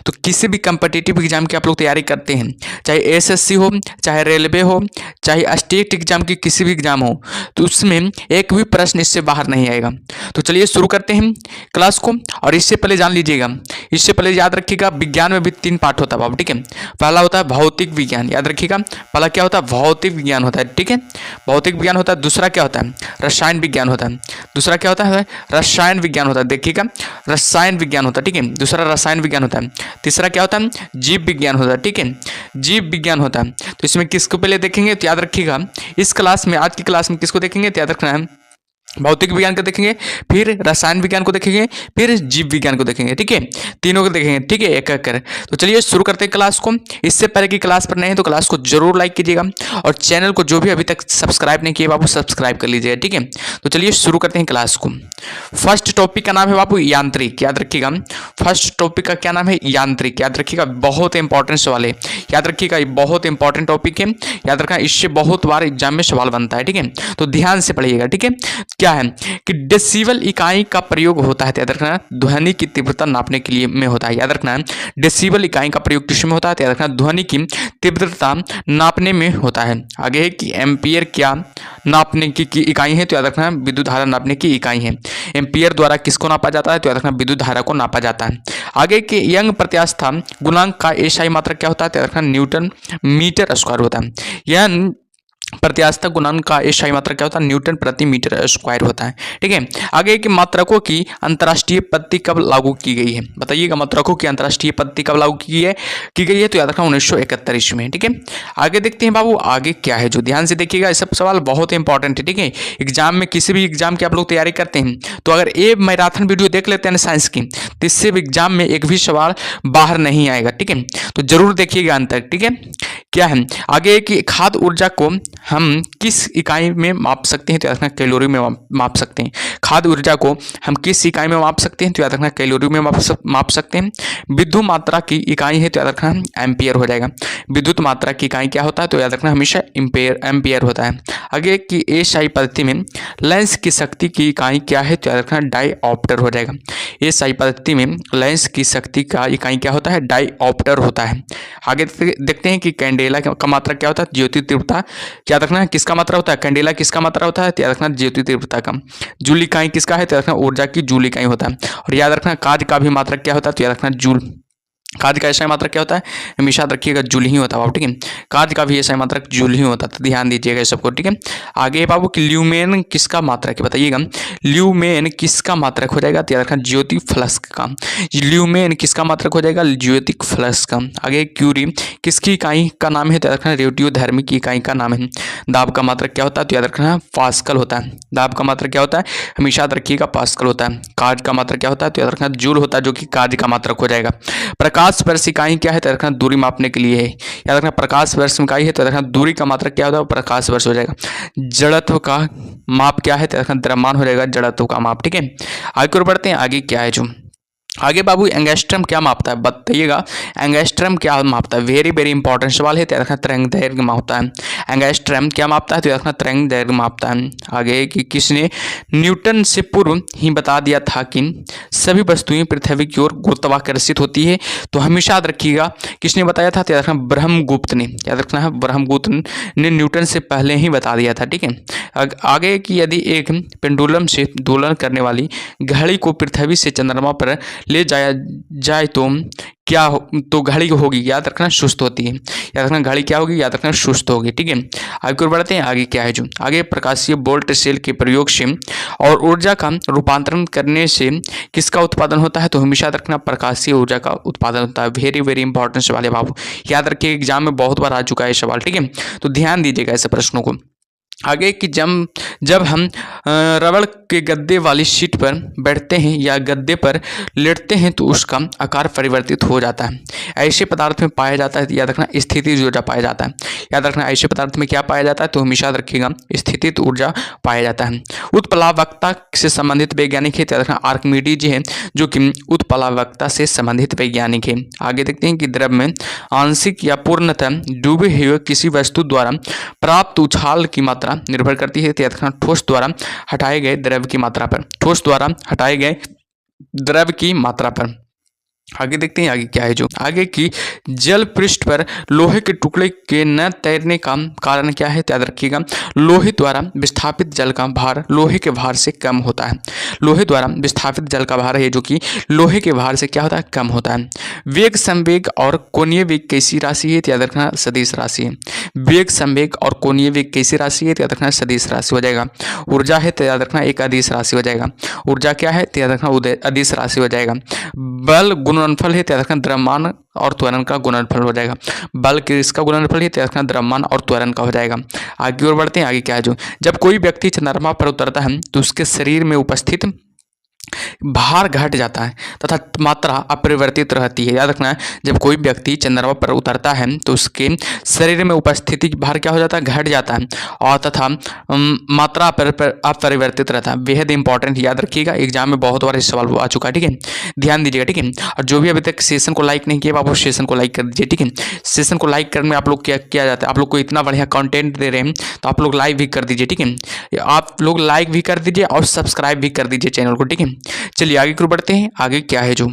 तो किसी भी कम्पिटिटिव एग्जाम की आप लोग तैयारी करते हैं, चाहे एसएससी हो, चाहे रेलवे हो, चाहे स्टेट एग्जाम की किसी भी एग्जाम हो, तो उसमें एक भी प्रश्न इससे बाहर नहीं आएगा। तो चलिए शुरू करते हैं क्लास को। और इससे पहले जान लीजिएगा, इससे पहले याद रखिएगा, विज्ञान में भी 3 पार्ट होता है बाबू, ठीक है। पहला होता है भौतिक विज्ञान, याद रखिएगा, पहला क्या होता है, भौतिक विज्ञान होता है, ठीक है, भौतिक विज्ञान होता है। दूसरा क्या होता है, रसायन विज्ञान होता है। दूसरा क्या होता है, रसायन विज्ञान होता है, देखिएगा, रसायन विज्ञान होता है, ठीक है, दूसरा रसायन विज्ञान होता है। तीसरा क्या होता है, जीव विज्ञान होता है, ठीक है, जीव विज्ञान होता है। तो इसमें किसको पहले देखेंगे, तो याद रखिएगा, इस क्लास में, आज की क्लास में किसको देखेंगे, तो याद रखना है, भौतिक विज्ञान को देखेंगे, फिर रसायन विज्ञान को देखेंगे, फिर जीव विज्ञान को देखेंगे, ठीक है, तीनों को देखेंगे, ठीक है, एक एक कर। तो चलिए शुरू करते हैं क्लास को। इससे पहले की क्लास पर नए हैं तो क्लास को जरूर लाइक कीजिएगा, और चैनल को जो भी अभी तक सब्सक्राइब नहीं किए बाबू, सब्सक्राइब कर लीजिएगा, ठीक है। तो चलिए शुरू करते हैं क्लास को। फर्स्ट टॉपिक का नाम है बाबू यांत्रिक, याद रखिएगा, फर्स्ट टॉपिक का क्या नाम है, यांत्रिक, याद रखिएगा, बहुत इंपॉर्टेंट सवाल है, याद रखिएगा, ये बहुत इंपॉर्टेंट टॉपिक है, याद रखना, इससे बहुत बार एग्जाम में सवाल बनता है, ठीक है। तो ध्यान से पढ़िएगा, ठीक है। क्या है कि डेसिबल इकाई का प्रयोग होता है, याद रखना, ध्वनि की तीव्रता नापने के लिए में होता है, याद रखना, डेसिबल इकाई का प्रयोग किसमें होता है, याद रखना, ध्वनि की तीव्रता नापने में होता है। आगे है कि एम्पियर क्या नापने की इकाई है, तो याद रखना, विद्युत धारा नापने की इकाई है। एम्पियर द्वारा किसको नापा जाता है, तो याद रखना, विद्युत धारा को नापा जाता है। आगे के यंग प्रत्यास्था गुणांक का एसआई मात्रक क्या होता है, तो याद रखना, न्यूटन मीटर स्क्वायर होता है। यह प्रत्यास्था गुणांक का एसआई मात्रक क्या होता है, न्यूटन प्रति मीटर स्क्वायर होता है, ठीक है। आगे की मात्रकों की अंतर्राष्ट्रीय पद्धति कब लागू की गई है, बताइएगा, मात्रकों की अंतर्राष्ट्रीय पद्धति कब लागू की गई है, तो याद रखना 1971 में, ठीक है। आगे देखते हैं बाबू, आगे क्या है, जो ध्यान से देखिएगा, ये सब सवाल बहुत इंपॉर्टेंट है, ठीक है। एग्जाम में किसी भी एग्जाम की आप लोग तैयारी करते हैं, तो अगर ये मैराथन वीडियो देख लेते हैं साइंस की, तो इससे भी एग्जाम में एक भी सवाल बाहर नहीं आएगा, ठीक है। तो जरूर देखिएगा अंत तक, ठीक है। क्या है आगे कि खाद्य ऊर्जा को हम किस इकाई में माप सकते हैं, तो याद रखना, कैलोरी में माप सकते हैं। खाद्य ऊर्जा को हम किस इकाई में माप सकते हैं, तो याद रखना, कैलोरी में माप सकते हैं। विद्युत मात्रा की इकाई है, तो याद रखना, एम्पियर हो जाएगा। विद्युत मात्रा की इकाई क्या होता है, तो याद रखना, हमेशा एम्पियर होता है। आगे की एसआई पद्धति में लेंस की शक्ति की इकाई क्या है, तो याद रखना, डायऑप्टर हो जाएगा। एसआई पद्धति में लेंस की शक्ति का इकाई क्या होता है, डायऑप्टर होता है। आगे देखते हैं कि कैंडेला का मात्रा क्या होता है, ज्योति तीव्रता, याद रखना, किसका मात्रा होता है, कैंडेला किसका मात्रा होता है, याद रखना, ज्योति तीव्रता का। जूल इकाई किसका है, तो याद रखना, ऊर्जा की जूल इकाई होता है। और याद रखना, कार्य का भी मात्रक क्या होता है, तो याद रखना, जूल। कार्य का एसआई मात्रक क्या होता है, हमेशा याद रखिएगा, जूल ही होता है बाबू, ठीक है। कार्य का भी एसआई मात्रक जूल ही होता है, तो ध्यान दीजिएगा इस सबको, ठीक है। आगे बाबू कि ल्यूमेन किसका मात्रक है, बताइएगा, ल्यूमेन किसका मात्रक हो जाएगा, तो याद रखना, ज्योति फ्लक्स का। ल्यूमेन किसका मात्रक हो जाएगा, ज्योतिक फ्लक्स का। आगे क्यूरी किसकी इकाई का नाम है, तो याद रखना, रेडियोधर्मी की इकाई का नाम है। दाब का मात्रक क्या होता है, तो याद रखना, पास्कल होता है। दाब का मात्रक क्या होता है, हमेशा याद रखिएगा, पास्कल होता है। कार्य का मात्रक क्या होता है, तो याद रखना, जूल होता है, जो कि कार्य का मात्रक हो जाएगा। प्रकाश वर्ष इकाई क्या है, तो रखना, दूरी मापने के लिए है, याद रखना, प्रकाश वर्ष इकाई है, तो रखना, दूरी का मात्रक क्या होता है, प्रकाश वर्ष हो जाएगा। जड़त्व का माप क्या है, तो रखना, द्रव्यमान हो जाएगा, जड़त्व का माप, ठीक है। आगे और बढ़ते हैं, आगे क्या है, जो आगे बाबू एंगस्ट्रम क्या मापता है, बताइएगा, एंगस्ट्रम क्या मापता है, वेरी वेरी इंपॉर्टेंट सवाल है, तो रखना, तरंग दैर्घ्य मापता है। एंगस्ट्रम क्या मापता है, तो रखना, तरंग दैर्घ्य मापता है। आगे कि किसने न्यूटन से पूर्व ही बता दिया था कि सभी वस्तुएं पृथ्वी की ओर गुरुत्वाकर्षित होती है, तो हमेशा याद रखिएगा, किसने बताया था, तो याद रखना, ब्रह्मगुप्त ने, याद रखना है, ब्रह्मगुप्त ने न्यूटन से पहले ही बता दिया था, ठीक है। आगे कि यदि एक पेंडुलम से दोलन करने वाली घड़ी को पृथ्वी से चंद्रमा पर ले जाया जाए तो क्या तो घड़ी होगी, याद रखना, सुस्त होती है। याद रखना, घड़ी क्या होगी, याद रखना, सुस्त होगी, ठीक है। आगे और बढ़ते हैं, आगे क्या है, जो आगे प्रकाशीय वोल्ट सेल के प्रयोग से और ऊर्जा का रूपांतरण करने से किसका उत्पादन होता है, तो हमेशा याद रखना, प्रकाशीय ऊर्जा का उत्पादन होता है। वेरी वेरी इंपॉर्टेंट सवाल है बाबू, याद रखिए, एग्जाम में बहुत बार आ चुका है सवाल, ठीक है। तो ध्यान दीजिएगा ऐसे प्रश्नों को। आगे कि जब हम रबड़ के गद्दे वाली सीट पर बैठते हैं या गद्दे पर लेटते हैं तो उसका आकार परिवर्तित हो जाता है। ऐसे पदार्थ में पाया जाता है, याद रखना, स्थितिज ऊर्जा पाया जाता है। याद रखना, ऐसे पदार्थ में क्या पाया जाता है, तो हमेशा याद रखिएगा, स्थितिज ऊर्जा पाया जाता है। उत्प्लावकता से संबंधित वैज्ञानिक है, याद रखना, आर्किमिडीज है, जो कि उत्प्लावकता से संबंधित वैज्ञानिक है। आगे देखते हैं कि द्रव में आंशिक या पूर्णतः डूबे हुए किसी वस्तु द्वारा प्राप्त उछाल की मात्रा निर्भर करती है, याद रखना, ठोस द्वारा हटाए गए द्रव की मात्रा पर, ठोस द्वारा हटाए गए द्रव की मात्रा पर। आगे देखते हैं आगे क्या है जो आगे की जल पृष्ठ पर लोहे के टुकड़े के न तैरने का कारण क्या है, याद रखिएगा लोहे द्वारा विस्थापित जल का भार लोहे के भार से कम होता है। लोहे द्वारा विस्थापित जल का भार है जो कि लोहे के भार से क्या होता है, कम होता है। वेग संवेग और कोणीय वेग कैसी राशि है, याद रखना सदिश राशि है। वेग संवेग और कोणीय वेग कैसी राशि है, याद रखना सदिश राशि हो जाएगा। ऊर्जा है तो याद रखना एक अदिश राशि हो जाएगा। ऊर्जा क्या है तो याद रखना अदिश राशि हो जाएगा। बल गुणनफल है तो याद रखना द्रव्यमान और त्वरण का गुणनफल हो जाएगा। बल किसका गुणनफल है तो याद रखना द्रव्यमान और त्वरण का हो जाएगा। आगे और बढ़ते हैं आगे क्या है जो जब कोई व्यक्ति चंद्रमा पर उतरता है तो उसके शरीर में उपस्थित भार घट जाता है तथा मात्रा अपरिवर्तित रहती है। याद रखना है जब कोई व्यक्ति चंद्रमा पर उतरता है तो उसके शरीर में उपस्थिति भार क्या हो जाता है, घट जाता है और तथा मात्रा अपरिवर्तित रहता है। बेहद इंपॉर्टेंट, याद रखिएगा एग्जाम में बहुत बार इस सवाल आ चुका है, ठीक है ध्यान दीजिएगा, ठीक है। और जो भी अभी तक सेशन को लाइक नहीं किया आप सेशन को लाइक कर दीजिए, ठीक है। सेशन को लाइक करने में आप लोग क्या किया जाता है, आप लोग को इतना बढ़िया कंटेंट दे रहे हैं तो आप लोग लाइक भी कर दीजिए, ठीक है। आप लोग लाइक भी कर दीजिए और सब्सक्राइब भी कर दीजिए चैनल को, ठीक है। चलिए आगे की बढ़ते हैं। आगे क्या है जो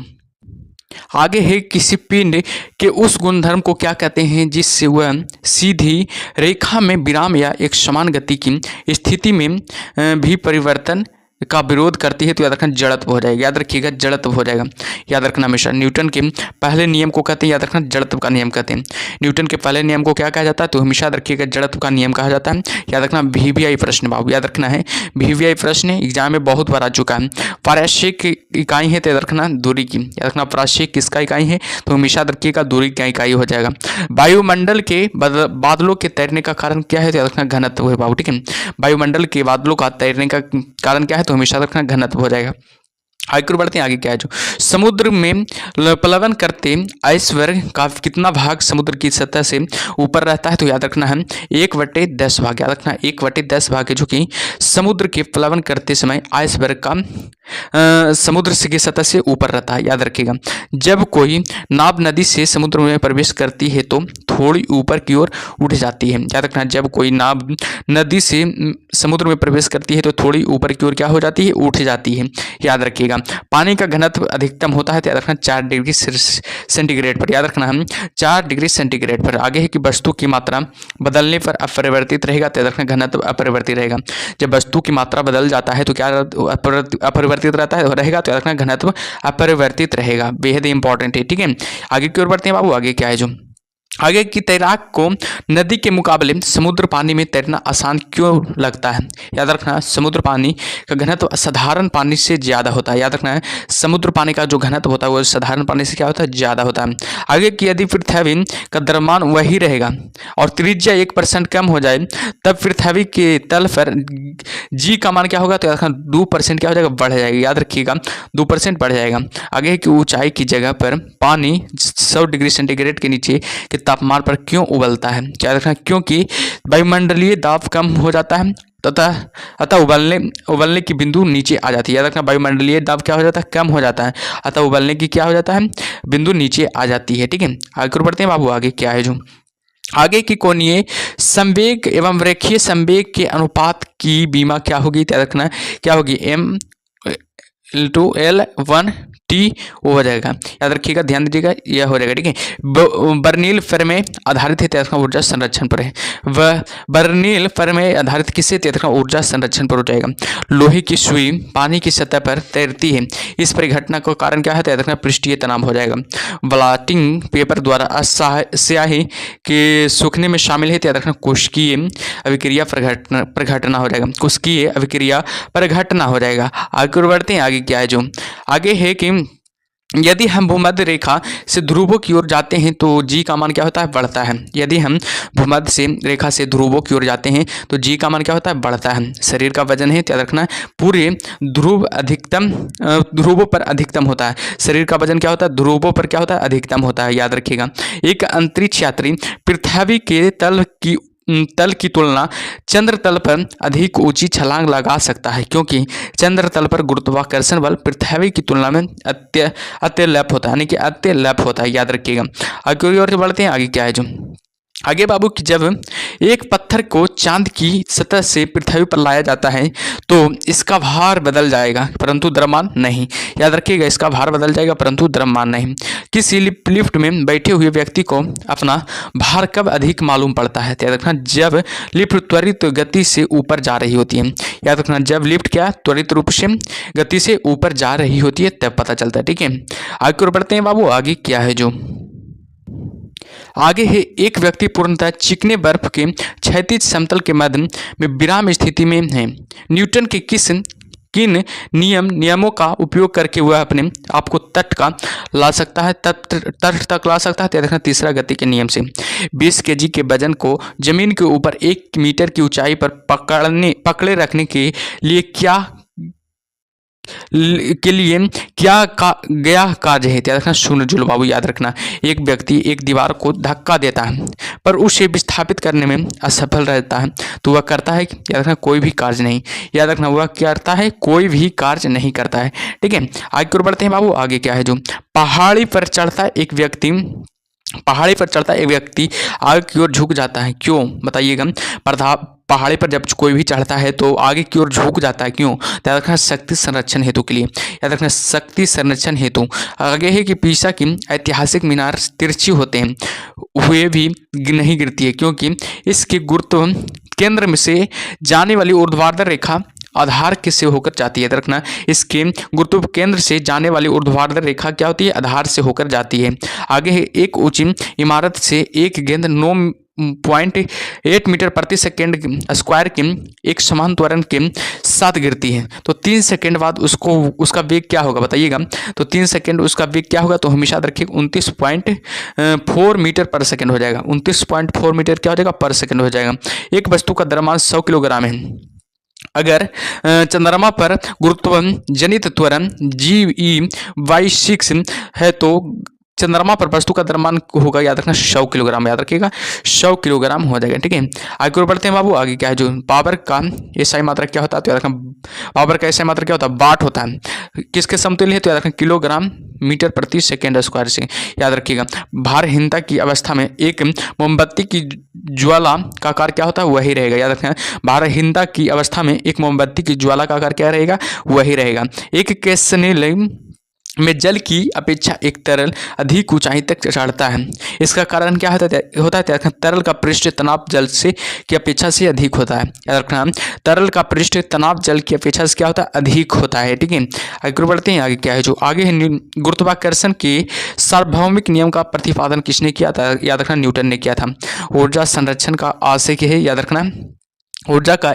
आगे है किसी पिंड के उस गुणधर्म को क्या कहते हैं जिससे वह सीधी रेखा में विराम या एक समान गति की स्थिति में भी परिवर्तन का विरोध करती है, तो याद रखना जड़त्व हो जाएगा। याद रखिएगा जड़त्व हो जाएगा, याद रखना हमेशा। न्यूटन के पहले नियम को कहते हैं, याद रखना जड़त्व का नियम कहते हैं। न्यूटन के पहले नियम को क्या कहा जाता है, तो हमेशा याद रखिएगा जड़त्व का नियम कहा जाता है। याद रखना VVI प्रश्न बाबू, याद रखना है VVI प्रश्न एग्जाम में बहुत बार आ चुका है। पारस्यिक इकाई है तो याद रखना दूरी की, याद रखना पारस्यिक किसका इकाई है, तो हमेशा याद रखिएगा दूरी का इकाई हो जाएगा। वायुमंडल के बादलों के तैरने का कारण क्या है, तो याद रखना घनत्व है बाबू, ठीक है। वायुमंडल के बादलों का तैरने का कारण क्या है, तो हमेशा रखना घनत्व हो जाएगा। आगे बढ़ते हैं आगे क्या है जो समुद्र में प्लवन करते आइसबर्ग का कितना भाग समुद्र की सतह से ऊपर रहता है, तो याद रखना है 1/10 भाग। याद रखना 1/10 भाग है जो कि समुद्र के प्लवन करते समय आइसबर्ग का समुद्र की सतह से ऊपर रहता है। याद रखिएगा जब कोई नाव नदी से समुद्र में प्रवेश करती है तो थोड़ी ऊपर की ओर उठ जाती है। याद रखना जब कोई नाव नदी से समुद्र में प्रवेश करती है तो थोड़ी ऊपर की ओर क्या हो जाती है, उठ जाती है। याद रखिएगा पानी का घनत्व अधिकतम होता है तो याद रखना 4 डिग्री सेंटीग्रेड पर। याद रखना हम 4 डिग्री सेंटीग्रेड पर। आगे है कि वस्तु की मात्रा बदलने पर अपरिवर्तित रहेगा तो याद रखना घनत्व अपरिवर्तित रहेगा। जब वस्तु की मात्रा बदल जाता है तो क्या अपरिवर्तित रहता है रहेगा, तो याद रखना घनत्व अपरिवर्तित रहेगा। बेहद इंपॉर्टेंट है, ठीक है। आगे की ओर बढ़ते हैं बाबू। आगे क्या है जो आगे की तैराक को नदी के मुकाबले समुद्र पानी में तैरना आसान क्यों लगता है। याद रखना समुद्र पानी का घनत्व साधारण पानी से ज़्यादा होता है। याद रखना है समुद्र पानी का जो घनत्व होता है वो साधारण पानी से क्या होता है, ज़्यादा होता है। आगे की यदि पृथ्वी का द्रव्यमान वही रहेगा और त्रिज्या 1% कम हो जाए तब पृथ्वी के तल पर जी का मान क्या होगा, तो याद रखना 2% क्या हो जाएगा, बढ़ जाएगा। याद रखिएगा 2% बढ़ जाएगा। आगे की ऊंचाई की जगह पर पानी 100 डिग्री सेंटीग्रेड के नीचे के तापमान पर क्यों उबलता है। याद रखना क्योंकि वायुमंडलीय दाब कम हो जाता है अतः उबलने की बिंदु नीचे आ जाती है। याद रखना वायुमंडलीय दाब क्या हो जाता है, कम हो जाता है, अतः उबलने की क्या हो जाता है, बिंदु नीचे आ जाती है, ठीक है। आगे बढ़ते हैं बाबू। आगे क्या है जो आगे की कोणीय संवेग एवं रेखीय संवेग के अनुपात की बीमा क्या होगी। याद रखना क्या होगी, M/L1T हो जाएगा। याद रखिएगा ध्यान दीजिएगा यह हो जाएगा, ठीक है। बर्नील फर्मे आधारित है तो ऊर्जा संरक्षण पर है। वह बर्नील फर्मे आधारित किससे, तो ऊर्जा संरक्षण पर हो जाएगा। लोहे की सुई पानी की सतह पर तैरती है, इस परिघटना का कारण क्या है, तो याद रखना पृष्ठीय तनाव हो जाएगा। ब्लॉटिंग पेपर द्वारा स्याही के सूखने में शामिल है तो याद रखना कुष्कीय अभिक्रिया प्रघटना हो जाएगा। कुष्कीय अभिक्रिया प्रघटना हो जाएगा। आगे बढ़ते हैं। आगे क्या है जो आगे है कि यदि हम भूमध्य रेखा से ध्रुवों की ओर जाते हैं तो जी का मान क्या होता है, बढ़ता है। यदि हम भूमध्य से रेखा से ध्रुवों की ओर जाते हैं तो जी का मान क्या होता है, बढ़ता है। शरीर का वजन है याद रखना पूरे ध्रुवों पर अधिकतम होता है। शरीर का वजन क्या होता है, ध्रुवों पर क्या होता है, अधिकतम होता है। याद रखिएगा एक अंतरिक्ष यात्री पृथ्वी के तल की तुलना चंद्र तल पर अधिक ऊंची छलांग लगा सकता है क्योंकि चंद्र तल पर गुरुत्वाकर्षण बल पृथ्वी की तुलना में अत्यल्प होता है, यानी कि अत्यल्प होता है। याद रखिएगा। आगे और बढ़ते हैं। आगे क्या है जो आगे बाबू कि जब एक पत्थर को चांद की सतह से पृथ्वी पर लाया जाता है तो इसका भार बदल जाएगा परंतु द्रव्यमान नहीं। याद रखिएगा, इसका भार बदल जाएगा परंतु द्रव्यमान नहीं। किसी लिफ्ट में बैठे हुए व्यक्ति को अपना भार कब अधिक मालूम पड़ता है? याद रखना, जब लिफ्ट त्वरित गति से ऊपर जा रही होती है। याद रखना, जब लिफ्ट क्या त्वरित रूप से गति से ऊपर जा रही होती है तब पता चलता है। ठीक है, आगे की ओर बढ़ते हैं बाबू। आगे क्या है जो आगे है, एक व्यक्ति पूर्णतः चिकने बर्फ के क्षैतिज समतल के मध्य में विराम स्थिति में है। न्यूटन के किन नियमों का उपयोग करके वह अपने आप को तट तक ला सकता है? तो देखना, तीसरा गति के नियम से। 20 केजी के वजन को जमीन के ऊपर 1 मीटर की ऊंचाई पर पकड़े रखने के लिए क्या गया कार्य है? याद रखना, शून्य जूल बाबू। याद रखना, एक व्यक्ति एक दीवार को धक्का देता है पर उसे विस्थापित करने में असफल रहता है तो वह करता है, याद रखना, कोई भी कार्य नहीं। याद रखना, वह क्या करता है? कोई भी कार्य नहीं करता है। ठीक है, आगे की ओर बढ़ते हैं बाबू। आगे क्या है जो पहाड़ी पर चढ़ता एक व्यक्ति आगे की ओर झुक जाता है, क्यों? बताइएगा। पहाड़ी पर जब कोई भी चढ़ता है तो आगे की ओर झुक जाता है, क्यों? याद रखना, शक्ति संरक्षण हेतु के लिए। याद रखना, शक्ति संरक्षण हेतु। आगे है कि पीसा की ऐतिहासिक मीनार तिरछी होते हैं हुए भी नहीं गिरती है, क्योंकि इसके गुरुत्व केंद्र में से जाने वाली ऊर्ध्वाधर रेखा आधार के से होकर जाती है। याद रखना, इसके गुरुत्व केंद्र से जाने वाली ऊर्ध्वाधर रेखा क्या होती है? आधार से होकर जाती है। आगे है, एक ऊंची इमारत से एक गेंद 9.8 मीटर प्रति सेकेंड स्क्वायर के एक समान त्वरण के साथ गिरती है तो 3 सेकेंड बाद उसका वेग क्या होगा? बताइएगा। तो 3 सेकेंड उसका वेग क्या होगा? तो हमेशा रखिए 29.4 मीटर पर सेकेंड हो जाएगा। 29.4 मीटर क्या हो जाएगा? पर सेकेंड हो जाएगा। एक वस्तु का द्रव्यमान 100 किलोग्राम है। अगर चंद्रमा पर गुरुत्व जनित त्वरण GE/6 है तो चंद्रमा पर वस्तु का द्रव्यमान होगा, याद रखना, 100 किलोग्राम। याद रखिएगा, 100 किलोग्राम हो जाएगा। ठीक है, आगे और बढ़ते हैं बाबू। आगे क्या है जो पावर का एसआई मात्रक क्या होता है? तो याद रखना, पावर का एसआई मात्रक क्या होता है? वाट होता है। किसके समतुल्य है? तो याद रखना, किलोग्राम मीटर प्रति सेकेंड स्क्वायर से। याद रखिएगा, भारहीनता की अवस्था में एक मोमबत्ती की ज्वाला का आकार क्या होता है? वही रहेगा। याद रखना, भारहीनता की अवस्था में एक मोमबत्ती की ज्वाला का आकार क्या रहेगा? वही रहेगा। एक केसनेल में जल की अपेक्षा एक तरल अधिक ऊंचाई तक चढ़ता है। इसका कारण क्या होता है? तरल का पृष्ठ तनाव जल से की अपेक्षा से अधिक होता है। याद रखना, तरल का पृष्ठ तनाव जल की अपेक्षा से क्या होता है? अधिक होता है। ठीक है, आगे बढ़ते हैं। आगे क्या है जो आगे है, गुरुत्वाकर्षण के सार्वभौमिक नियम का प्रतिपादन किसने किया था? याद रखना, न्यूटन ने किया था। ऊर्जा संरक्षण का आशय क्या है? याद रखना, ऊर्जा का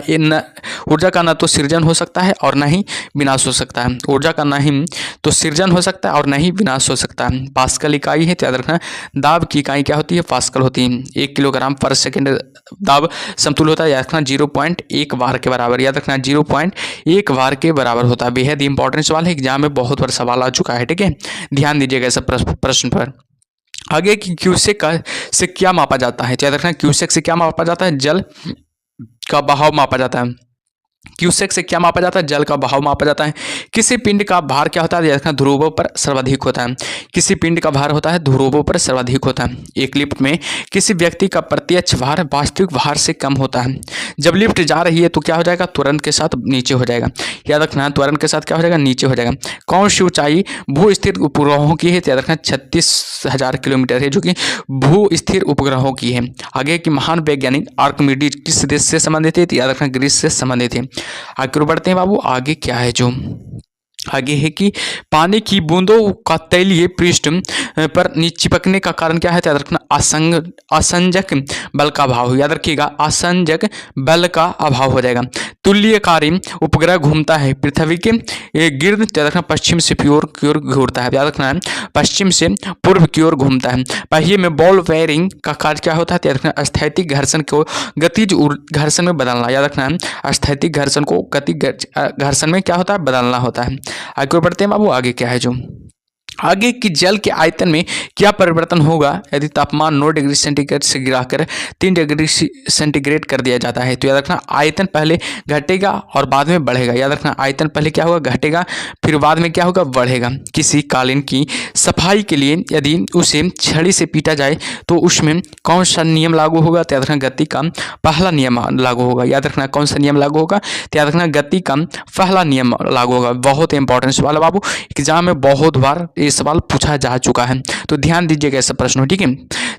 न तो सृजन हो सकता है और न ही विनाश हो सकता है। ऊर्जा का न ही तो सृजन हो सकता है और न ही विनाश हो सकता है। पास्कल इकाई है, तो याद रखना, दाब की इकाई क्या होती है? पास्कल होती है। 1 किलोग्राम पर सेकेंड दाब समतुल्य होता है। याद रखना, 0.1 बार के बराबर। याद रखना, 0.1 बार के बराबर होता है। बेहद इंपॉर्टेंट सवाल है, एग्जाम में बहुत बार सवाल आ चुका है। ठीक है, ध्यान दीजिएगा इस प्रश्न पर। आगे की क्यूसेक से क्या मापा जाता है? तो याद रखना, क्यूसेक से क्या मापा जाता है? जल का बहाव मापा जाता है। क्यूसेक से क्या मापा जाता है? जल का बहाव मापा जाता है। किसी पिंड का भार क्या होता है? देखना, ध्रुवों पर सर्वाधिक होता है। किसी पिंड का भार होता है ध्रुवों पर सर्वाधिक होता है। एक लिफ्ट में किसी व्यक्ति का प्रत्यक्ष भार वास्तविक भार से कम होता है। जब लिफ्ट जा रही है तो क्या हो जाएगा? तुरंत के साथ नीचे हो जाएगा। याद रखना, तुरंत के साथ क्या हो जाएगा? नीचे हो जाएगा। कौन सी ऊंचाई भू स्थिर उपग्रहों की है? याद रखना, 36,000 किलोमीटर है, जो कि भू स्थिर उपग्रहों की है। आगे की महान वैज्ञानिक आर्किमिडीज किस देश से संबंधित है? याद रखना, ग्रीस से संबंधित है। आगे बढ़ते हैं बाबू। आगे क्या है जो आगे है कि पानी की बूंदों का तैलीय पृष्ठ पर चिपकने का कारण क्या है? याद रखना, असंजक बल का अभाव। याद रखिएगा, असंजक बल का अभाव हो जाएगा। तुल्यकारी उपग्रह घूमता है पृथ्वी के गिर्द। याद रखना, पश्चिम से पूर्व की ओर घूमता है। याद रखना, पश्चिम से पूर्व की ओर घूमता है। पहिए में बॉल बेयरिंग का कार्य क्या होता है? याद रखना, स्थैतिक घर्षण को गतिज घर्षण में बदलना। याद रखना, स्थैतिक घर्षण को गतिज घर्षण में क्या होता है? बदलना होता है। आगे बढ़ते हैं बाबू। आगे क्या है जो आगे कि जल के आयतन में क्या परिवर्तन होगा यदि तापमान 9 डिग्री सेंटीग्रेड से गिराकर 3 डिग्री सेंटीग्रेड कर दिया जाता है। तो याद रखना आयतन पहले घटेगा और बाद में बढ़ेगा। याद रखना आयतन पहले क्या होगा, घटेगा, फिर बाद में क्या होगा, बढ़ेगा। किसी कालीन की सफाई के लिए यदि उसे छड़ी से पीटा जाए तो उसमें कौन सा नियम लागू होगा? तो याद रखना गति का पहला नियम लागू होगा। याद रखना कौन सा नियम लागू होगा? तो याद रखना गति का पहला नियम लागू होगा। बहुत इंपॉर्टेंट सवाल है बाबू, एग्जाम में बहुत बार ये सवाल पूछा जा चुका है, तो ध्यान दीजिएगा ऐसा प्रश्न, ठीक है।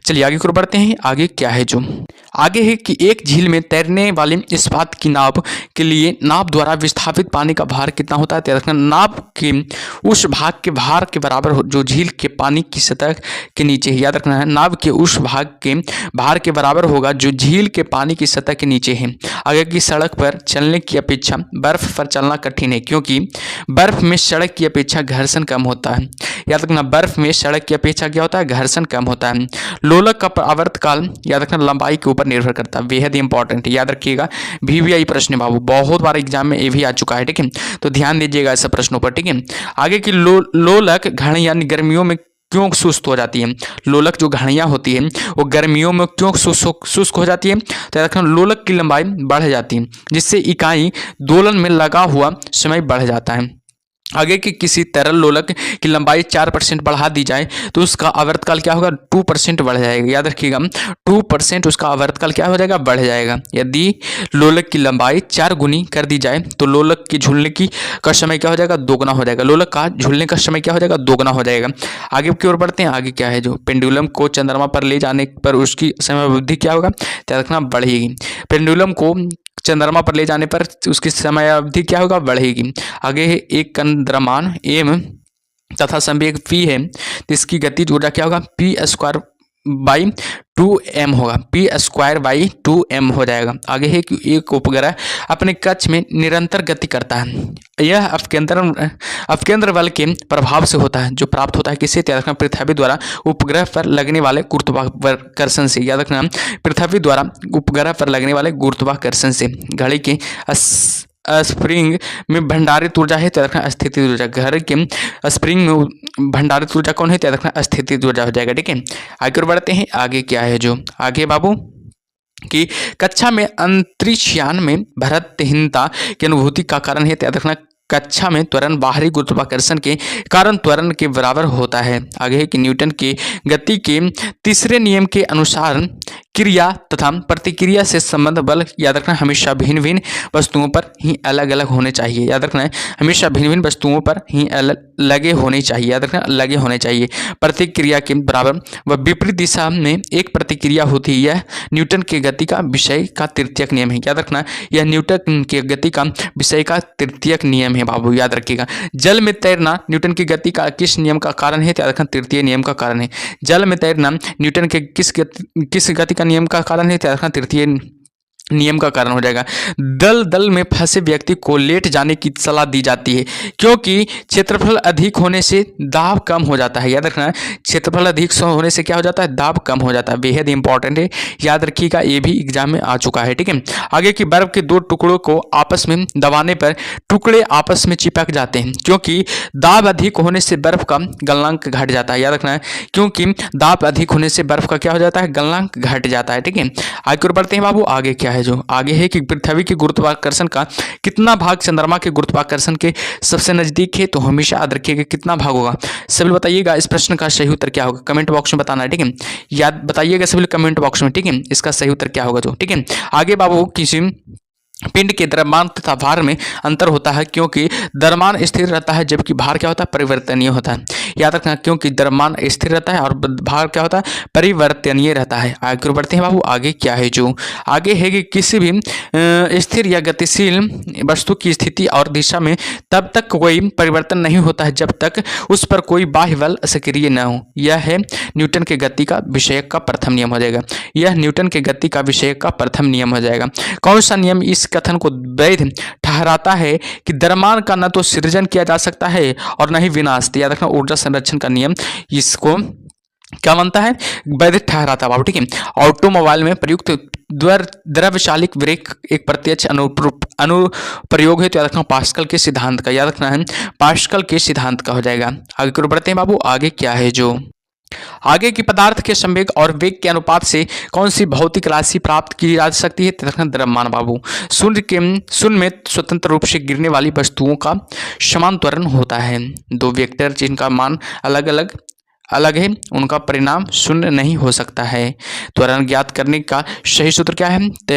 चलिए आगे को बढ़ते हैं। आगे क्या है, जो आगे है कि एक झील में तैरने वाले इस्पात की नाव के लिए नाव द्वारा विस्थापित पानी का भार कितना होता है? तो याद रखना नाव के उस भाग के भार के बराबर जो झील के पानी की सतह के नीचे है। याद रखना है नाव के उस भाग के भार के बराबर होगा जो झील के पानी की सतह के नीचे है। आगे की सड़क पर चलने की अपेक्षा बर्फ पर चलना कठिन है, क्योंकि बर्फ में सड़क की अपेक्षा घर्षण कम होता है। याद रखना बर्फ में सड़क की अपेक्षा क्या होता है, घर्षण कम होता है। लोलक का आवर्तकाल याद रखना लंबाई के ऊपर निर्भर करता है, बेहद इंपॉर्टेंट है, याद रखिएगा। VVI प्रश्न बाबू बहुत बार एग्जाम में ये भी आ चुका है, ठीक है, तो ध्यान दीजिएगा ऐसे प्रश्नों पर, ठीक है। आगे की लोलक घड़ी यानी गर्मियों में क्यों सुस्त हो जाती है? लोलक जो घड़ियाँ होती है वो गर्मियों में क्यों शुष्क हो जाती है? तो याद रखना लोलक की लंबाई बढ़ जाती है, जिससे इकाई दोलन में लगा हुआ समय बढ़ जाता है। आगे कि किसी तरल लोलक की लंबाई 4% बढ़ा दी जाए तो उसका आवर्तकाल क्या होगा, 2% बढ़ जाएगा। याद रखिएगा 2% उसका आवर्तकाल क्या हो जाएगा, बढ़ जाएगा। यदि लोलक की लंबाई 4 गुनी कर दी जाए तो लोलक की झूलने की का समय क्या हो जाएगा, दोगुना हो जाएगा। लोलक का झूलने का समय क्या हो जाएगा, दोगुना हो जाएगा। आगे की ओर बढ़ते हैं। आगे क्या है, जो पेंडुलम को चंद्रमा पर ले जाने पर उसकी समय अवधि क्या होगा, याद रखना बढ़ेगी। पेंडुलम को चंद्रमा पर ले जाने पर उसकी समय अवधि क्या होगा, बढ़ेगी। आगे है एक कण द्रव्यमान एम तथा संवेग p है, तो इसकी गतिज ऊर्जा क्या होगा, p²/2m होगा, p²/2m हो जाएगा। आगे है कि एक उपग्रह अपने कक्ष में निरंतर गति करता है, यह अपकेंद्र बल के प्रभाव से होता है, जो प्राप्त होता है किससे? याद रखना पृथ्वी द्वारा उपग्रह पर लगने वाले गुरुत्वाकर्षण से। याद रखना पृथ्वी द्वारा उपग्रह पर लगने वाले गुरुत्वाकर्षण से। घड़ी के स्प्रिंग में भंडारित ऊर्जा है, तो याद रखना स्थितिज ऊर्जा। घर के स्प्रिंग में भंडारित ऊर्जा कौन है? तो याद रखना स्थितिज ऊर्जा हो जाएगा, ठीक है। आगे बढ़ते हैं। आगे क्या है, जो आगे बाबू कि कक्षा में अंतरिक्षयान में भ्रमणहीनता की अनुभूति का कारण है, तो याद रखना कक्षा में त्वरण बाहरी गुरुत्वाकर्षण के कारण त्वरण के बराबर होता है। आगे है कि न्यूटन के गति के तीसरे नियम के अनुसार क्रिया तथा प्रतिक्रिया से संबंध बल याद रखना हमेशा भिन्न भिन्न वस्तुओं पर ही अलग अलग होने चाहिए। याद रखना है हमेशा भिन्न भिन्न वस्तुओं पर ही लगे होने चाहिए। याद रखना लगे होने चाहिए। प्रतिक्रिया के बराबर व विपरीत दिशा में एक प्रतिक्रिया होती है, यह न्यूटन के गति का विषय का तृतीयक नियम है। याद रखना यह न्यूटन के गति का विषय का तृतीयक नियम है बाबू, याद रखिएगा। जल में तैरना न्यूटन की गति का किस नियम का कारण है? याद रखना तृतीय नियम का कारण है। जल में तैरना न्यूटन के किस गति का नियम का कारण है? याद रखना तृतीय नियम का कारण हो जाएगा। दल में फंसे व्यक्ति को लेट जाने की सलाह दी जाती है, क्योंकि क्षेत्रफल अधिक होने से दाब कम हो जाता है। याद रखना क्षेत्रफल अधिक होने से क्या हो जाता है, दाब कम हो जाता है। बेहद इंपॉर्टेंट है, याद रखिएगा, ये भी एग्जाम में आ चुका है, ठीक है। आगे की बर्फ के दो टुकड़ों को आपस में दबाने पर टुकड़े आपस में चिपक जाते हैं, क्योंकि दाब अधिक होने से बर्फ का गलनांक घट जाता है। याद रखना है क्योंकि दाब अधिक होने से बर्फ का क्या हो जाता है, गलनांक घट जाता है, ठीक है। आगे और बढ़ते हैं बाबू। आगे क्या है, जो आगे है कि पृथ्वी के गुरुत्वाकर्षण का कितना भाग चंद्रमा के गुरुत्वाकर्षण के सबसे नजदीक है? तो हमेशा याद रखिएगा कितना भाग होगा। सभी बताइएगा इस प्रश्न का सही उत्तर क्या होगा, कमेंट बॉक्स में बताना है, ठीक है। याद बताइएगा सभी कमेंट बॉक्स में, ठीक है, इसका सही उत्तर क्या होगा, जो ठीक है। आगे बाबू किसी पिंड के द्रव्यमान तथा भार में अंतर होता है, क्योंकि द्रव्यमान स्थिर रहता है जबकि भार क्या होता है, परिवर्तनीय होता है। याद रखना क्योंकि द्रव्यमान स्थिर रहता है और भार क्या होता है, परिवर्तनीय रहता है। आगे बढ़ते हैं बाबू। आगे क्या है, जो आगे है कि किसी भी स्थिर या गतिशील वस्तु की स्थिति और दिशा में तब तक कोई परिवर्तन नहीं होता है जब तक उस पर कोई बाह्य बल सक्रिय न हो। यह है न्यूटन के गति का विषय का प्रथम नियम हो जाएगा। यह न्यूटन के गति का विषय का प्रथम नियम हो जाएगा। कौन सा नियम इस कथन को वैध ठहराता है कि द्रव्यमान का न तो सृजन किया जा सकता है और न ही विनाश? याद रखना ऊर्जा संरक्षण का नियम इसको क्या बनता है, वैध ठहराता है बाबू, ठीक है। ऑटोमोबाइल में प्रयुक्त द्रव्यचालित ब्रेक एक प्रत्यक्ष अनुप्रयोग है, तो याद रखना पास्कल के सिद्धांत का, याद रखना है पास्कल के सिद्धांत का हो जाएगा। आगे की ओर बढ़ते हैं बाबू, आगे क्या है जो आगे की पदार्थ के संवेग और वेग के अनुपात से कौन सी भौतिक राशि प्राप्त की जा सकती है, तथा द्रव्यमान बाबू। शून्य में स्वतंत्र रूप से गिरने वाली वस्तुओं का समान त्वरण होता है। दो वेक्टर जिनका मान अलग है उनका परिणाम शून्य नहीं हो सकता है। त्वरण ज्ञात करने का सही सूत्र क्या है, तो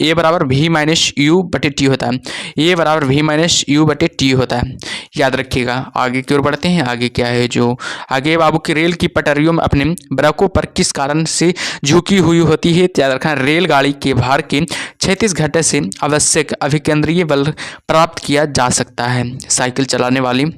ए बराबर वी माइनस यू बटे टी होता है, ए बराबर वी माइनस यू बटे टी होता है, याद रखिएगा। आगे की ओर बढ़ते हैं, आगे क्या है जो आगे बाबू की रेल की पटरियों में अपने ब्रेकों पर किस कारण से झुकी हुई होती है, याद रखना रेलगाड़ी के भार के 36 घंटे से आवश्यक अभिकेंद्रीय बल प्राप्त किया जा सकता है। साइकिल चलाने वाली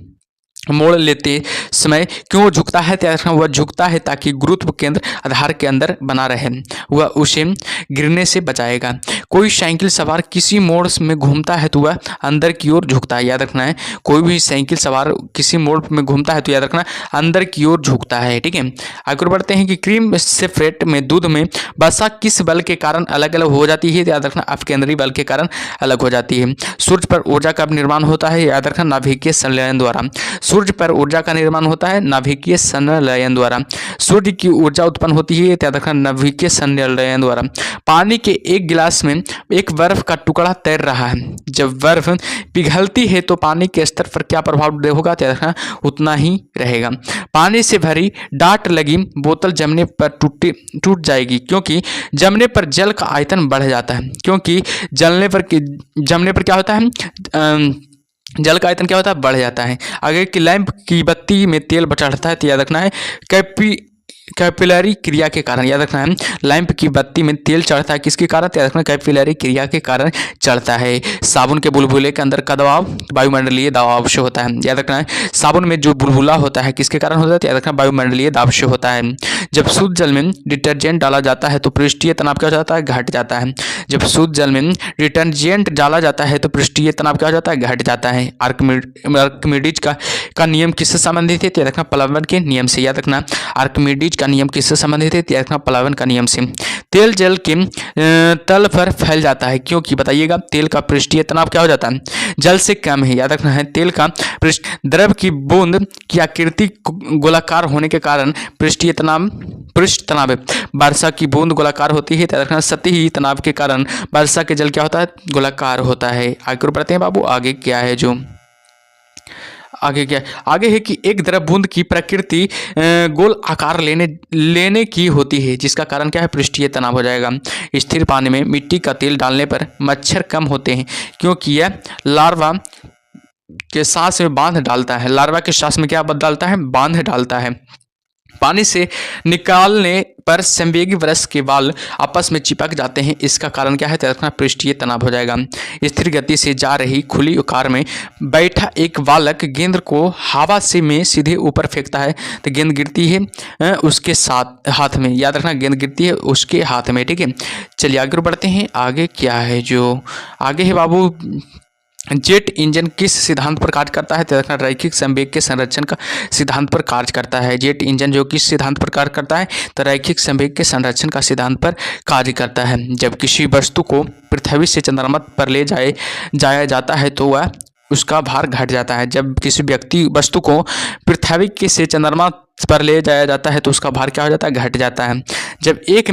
मोड़ लेते समय क्यों झुकता है, वह झुकता है ताकि गुरुत्व केंद्र आधार के अंदर बना रहे, वह उसे गिरने से बचाएगा। कोई साइकिल सवार किसी मोड़ में घूमता है तो वह अंदर की ओर झुकता है, याद रखना है कोई भी साइकिल सवार किसी मोड़ में घूमता है तो याद रखना अंदर की ओर झुकता है, ठीक है। आगे बढ़ते हैं कि क्रीम सेफ्रेट में दूध में वसा किस बल के कारण अलग अलग हो जाती है, याद रखना अपकेंद्रीय बल के कारण अलग हो जाती है। सूर्य पर ऊर्जा का निर्माण होता है, याद रखना नाभिकीय संलयन द्वारा। सूर्य पर ऊर्जा का निर्माण होता है नाभिकीय संलयन द्वारा। सूर्य की ऊर्जा उत्पन्न होती है, याद रखना नाभिकीय संलयन द्वारा। पानी के एक गिलास में एक बर्फ का टुकड़ा तैर रहा है, जब बर्फ पिघलती है तो पानी के स्तर पर क्या प्रभाव होगा, याद रखना उतना ही रहेगा। पानी से भरी डाट लगी बोतल जमने पर टूट जाएगी, क्योंकि जमने पर जल का आयतन बढ़ जाता है, क्योंकि जमने पर क्या होता है, जल का आयतन क्या होता है, बढ़ जाता है। आगे की लैंप की बत्ती में तेल चढ़ता है तो याद रखना है कैपिलरी क्रिया के कारण, याद रखना है लैंप की बत्ती में तेल चढ़ता है किसके कारण, याद रखना कैपिलरी क्रिया के कारण चढ़ता है। साबुन के बुलबुले के अंदर का दबाव वायुमंडलीय दबाव से होता है, याद रखना है साबुन में जो बुलबुला होता है किसके कारण होता है, याद रखना वायुमंडलीय दाब से होता है। जब शुद्ध जल में डिटर्जेंट डाला जाता है तो पृष्ठीय तनाव क्या हो जाता है, घट जाता है। जब शुद्ध जल में डिटर्जेंट डाला जाता है तो पृष्ठीय तनाव क्या हो जाता है, घट जाता है। आर्किमिडीज का नियम किससे संबंधित है, याद रखना प्लावन के नियम से, याद रखना आर्किमिडीज का नियम किससे संबंधित है, याद रखना प्लावन का नियम से। तेल जल के तल पर फैल जाता है, क्योंकि बताइएगा तेल का पृष्ठीय तनाव क्या हो जाता है, जल से कम है, याद रखना है तेल का द्रव की बूंद की आकृति गोलाकार होने के कारण पृष्ठ तनाव वर्षा की बूंद गोलाकार होती है, याद रखना सतही तनाव के कारण वर्षा के जल क्या होता है, गोलाकार होता है। आगे बढ़ते हैं बाबू, आगे क्या है जो आगे है कि एक द्रव बूंद की प्रकृति गोल आकार लेने की होती है, जिसका कारण क्या है, पृष्ठीय तनाव हो जाएगा। स्थिर पानी में मिट्टी का तेल डालने पर मच्छर कम होते हैं, क्योंकि यह लार्वा के सांस में बांध डालता है, लार्वा के सांस में क्या डालता है, बांध डालता है। पानी से निकालने पर संवेगी ब्रश के बाल आपस में चिपक जाते हैं, इसका कारण क्या है, रखना पृष्ठीय तनाव हो जाएगा। स्थिर गति से जा रही खुली कार में बैठा एक बालक गेंद को हवा से में सीधे ऊपर फेंकता है तो गेंद गिरती है उसके साथ हाथ में, याद रखना गेंद गिरती है उसके हाथ में, ठीक है। चलिए आगे बढ़ते हैं, आगे क्या है जो आगे है बाबू, जेट इंजन किस सिद्धांत पर कार्य करता है, तो रखना रैखिक संवेग के संरक्षण का सिद्धांत पर कार्य करता है। जेट इंजन जो किस सिद्धांत पर कार्य करता है, तो रैखिक संवेग के संरक्षण का सिद्धांत पर कार्य करता है। जब किसी वस्तु को पृथ्वी से चंद्रमा पर ले जाया जाता है तो वह उसका भार घट जाता है। जब किसी वस्तु को पृथ्वी से चंद्रमा पर ले जाया जाता है तो उसका भार क्या हो जाता है, घट जाता है। जब एक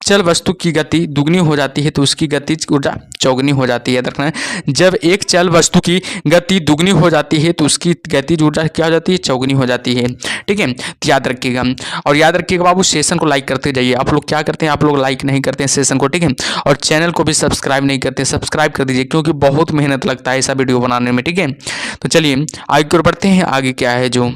चल वस्तु की गति दुगनी हो जाती है तो उसकी गतिज ऊर्जा चौगुनी हो जाती है। रखना है, जब एक चल वस्तु की गति दुगनी हो जाती है तो उसकी गतिज ऊर्जा क्या हो जाती है, चौगुनी हो जाती है, ठीक है। तो याद रखिएगा, और याद रखिएगा बाबू सेशन को लाइक करते जाइए। आप लोग क्या करते हैं, आप लोग लाइक नहीं करते हैं सेशन को, ठीक है। और चैनल को भी सब्सक्राइब नहीं करते, सब्सक्राइब कर दीजिए, क्योंकि बहुत मेहनत लगता है ऐसा वीडियो बनाने में, ठीक है। तो चलिए आगे की ओर बढ़ते हैं, आगे क्या है जो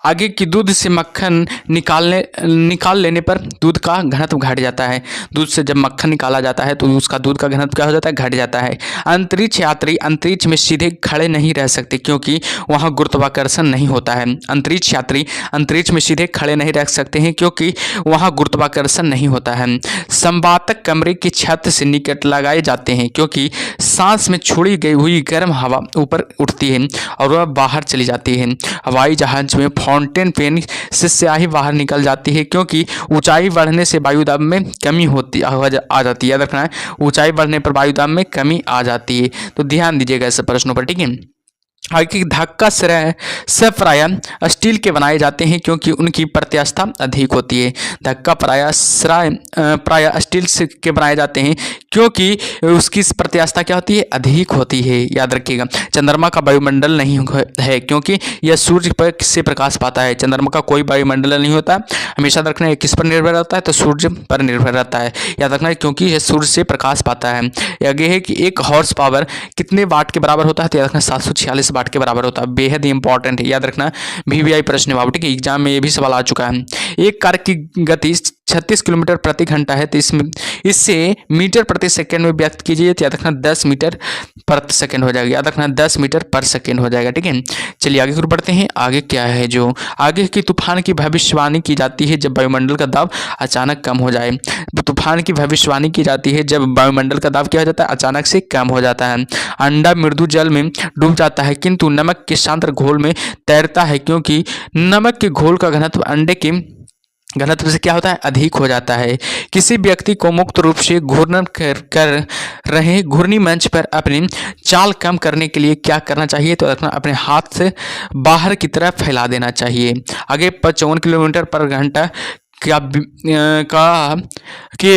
आगे की दूध से मक्खन निकाल लेने पर दूध का घनत्व घट जाता है। दूध से जब मक्खन निकाला जाता है तो उसका दूध का घनत्व क्या हो जाता है, घट जाता है। अंतरिक्ष यात्री अंतरिक्ष में सीधे खड़े नहीं रह सकते, क्योंकि वहाँ गुरुत्वाकर्षण नहीं होता है। अंतरिक्ष यात्री अंतरिक्ष में सीधे खड़े नहीं रह सकते हैं, क्योंकि वहाँ गुरुत्वाकर्षण नहीं होता है। संवातक कमरे की छत से निकट लगाए जाते हैं, क्योंकि सांस में छोड़ी गई हुई गर्म हवा ऊपर उठती है और वह बाहर चली जाती है। हवाई जहाज में फाउंटेन पेन से स्याही बाहर निकल जाती है, क्योंकि ऊंचाई बढ़ने से वायुदाब में कमी होती आ जाती है। याद रखना है, ऊंचाई बढ़ने पर वायुदाब में कमी आ जाती है। तो ध्यान दीजिएगा ऐसे प्रश्नों पर, ठीक है। आगे धक्का श्रय से प्राय स्टील के बनाए जाते हैं, क्योंकि उनकी प्रत्यास्थता अधिक होती है। धक्का प्राय स्टील से के बनाए जाते हैं, क्योंकि उसकी प्रत्यास्थता क्या होती है, अधिक होती है। याद रखिएगा। चंद्रमा का वायुमंडल नहीं है, क्योंकि यह सूर्य पर से प्रकाश पाता है। चंद्रमा का कोई वायुमंडल नहीं होता। हमेशा रखना है किस पर निर्भर रहता है, तो सूर्य पर निर्भर रहता है। याद रखना है, क्योंकि यह सूर्य से प्रकाश पाता है। आगे है कि एक हॉर्स पावर कितने वाट के बराबर होता है, तो याद रखना 746 वाट के बराबर होता है। बेहद ही इंपॉर्टेंट है, याद रखना। VVI प्रश्न है बाबू, ठीक है। एग्जाम में ये भी सवाल आ चुका है। एक कार की गति 36 किलोमीटर प्रति घंटा है, तो इससे मीटर प्रति सेकंड में व्यक्त कीजिए, तो याद रखना 10 मीटर प्रति सेकंड हो जाएगा। याद रखना 10 मीटर पर सेकंड हो जाएगा, ठीक है। चलिए आगे फिर बढ़ते हैं। आगे क्या है, जो आगे की तूफान की भविष्यवाणी की जाती है जब वायुमंडल का दाब अचानक कम हो जाए। तूफान की भविष्यवाणी की जाती है जब वायुमंडल का दाब क्या हो जाता है, अचानक से कम हो जाता है। अंडा मृदु जल में डूब जाता है, किंतु नमक के शांत घोल में तैरता है, क्योंकि नमक के घोल का घनत्व अंडे के घनत्व से क्या होता है, अधिक हो जाता है। किसी व्यक्ति को मुक्त रूप से घूर्णन कर रहे घूर्णी मंच पर अपनी चाल कम करने के लिए क्या करना चाहिए, तो अपने हाथ से बाहर की तरफ फैला देना चाहिए। आगे 55 किलोमीटर पर घंटा के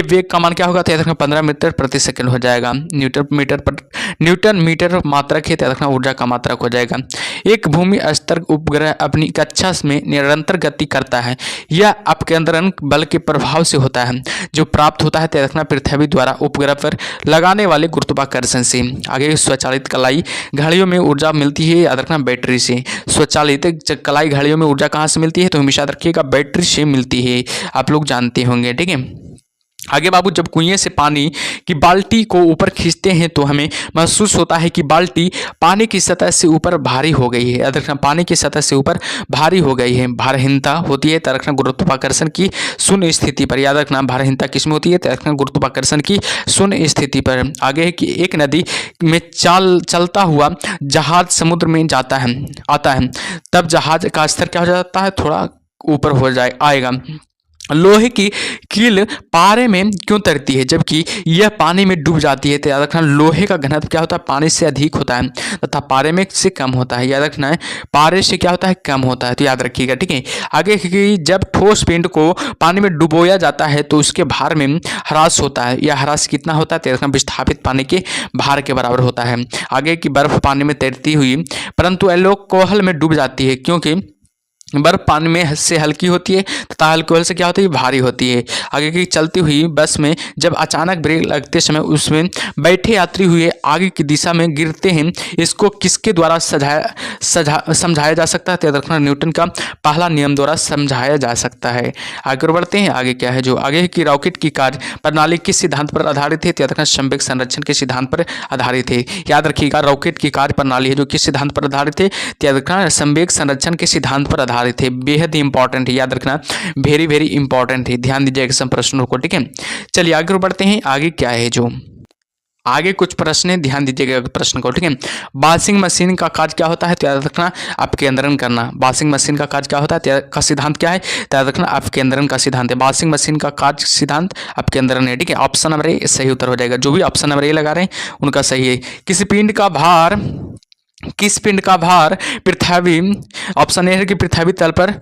वेग का मान क्या होगा, तो याद रखना 15 मीटर प्रति सेकंड हो जाएगा। न्यूटन मीटर मात्रक है, तो याद रखना ऊर्जा का मात्रक हो जाएगा। एक भूमि स्तर उपग्रह अपनी कक्षा में निरंतर गति करता है। यह अपकेंद्रण बल के प्रभाव से होता है, जो प्राप्त होता है, तो याद रखना पृथ्वी द्वारा उपग्रह पर लगाने वाले गुरुत्वाकर्षण से। आगे स्वचालित कलाई घड़ियों में ऊर्जा मिलती है, याद रखना बैटरी से। स्वचालित कलाई घड़ियों में ऊर्जा कहाँ से मिलती है, तो हमेशा याद रखिएगा बैटरी से मिलती है। आप लोग जानते होंगे, ठीक है। आगे बाबू, जब कुएं से पानी की बाल्टी को ऊपर खींचते हैं तो हमें महसूस होता है कि बाल्टी पानी की सतह से ऊपर भारी हो गई है। याद रखना पानी की सतह से ऊपर भारी हो गई है। भारहीनता होती है, तो रखना गुरुत्वाकर्षण की शून्य स्थिति पर। याद रखना भारहीनता किसमें होती है, तो रखना गुरुत्वाकर्षण की शून्य स्थिति पर। आगे है कि एक नदी में चलता हुआ जहाज समुद्र में आता है, तब जहाज का स्तर क्या हो जाता है, थोड़ा ऊपर हो आएगा। लोहे की कील पारे में क्यों तैरती है जबकि यह पानी में डूब जाती है, तो याद रखना लोहे का घनत्व क्या होता है, पानी से अधिक होता है तथा पारे में से कम होता है। याद रखना है पारे से क्या होता है, कम होता है, तो याद रखिएगा, ठीक है। आगे कि जब ठोस पिंड को पानी में डुबोया जाता है तो उसके भार में ह्रास होता है। यह ह्रास कितना होता है, तो याद रखना विस्थापित पानी के भार के बराबर होता है। आगे की बर्फ पानी में तैरती हुई परंतु एल्कोहल में डूब जाती है, क्योंकि बर्फ पानी में से हल्की होती है तथा अल्कोहल से क्या होती है, भारी होती है। आगे की चलती हुई बस में जब अचानक ब्रेक लगते समय उसमें बैठे यात्री हुए आगे की दिशा में गिरते हैं, इसको किसके द्वारा समझाया जा सकता है, तो याद रखना न्यूटन का पहला नियम द्वारा समझाया जा सकता है। आगे बढ़ते हैं। आगे क्या है, जो आगे की रॉकेट की कार्य प्रणाली किस सिद्धांत पर आधारित है, तो याद रखना संवेग संरक्षण के सिद्धांत पर आधारित है। याद रखिएगा रॉकेट की कार्य प्रणाली है जो किस सिद्धांत पर आधारित है, तो याद रखना संवेग संरक्षण के सिद्धांत पर आधारित थे। बेहद ही इंपॉर्टेंट है, याद रखना वेरी वेरी इंपॉर्टेंट है। ध्यान दीजिएगा सब प्रश्नों को, ठीक है। चलिए आगे बढ़ते हैं। आगे क्या है, जो आगे कुछ प्रश्न है, ध्यान दीजिएगा प्रश्न को, ठीक है। वॉशिंग मशीन का कार्य क्या होता है, तो याद रखना अपकेंद्रण करना। वॉशिंग मशीन का कार्य क्या होता है, का सिद्धांत क्या है, तो याद रखना अपकेंद्रण का सिद्धांत है। वॉशिंग मशीन का कार्य सिद्धांत अपकेंद्रण है, ठीक है। ऑप्शन नंबर ए सही उत्तर हो जाएगा। जो भी ऑप्शन नंबर ए लगा रहे हैं उनका सही है। किस पिंड का भार पृथ्वी, ऑप्शन ए है कि पृथ्वी तल पर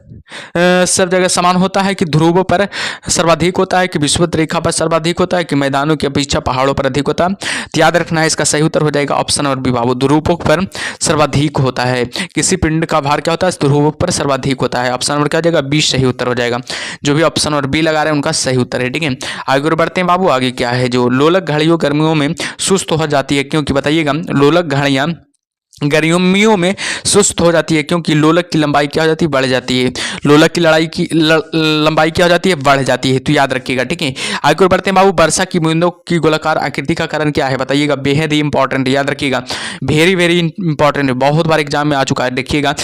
सब जगह समान होता है, कि ध्रुवों पर सर्वाधिक होता है, कि विषुवत रेखा पर सर्वाधिक होता है, कि मैदानों के अपेक्षा पहाड़ों पर अधिक होता है, तो याद रखना है इसका सही उत्तर हो जाएगा ऑप्शन नंबर बी बाबू, ध्रुवों पर सर्वाधिक होता है। किसी पिंड का भार क्या होता है, ध्रुवों पर सर्वाधिक होता है। ऑप्शन नंबर क्या हो जाएगा, बी सही उत्तर हो जाएगा। जो भी ऑप्शन नंबर बी लगा रहे हैं उनका सही उत्तर है, ठीक है। आगे बढ़ते हैं बाबू। आगे क्या है, जो लोलक घड़ियों गर्मियों में सुस्त हो जाती है, क्योंकि बताइएगा लोलक घड़ियां गर्मियों में सुस्त हो जाती है, क्योंकि लोलक की लंबाई क्या हो जाती है, बढ़ जाती है। लोलक की लंबाई क्या हो जाती है, बढ़ जाती है, तो याद रखिएगा, ठीक है। आगे और बढ़ते हैं बाबू। वर्षा की बूंदों की गोलाकार आकृति का कारण क्या है, बताइएगा। बेहद ही इंपॉर्टेंट, याद रखिएगा, वेरी वेरी इंपॉर्टेंट है, बहुत बार एग्जाम में आ चुका है। देखिएगा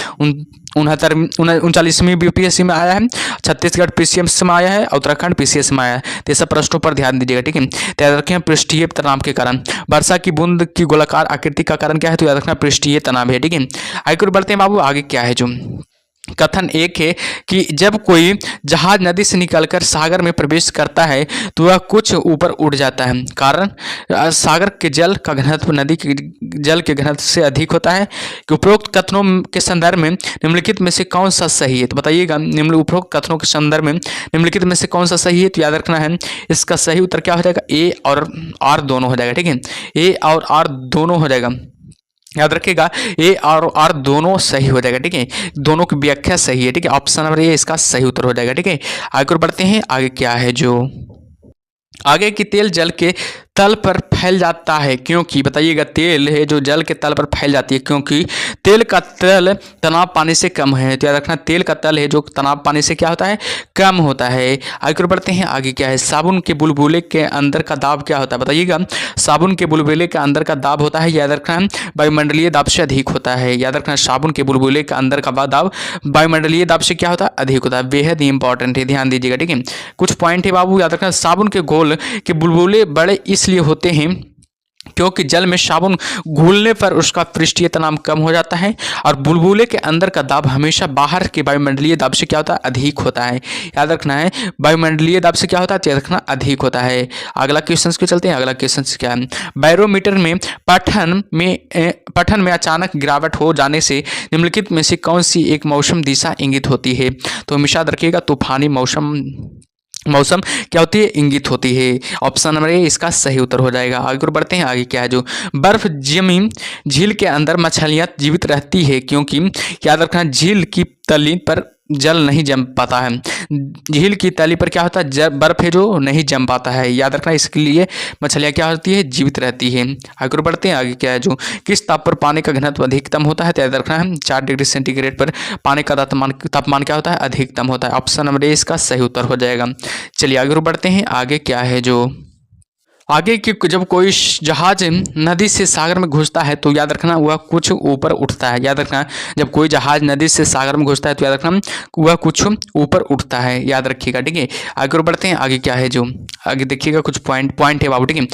39वीं बीपीएससी में आया है, छत्तीसगढ़ पीसीएस में आया है, उत्तराखंड पीसीएस में आया है। तो ये सब प्रश्नों पर ध्यान दीजिएगा, ठीक है। तो याद रखें पृष्ठीय तनाव के कारण। वर्षा की बूंद की गोलाकार आकृति का कारण क्या है, तो याद रखना पृष्ठीय तनाव है, ठीक है। आगे बढ़ते हैं बाबू। आगे क्या है, जो कथन एक है कि जब कोई जहाज नदी से निकलकर सागर में प्रवेश करता है तो वह कुछ ऊपर उड़ जाता है। कारण सागर के जल का घनत्व नदी के जल के घनत्व से अधिक होता है। कि उपरोक्त कथनों के संदर्भ में निम्नलिखित में से कौन सा सही है, तो बताइएगा निम्न उपरोक्त कथनों के संदर्भ में निम्नलिखित में से कौन सा सही है। तो याद रखना है इसका सही उत्तर क्या हो जाएगा, ए और आर दोनों हो जाएगा। ठीक है, ए और आर दोनों हो जाएगा, याद रखिएगा ए और आर दोनों सही हो जाएगा। ठीक है, दोनों की व्याख्या सही है। ठीक है, ऑप्शन नंबर ए इसका सही उत्तर हो जाएगा। ठीक है, आगे बढ़ते हैं। आगे क्या है जो आगे की तेल जल के तल पर फैल जाता है क्योंकि, बताइएगा तेल है जो जल के तल पर फैल जाती है क्योंकि तेल का तल तनाव पानी से कम है। तो याद रखना तेल का तल है जो तनाव पानी से क्या होता है, कम होता है। आगे बढ़ते हैं। आगे क्या है, साबुन के बुलबुले के अंदर का दाब क्या होता है, बताइएगा साबुन के बुलबुले के अंदर का दाब होता है, याद रखना वायुमंडलीय दाब से अधिक होता है। याद रखना साबुन के बुलबुले के अंदर का दाब वायुमंडलीय दाब से क्या होता है, अधिक होता है। बेहद ही इंपॉर्टेंट है, ध्यान दीजिएगा। ठीक है, कुछ पॉइंट है बाबू, याद रखना साबुन के घोल के बुलबुले बड़े इसलिए होते हैं क्योंकि जल में साबुन घुलने पर उसका पृष्ठीय तनाव कम हो जाता है और बुलबुले के अंदर का दाब हमेशा बाहर के वायुमंडलीय दाब से क्या होता है, अधिक होता है। याद रखना है वायुमंडलीय दाब से क्या होता है, याद रखना अधिक होता है। अगला क्वेश्चन पे चलते हैं। अगला क्वेश्चन क्या है, बैरोमीटर में पठन में अचानक गिरावट हो जाने से निम्नलिखित में से कौन सी एक मौसम दिशा इंगित होती है। तो हमेशा याद रखिएगा तूफानी मौसम क्या होती है, इंगित होती है। ऑप्शन नंबर ए इसका सही उत्तर हो जाएगा। आगे बढ़ते हैं। आगे क्या है जो बर्फ जमी झील के अंदर मछलियां जीवित रहती है क्योंकि, याद रखना झील की तली पर जल नहीं जम पाता है। झील की तली पर क्या होता है, बर्फ है जो नहीं जम पाता है। याद रखना इसके लिए मछलियां क्या होती है, जीवित रहती है। आगे बढ़ते हैं। आगे क्या है जो किस ताप पर पानी का घनत्व अधिकतम होता है, तो याद रखना है 4 डिग्री सेंटीग्रेड पर पानी का तापमान क्या होता है, अधिकतम होता है। ऑप्शन नंबर ए इसका सही उत्तर हो जाएगा। चलिए आगे बढ़ते हैं। आगे क्या है जो आगे की जब कोई जहाज नदी से सागर में घुसता है तो याद रखना वह कुछ ऊपर उठता है। याद रखना जब कोई जहाज नदी से सागर में घुसता है तो याद रखना वह कुछ ऊपर उठता है, याद रखिएगा। ठीक है, आगे बढ़ते हैं। आगे क्या है जो आगे देखिएगा कुछ पॉइंट है बाबू। ठीक है,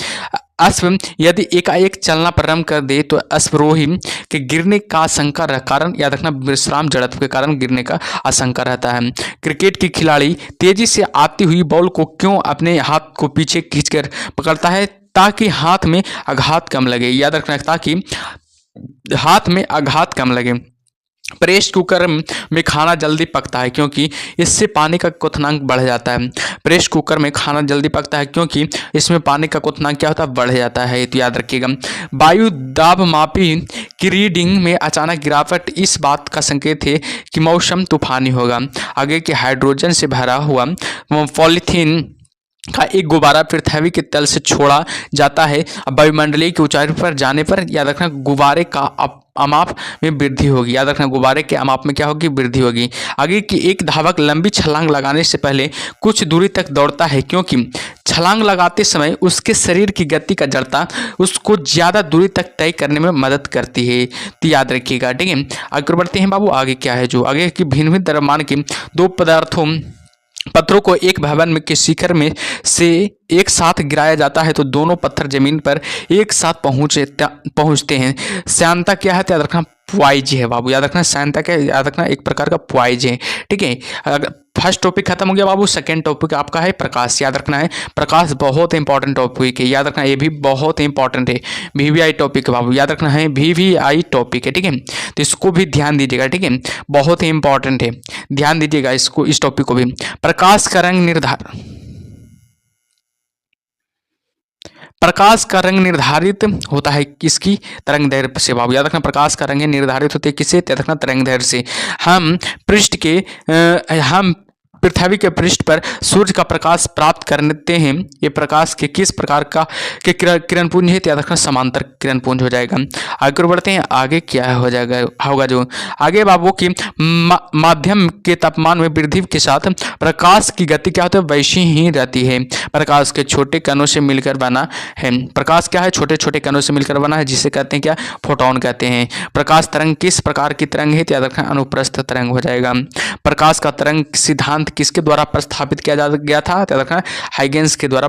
अश्व यदि एकाएक चलना प्रारंभ कर दे तो अश्वरोही के गिरने का आशंका रह कारण, याद रखना विश्राम जड़त्व के कारण गिरने का आशंका रहता है। क्रिकेट की खिलाड़ी तेजी से आती हुई बॉल को क्यों अपने हाथ को पीछे खींचकर पकड़ता है, ताकि हाथ में आघात कम लगे। याद रखना ताकि हाथ में आघात कम लगे। प्रेशर कुकर में खाना जल्दी पकता है क्योंकि इससे पानी का क्वथनांक बढ़ जाता है। प्रेशर कुकर में खाना जल्दी पकता है क्योंकि इसमें पानी का क्वथनांक क्या होता है, बढ़ जाता है। तो याद रखिएगा वायु दाब मापी की रीडिंग में अचानक गिरावट इस बात का संकेत है कि मौसम तूफानी होगा। आगे के हाइड्रोजन से भरा हुआ पॉलीथीन का एक गुब्बारा पृथ्वी के तल से छोड़ा जाता है। वायुमंडलीय की ऊंचाई पर जाने पर याद रखना गुब्बारे का अमाप में वृद्धि होगी। याद रखना गुब्बारे के अमाप में क्या होगी, वृद्धि होगी। आगे की एक धावक लंबी छलांग लगाने से पहले कुछ दूरी तक दौड़ता है क्योंकि छलांग लगाते समय उसके शरीर की गति का जड़ता उसको ज़्यादा दूरी तक तय करने में मदद करती है। तो याद रखिएगा। ठीक है, आगे बढ़ते हैं बाबू। आगे क्या है जो आगे की भिन्न भिन्न द्रव्यमान के दो पत्थरों को एक भवन में के शिखर में से एक साथ गिराया जाता है तो दोनों पत्थर जमीन पर एक साथ पहुंचते हैं। श्यानता क्या है, याद रखना प्वाइज है बाबू। याद रखना श्यानता क्या, याद रखना एक प्रकार का प्वाइज है। ठीक है, अगर फर्स्ट टॉपिक खत्म हो गया बाबू, सेकंड टॉपिक आपका है प्रकाश। याद रखना है प्रकाश बहुत इंपॉर्टेंट टॉपिक है। याद रखना ये भी बहुत इंपॉर्टेंट है, वीवीआई टॉपिक है बाबू। याद रखना है वीवीआई टॉपिक है। ठीक है, तो इसको भी ध्यान दीजिएगा। ठीक है, बहुत ही इंपॉर्टेंट है, ध्यान दीजिएगा इसको, इस टॉपिक को भी। प्रकाश का रंग निर्धारित होता है किसकी, तरंग दैर्घ्य से बाबू। याद रखना प्रकाश का रंग निर्धारित होते है किससे, याद रखना तरंग दैर्घ्य से। हम पृथ्वी के पृष्ठ पर सूर्य का प्रकाश प्राप्त करते हैं। ये प्रकाश के किस प्रकार का के किरणपुंज है, याद रखना समांतर किरणपुंज हो जाएगा। आगे बढ़ते हैं। आगे क्या हो जाएगा होगा जो आगे बाबू की माध्यम के तापमान में वृद्धि के साथ प्रकाश की गति क्या होती है, वैसी ही रहती है। प्रकाश के छोटे कणों से मिलकर बना है। प्रकाश क्या है, छोटे छोटे कणों से मिलकर बना है, जिसे कहते हैं क्या, फोटोन कहते हैं। प्रकाश तरंग किस प्रकार की तरंग है, याद रखना अनुप्रस्थ तरंग हो जाएगा। प्रकाश का तरंग सिद्धांत किसके द्वारा प्रस्तावित किया गया था, याद रखना हाइगेंस के द्वारा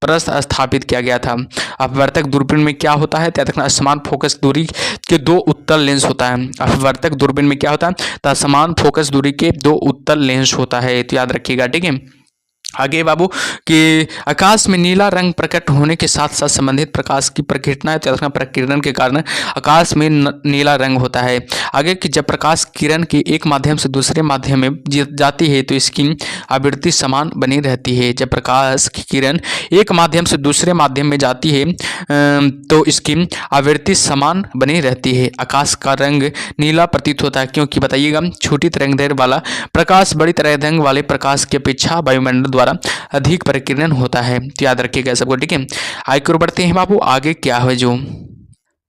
प्रश्न स्थापित किया गया था। अपवर्तक दूरबीन में क्या होता है? याद रखना असमान फोकस दूरी के दो उत्तल लेंस होता है। अपवर्तक दूरबीन में क्या होता है? तो असमान फोकस दूरी के दो उत्तल लेंस होता है, तो याद रखिएगा। ठीक है, आगे बाबू कि आकाश में नीला रंग प्रकट होने के साथ साथ संबंधित प्रकाश की प्रकीर्णन है, तो प्रकीर्णन के कारण आकाश में नीला रंग होता है। आगे कि जब प्रकाश किरण की एक माध्यम से दूसरे माध्यम में जाती है तो इसकी आवृत्ति समान बनी रहती है। जब प्रकाश की किरण एक माध्यम से दूसरे माध्यम में जाती है तो इसकी आवृत्ति समान बनी रहती है। आकाश का रंग नीला प्रतीत होता है क्योंकि बताइएगा छोटी तरंगदैर्घ्य वाला प्रकाश बड़ी तरंगदैर्घ्य वाले प्रकाश की अपेक्षा वायुमंडल द्वारा अधिक प्रकीर्णन होता है, तो याद रखिएगा सबको। ठीक है, आगे और बढ़ते हैं बाबू। आगे क्या है जो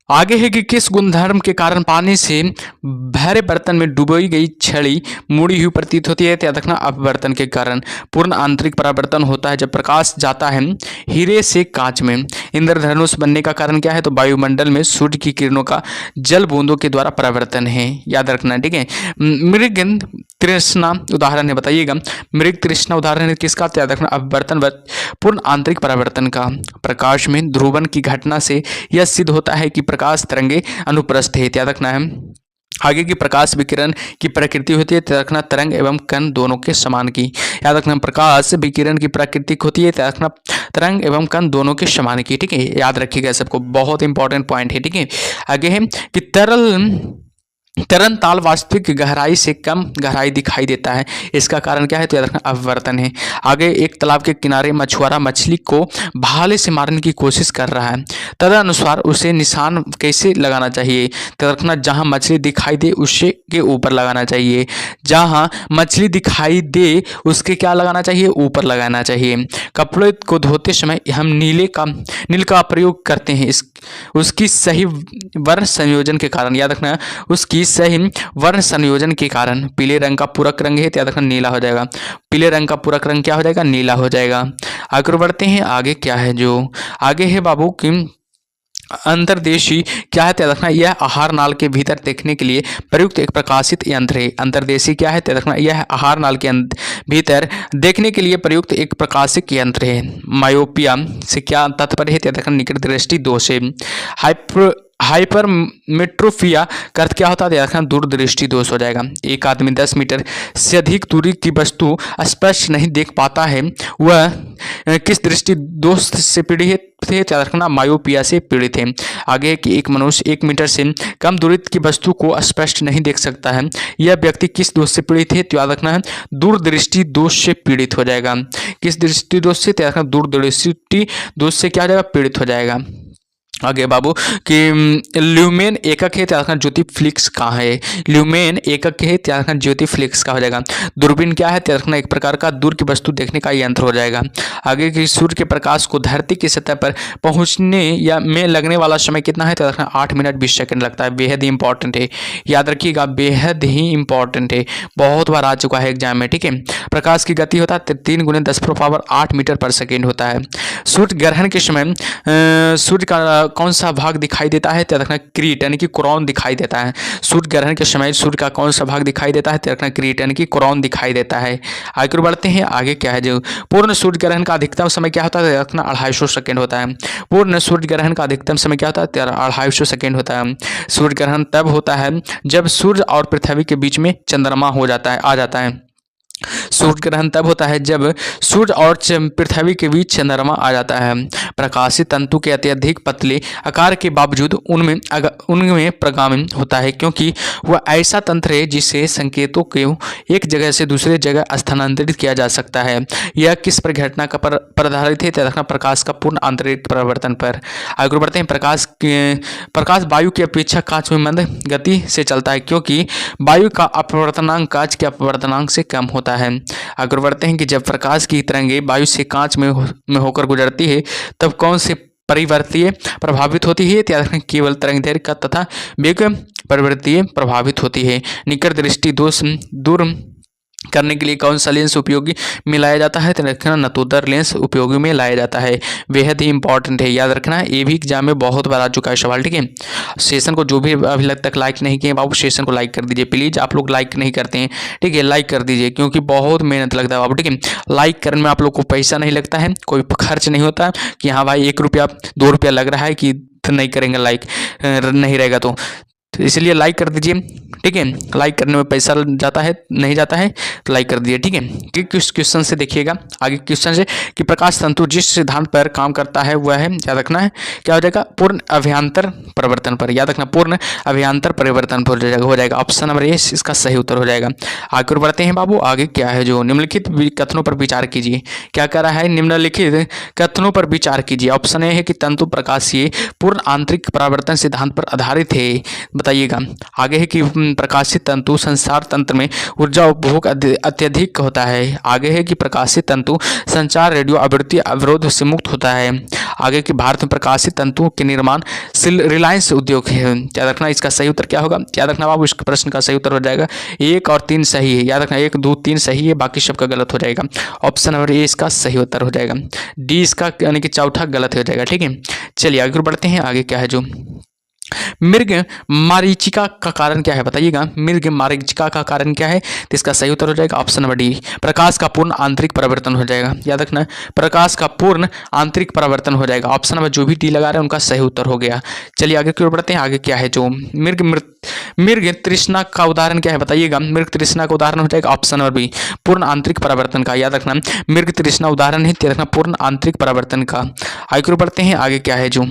आगे है कि किस गुणधर्म के कारण पानी से भरे बर्तन में डुबोई गई छड़ी मुड़ी हुई प्रतीत होती है? याद रखना अपवर्तन के कारण। पूर्ण आंतरिक परावर्तन होता है जब प्रकाश जाता है हीरे से कांच में। इंद्रधनुष बनने का कारण क्या है? तो वायुमंडल में सूर्य की किरणों का जल बूंदों के द्वारा परावर्तन है, याद रखना। ठीक है, मृग तृष्णा उदाहरण है, बताइएगा मृग तृष्णा उदाहरण है किसका? याद रखना अपवर्तन व पूर्ण आंतरिक परावर्तन का। प्रकाश में ध्रुवन की घटना से यह सिद्ध होता है कि प्रकाश तरंगे अनुप्रस्थ है, याद रखना है। आगे की प्रकाश विकिरण की प्रकृति होती है, याद रखना तरंग एवं कण दोनों के समान की। याद रखना प्रकाश विकिरण की प्रकृति होती है, याद रखना तरंग एवं कण दोनों के समान की। ठीक है, याद रखिएगा सबको, बहुत इंपॉर्टेंट पॉइंट है। ठीक है, आगे है कि तरल ताल वास्तविक गहराई से कम गहराई दिखाई देता है, इसका कारण क्या है? तो याद रखना अपवर्तन है। आगे एक तालाब के किनारे मछुआरा मछली को भाले से मारने की कोशिश कर रहा है, तदनुसार उसे निशान कैसे लगाना चाहिए? तो रखना जहां मछली दिखाई दे उसके के ऊपर लगाना चाहिए। जहां मछली दिखाई दे उसके क्या लगाना चाहिए? ऊपर लगाना चाहिए। कपड़े को धोते समय हम नील का प्रयोग करते हैं उसकी सही वर्ण संयोजन के कारण, याद रखना उसकी सही वर्ण संयोजन के कारण। पीले रंग का पूरक रंग है, याद रखना नीला हो जाएगा। पीले रंग का पूरक रंग क्या हो जाएगा? नीला हो जाएगा। आगे बढ़ते हैं, आगे क्या है जो आगे है बाबू कि अंतर्देशी क्या है? याद रखना यह आहार नाल के भीतर देखने के लिए प्रयुक्त एक प्रकाशित यंत्र है। अंतर्देशी क्या है? याद रखना यह आहार नाल के भीतर देखने के लिए प्रयुक्त एक प्रकाशित यंत्र है। मायोपिया से क्या तात्पर्य है? याद रखना निकट दृष्टि दोष है। हाइपरमेट्रोपिया का अर्थ क्या होता है? याद रखना दूरदृष्टि दोष हो जाएगा। एक आदमी 10 मीटर से अधिक दूरी की वस्तु स्पष्ट नहीं देख पाता है, वह किस दृष्टि दोष से पीड़ित थे? याद रखना मायोपिया से पीड़ित है। आगे कि एक मनुष्य 1 मीटर से कम दूरी की वस्तु को स्पष्ट नहीं देख सकता है, यह व्यक्ति किस दोष से पीड़ित है? तो याद रखना है दूरदृष्टि दोष से पीड़ित हो जाएगा। किस दृष्टि दोष से? याद रखना दूरदृष्टि दोष से क्या हो जाएगा? पीड़ित हो जाएगा। आगे बाबू कि ल्यूमेन एकक है, त्याग ज्योति फ्लिक्स कहाँ है? ल्यूमेन एकक है, त्याग ज्योति फ्लिक्स का हो जाएगा। दूरबीन क्या है? त्याग एक प्रकार का दूर की वस्तु देखने का यंत्र हो जाएगा। आगे कि सूर्य के प्रकाश को धरती की सतह पर पहुंचने या में लगने वाला समय कितना है? त्याग 8 मिनट 20 सेकंड लगता है। बेहद ही इंपॉर्टेंट है, याद रखिएगा, बेहद ही इंपॉर्टेंट है, बहुत बार आ चुका है एग्जाम में। ठीक है, प्रकाश की गति होता है 3 × 10⁸ मीटर पर सेकेंड होता है। सूर्य ग्रहण के समय सूर्य का कौन सा भाग दिखाई देता है? तो रखना क्रीट यानी कि कोरोन दिखाई देता है। सूर्य ग्रहण के समय सूर्य का कौन सा भाग दिखाई देता है? तो रखना क्रीट यानी कि कोरोन दिखाई देता है। आगे बढ़ते हैं, आगे क्या है जो पूर्ण सूर्य ग्रहण का अधिकतम समय क्या होता है? रखना 250 सेकेंड होता है। पूर्ण सूर्य ग्रहण का अधिकतम समय क्या होता है? 250 सेकेंड होता है। सूर्य ग्रहण तब होता है जब सूर्य और पृथ्वी के बीच में चंद्रमा आ जाता है। सूर्य ग्रहण तब होता है जब सूर्य और पृथ्वी के बीच चंद्रमा आ जाता है। प्रकाशित तंतु के अत्यधिक पतले आकार के बावजूद उनमें प्रगामी होता है, क्योंकि वह ऐसा तंत्र है जिससे संकेतों को एक जगह से दूसरे जगह स्थानांतरित किया जा सकता है। यह किस पर घटना का पर आधारित है? रखना प्रकाश का पूर्ण आंतरिक परिवर्तन पर। आगे बढ़ते हैं, प्रकाश वायु की अपेक्षा कांच में मंद गति से चलता है, क्योंकि वायु का अपवर्तनांक कांच के अपवर्तनांक से कम होता है। आगे बढ़ते हैं कि जब प्रकाश की तरंगें वायु से कांच में होकर गुजरती है तब कौन से परिवर्तीय प्रभावित होती है? याद रखें केवल तरंगदैर्घ्य का तथा वेग परिवर्तीय प्रभावित होती है। निकट दृष्टि दोष दूर करने के लिए कौन सा लेंस उपयोगी में लाया जाता है? तो रखना नतोदर लेंस उपयोगी में लाया जाता है। बेहद ही इंपॉर्टेंट है, याद रखना। ये भी एग्जाम में बहुत बार आ चुका है सवाल, ठीक है। सेशन को जो भी अभी तक लाइक नहीं किए बाबू, सेशन को लाइक कर दीजिए प्लीज। आप लोग लाइक नहीं करते हैं, ठीक है, लाइक कर दीजिए क्योंकि बहुत मेहनत लगता है बाबू, ठीक है। लाइक करने में आप लोग को पैसा नहीं लगता है, कोई खर्च नहीं होता कि हाँ भाई 1 रुपया 2 रुपया लग रहा है कि नहीं करेंगे लाइक, नहीं रहेगा तो इसलिए लाइक कर दीजिए, ठीक है। लाइक करने में पैसा जाता है, नहीं जाता है, तो लाइक कर दीजिए, ठीक है। कि किस क्वेश्चन से देखिएगा आगे क्वेश्चन से कि प्रकाश तंतु जिस सिद्धांत पर काम करता है वह है, याद रखना है क्या हो जाएगा? पूर्ण अभ्यंतर परिवर्तन पर, याद रखना पूर्ण अभ्यंतर परिवर्तन पर हो जाएगा। ऑप्शन नंबर ए इसका सही उत्तर हो जाएगा। आगे और बढ़ते हैं बाबू, आगे क्या है जो निम्नलिखित कथनों पर विचार कीजिए। क्या कह रहा है? निम्नलिखित कथनों पर विचार कीजिए। ऑप्शन ए है कि तंतु प्रकाशीय पूर्ण आंतरिक परावर्तन सिद्धांत पर आधारित है, बताइएगा। आगे है कि प्रकाशित तंतु संचार तंत्र में ऊर्जा उपभोग अत्यधिक होता है। आगे है कि प्रकाशित तंतु संचार रेडियो आवृत्ति अवरोध से मुक्त होता है। आगे कि भारत में प्रकाशित तंतुओं के निर्माण रिलायंस उद्योग है। याद रखना इसका सही उत्तर क्या होगा? याद रखना बाबू, इस प्रश्न का सही उत्तर हो जाएगा 1 और 3 सही है। याद रखना 1 2 3 सही है, बाकी सबका गलत हो जाएगा। ऑप्शन नंबर ए इसका सही उत्तर हो जाएगा। डी इसका यानी कि चौथा गलत हो जाएगा, ठीक है। चलिए आगे बढ़ते हैं, आगे क्या है जो मृग मारीचिका का कारण क्या है, बताइएगा। मृग मारीचिका का कारण क्या है? तो इसका सही उत्तर हो जाएगा ऑप्शन नंबर डी, प्रकाश का पूर्ण आंतरिक परिवर्तन हो जाएगा। याद रखना प्रकाश का पूर्ण आंतरिक परिवर्तन हो जाएगा। ऑप्शन नंबर जो भी डी लगा रहे हैं उनका सही उत्तर हो गया। चलिए आगे की ओर बढ़ते हैं, आगे क्या है जो मृग तृष्णा का उदाहरण क्या है, बताइएगा। मृग तृष्णा का उदाहरण हो जाएगा ऑप्शन नंबर बी, पूर्ण आंतरिक परिवर्तन का। याद रखना मृग तृष्णा उदाहरण है, याद रखना पूर्ण आंतरिक परिवर्तन का। आगे की ओर बढ़ते हैं, आगे क्या है जो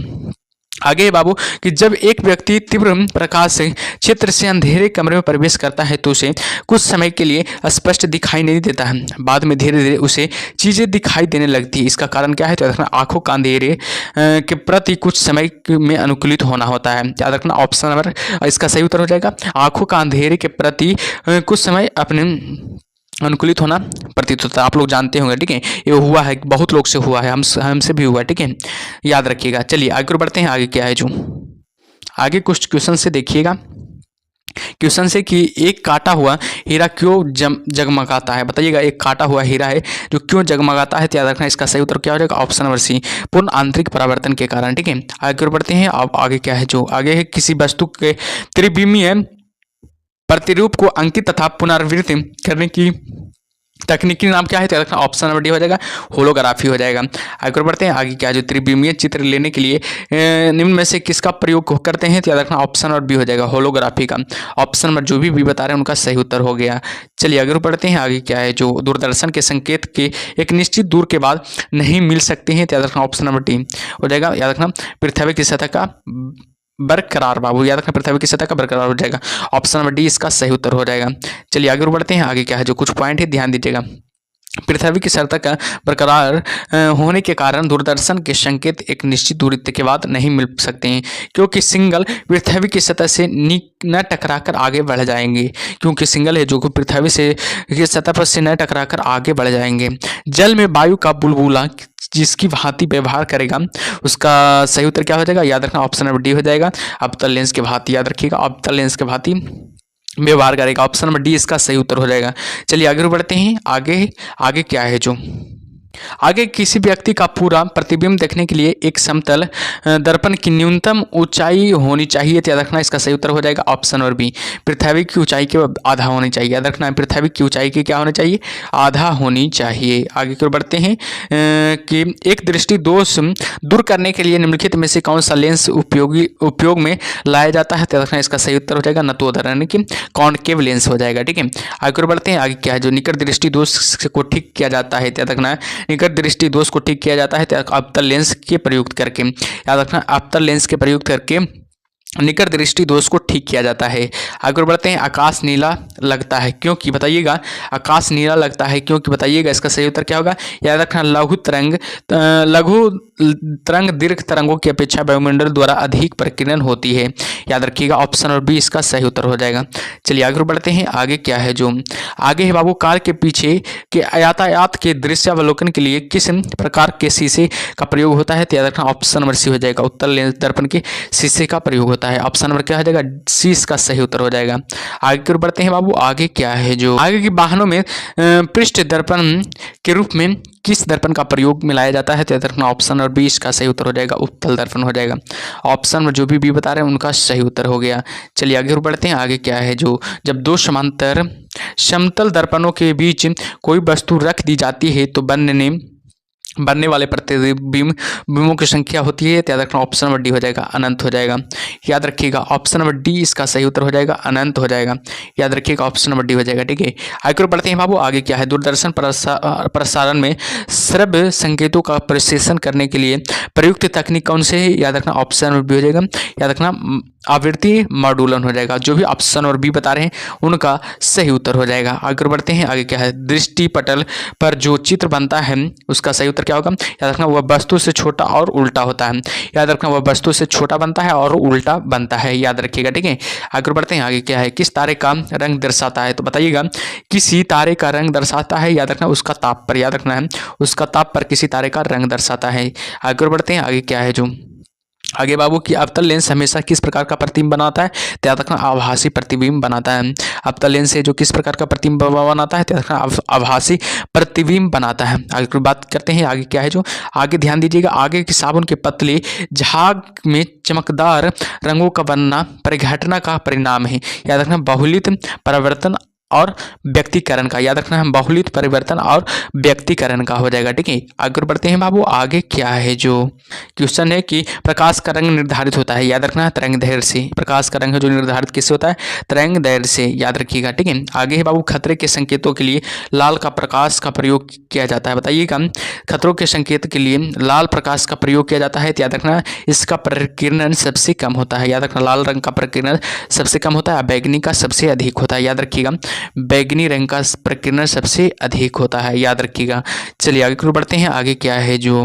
आगे बाबू कि जब एक व्यक्ति तीव्र प्रकाश क्षेत्र से अंधेरे कमरे में प्रवेश करता है तो उसे कुछ समय के लिए स्पष्ट दिखाई नहीं देता है, बाद में धीरे धीरे उसे चीजें दिखाई देने लगती है। इसका कारण क्या है? तो याद रखना आंखों का अंधेरे के प्रति कुछ समय में अनुकूलित होना होता है। याद रखना ऑप्शन नंबर इसका सही उत्तर हो जाएगा आंखों का अंधेरे के प्रति कुछ समय अपने अनुकूलित होना प्रतीत होता है। आप लोग जानते होंगे, ठीक है, ये हुआ है, बहुत लोग से हुआ है, हमसे भी हुआ है, ठीक है, याद रखिएगा। चलिए आगे बढ़ते हैं, आगे क्या है जो आगे कुछ क्वेश्चन से देखिएगा। क्वेश्चन से कि एक काटा हुआ हीरा क्यों जगमगाता है, बताइएगा। एक काटा हुआ हीरा है जो क्यों जगमगाता है, तो याद रखना इसका सही उत्तर क्या हो जाएगा ऑप्शन नंबर सी, पूर्ण आंतरिक परावर्तन के कारण, ठीक है। आगे बढ़ते हैं, अब आगे क्या है जो आगे है किसी वस्तु के त्रिविमीय प्रतिरूप को अंकित तथा पुनरावृत्ति करने की तकनीकी नाम क्या है, तो रखना ऑप्शन नंबर डी हो जाएगा होलोग्राफी हो जाएगा। आगे बढ़ते हैं, आगे क्या जो त्रिविमीय चित्र लेने के लिए निम्न में से किसका प्रयोग करते हैं, तो याद रखना ऑप्शन नंबर बी हो जाएगा होलोग्राफी का। ऑप्शन नंबर जो भी बता रहे हैं उनका सही उत्तर हो गया। चलिए आगे बढ़ते हैं, आगे क्या है जो दूरदर्शन के संकेत के एक निश्चित दूर के बाद नहीं मिल सकते हैं, तो याद रखना ऑप्शन नंबर डी हो जाएगा। याद रखना पृथ्वी की सतह का बरकरार, बाबू याद रखना पृथ्वी की सतह का बरकरार हो जाएगा। ऑप्शन नंबर डी इसका सही उत्तर हो जाएगा। चलिए आगे बढ़ते हैं, आगे क्या है जो कुछ पॉइंट है ध्यान दीजिएगा। पृथ्वी की सतह का बरकरार होने के कारण दूरदर्शन के संकेत एक निश्चित दूरी के बाद नहीं मिल सकते हैं, क्योंकि सिंगल पृथ्वी की सतह से न टकराकर आगे बढ़ जाएंगे, क्योंकि सिंगल है जो कि पृथ्वी से की सतह पर से न टकराकर आगे बढ़ जाएंगे। जल में वायु का बुलबुला जिसकी भांति व्यवहार करेगा उसका सही उत्तर क्या हो जाएगा, याद रखना ऑप्शन नंबर डी हो जाएगा अवतल लेंस के भांति। याद रखिएगा अवतल लेंस के भांति व्यवहार करेगा, ऑप्शन नंबर डी इसका सही उत्तर हो जाएगा। चलिए आगे बढ़ते हैं, आगे क्या है जो आगे किसी व्यक्ति का पूरा प्रतिबिंब देखने के लिए एक समतल दर्पण की न्यूनतम ऊंचाई होनी चाहिए, याद रखना इसका सही उत्तर हो जाएगा ऑप्शन नंबर बी पृथ्वी की ऊंचाई के आधा होनी चाहिए। याद रखना पृथ्वी की ऊंचाई की क्या होनी चाहिए, आधा होनी चाहिए। आगे की ओर बढ़ते हैं कि एक दृष्टि दोष दूर करने के लिए निम्नलिखित में से कौन सा लेंस उपयोग में लाया जाता है, याद रखना इसका सही उत्तर हो जाएगा नतोदर यानी कि कॉनकेव लेंस हो जाएगा, ठीक है। आगे की ओर बढ़ते हैं, आगे क्या है जो निकट दृष्टि दोष को ठीक किया जाता है, याद रखना निकट दृष्टि दोष को ठीक किया जाता है अवतल लेंस के प्रयुक्त करके। याद रखना अवतल लेंस के प्रयुक्त करके निकट दृष्टि दोष को ठीक किया जाता है। आगे बढ़ते हैं, आकाश नीला लगता है क्योंकि, बताइएगा आकाश नीला लगता है क्योंकि, बताइएगा इसका सही उत्तर क्या होगा। याद रखना लघु तरंग दीर्घ तरंगों की अपेक्षा वायुमंडल द्वारा अधिक प्रकीर्णन होती है। याद रखिएगा ऑप्शन और बी इसका सही उत्तर हो जाएगा। चलिए आगे बढ़ते हैं, आगे क्या है जो आगे है बाबू कार के पीछे के यातायात के दृश्यावलोकन के लिए किस प्रकार के शीशे का प्रयोग होता है, तो याद रखना ऑप्शन नंबर सी हो जाएगा उत्तल लेंस दर्पण के शीशे का प्रयोग होता है। होता है। ऑप्शन नंबर क्या हो जाएगा, सी इसका सही उत्तर हो जाएगा। आगे की ओर बढ़ते हैं बाबू, आगे क्या है जो आगे के वाहनों में पृष्ठ दर्पण के रूप में किस दर्पण का प्रयोग में लाया जाता है, तो याद रखना ऑप्शन नंबर बी इसका सही उत्तर हो जाएगा, उत्तल दर्पण हो जाएगा। ऑप्शन में जो भी बी बता रहे हैं उनका सही उत्तर हो गया। चलिए आगे बढ़ते हैं, आगे क्या है जो जब दो समांतर समतल दर्पणों के बीच कोई वस्तु रख दी जाती है तो बनने वाले प्रतिबिंबों की संख्या होती है, तो याद रखना ऑप्शन नंबर डी हो जाएगा, अनंत हो जाएगा। याद रखिएगा ऑप्शन नंबर डी इसका सही उत्तर हो जाएगा, अनंत हो जाएगा। याद रखिएगा ऑप्शन नंबर डी हो जाएगा। ठीक है, आगे बढ़ते हैं बाबू, आगे क्या है दूरदर्शन प्रसारण में श्रव्य संकेतों का प्रशेषण करने के लिए प्रयुक्त तकनीक कौन से है, याद रखना ऑप्शन नंबर बी हो जाएगा। याद रखना आवृत्ति मॉड्यूलन हो जाएगा। जो भी ऑप्शन और बी बता रहे हैं उनका सही उत्तर हो जाएगा। आगे बढ़ते हैं, आगे क्या है दृष्टि पटल पर जो चित्र बनता है उसका सही उत्तर क्या होगा, याद रखना वह वस्तु से छोटा और उल्टा होता है। याद रखना वह वस्तु से छोटा बनता है और उल्टा बनता है, याद रखिएगा। ठीक है, आगे बढ़ते हैं, आगे क्या है किस तारे का रंग दर्शाता है, तो बताइएगा किसी तारे का रंग दर्शाता है, याद रखना उसका ताप पर, याद रखना है उसका ताप पर किसी तारे का रंग दर्शाता है। आगे बढ़ते हैं, आगे क्या है जो आगे बाबू की अवतल लेंस हमेशा किस प्रकार का प्रतिबिंब बनाता है, तो याद रखना आभासी प्रतिबिंब बनाता है। अवतल लेंस से जो किस प्रकार का प्रतिबिंब बनाता है, तो याद रखना आभासी प्रतिबिंब बनाता है। आगे की बात करते हैं, आगे क्या है जो आगे ध्यान दीजिएगा, आगे की साबुन के पतले झाग में चमकदार रंगों का बनना परिघटना का परिणाम है, याद रखना बहुलित परिवर्तन और व्यक्तिकरण का, याद रखना है बहुलित परिवर्तन और व्यक्तिकरण का हो जाएगा। ठीक है, आगे बढ़ते हैं बाबू, आगे क्या है जो क्वेश्चन है कि प्रकाश का रंग निर्धारित होता है, याद रखना तरंगदैर्घ्य से। प्रकाश का रंग है जो निर्धारित किससे होता है, तरंगदैर्घ्य से, याद रखिएगा। ठीक है, आगे है बाबू खतरे के संकेतों के लिए लाल का प्रकाश का प्रयोग किया जाता है, बताइएगा खतरों के संकेत के लिए लाल प्रकाश का प्रयोग किया जाता है, तो याद रखना इसका प्रकीर्णन सबसे कम होता है, याद रखना लाल रंग का प्रकीर्णन सबसे कम होता है, बैगनी का सबसे अधिक होता है, याद रखिएगा बैगनी रंग का प्रकीर्णन सबसे अधिक होता है, याद रखिएगा। चलिए आगे की ओर बढ़ते हैं, आगे क्या है जो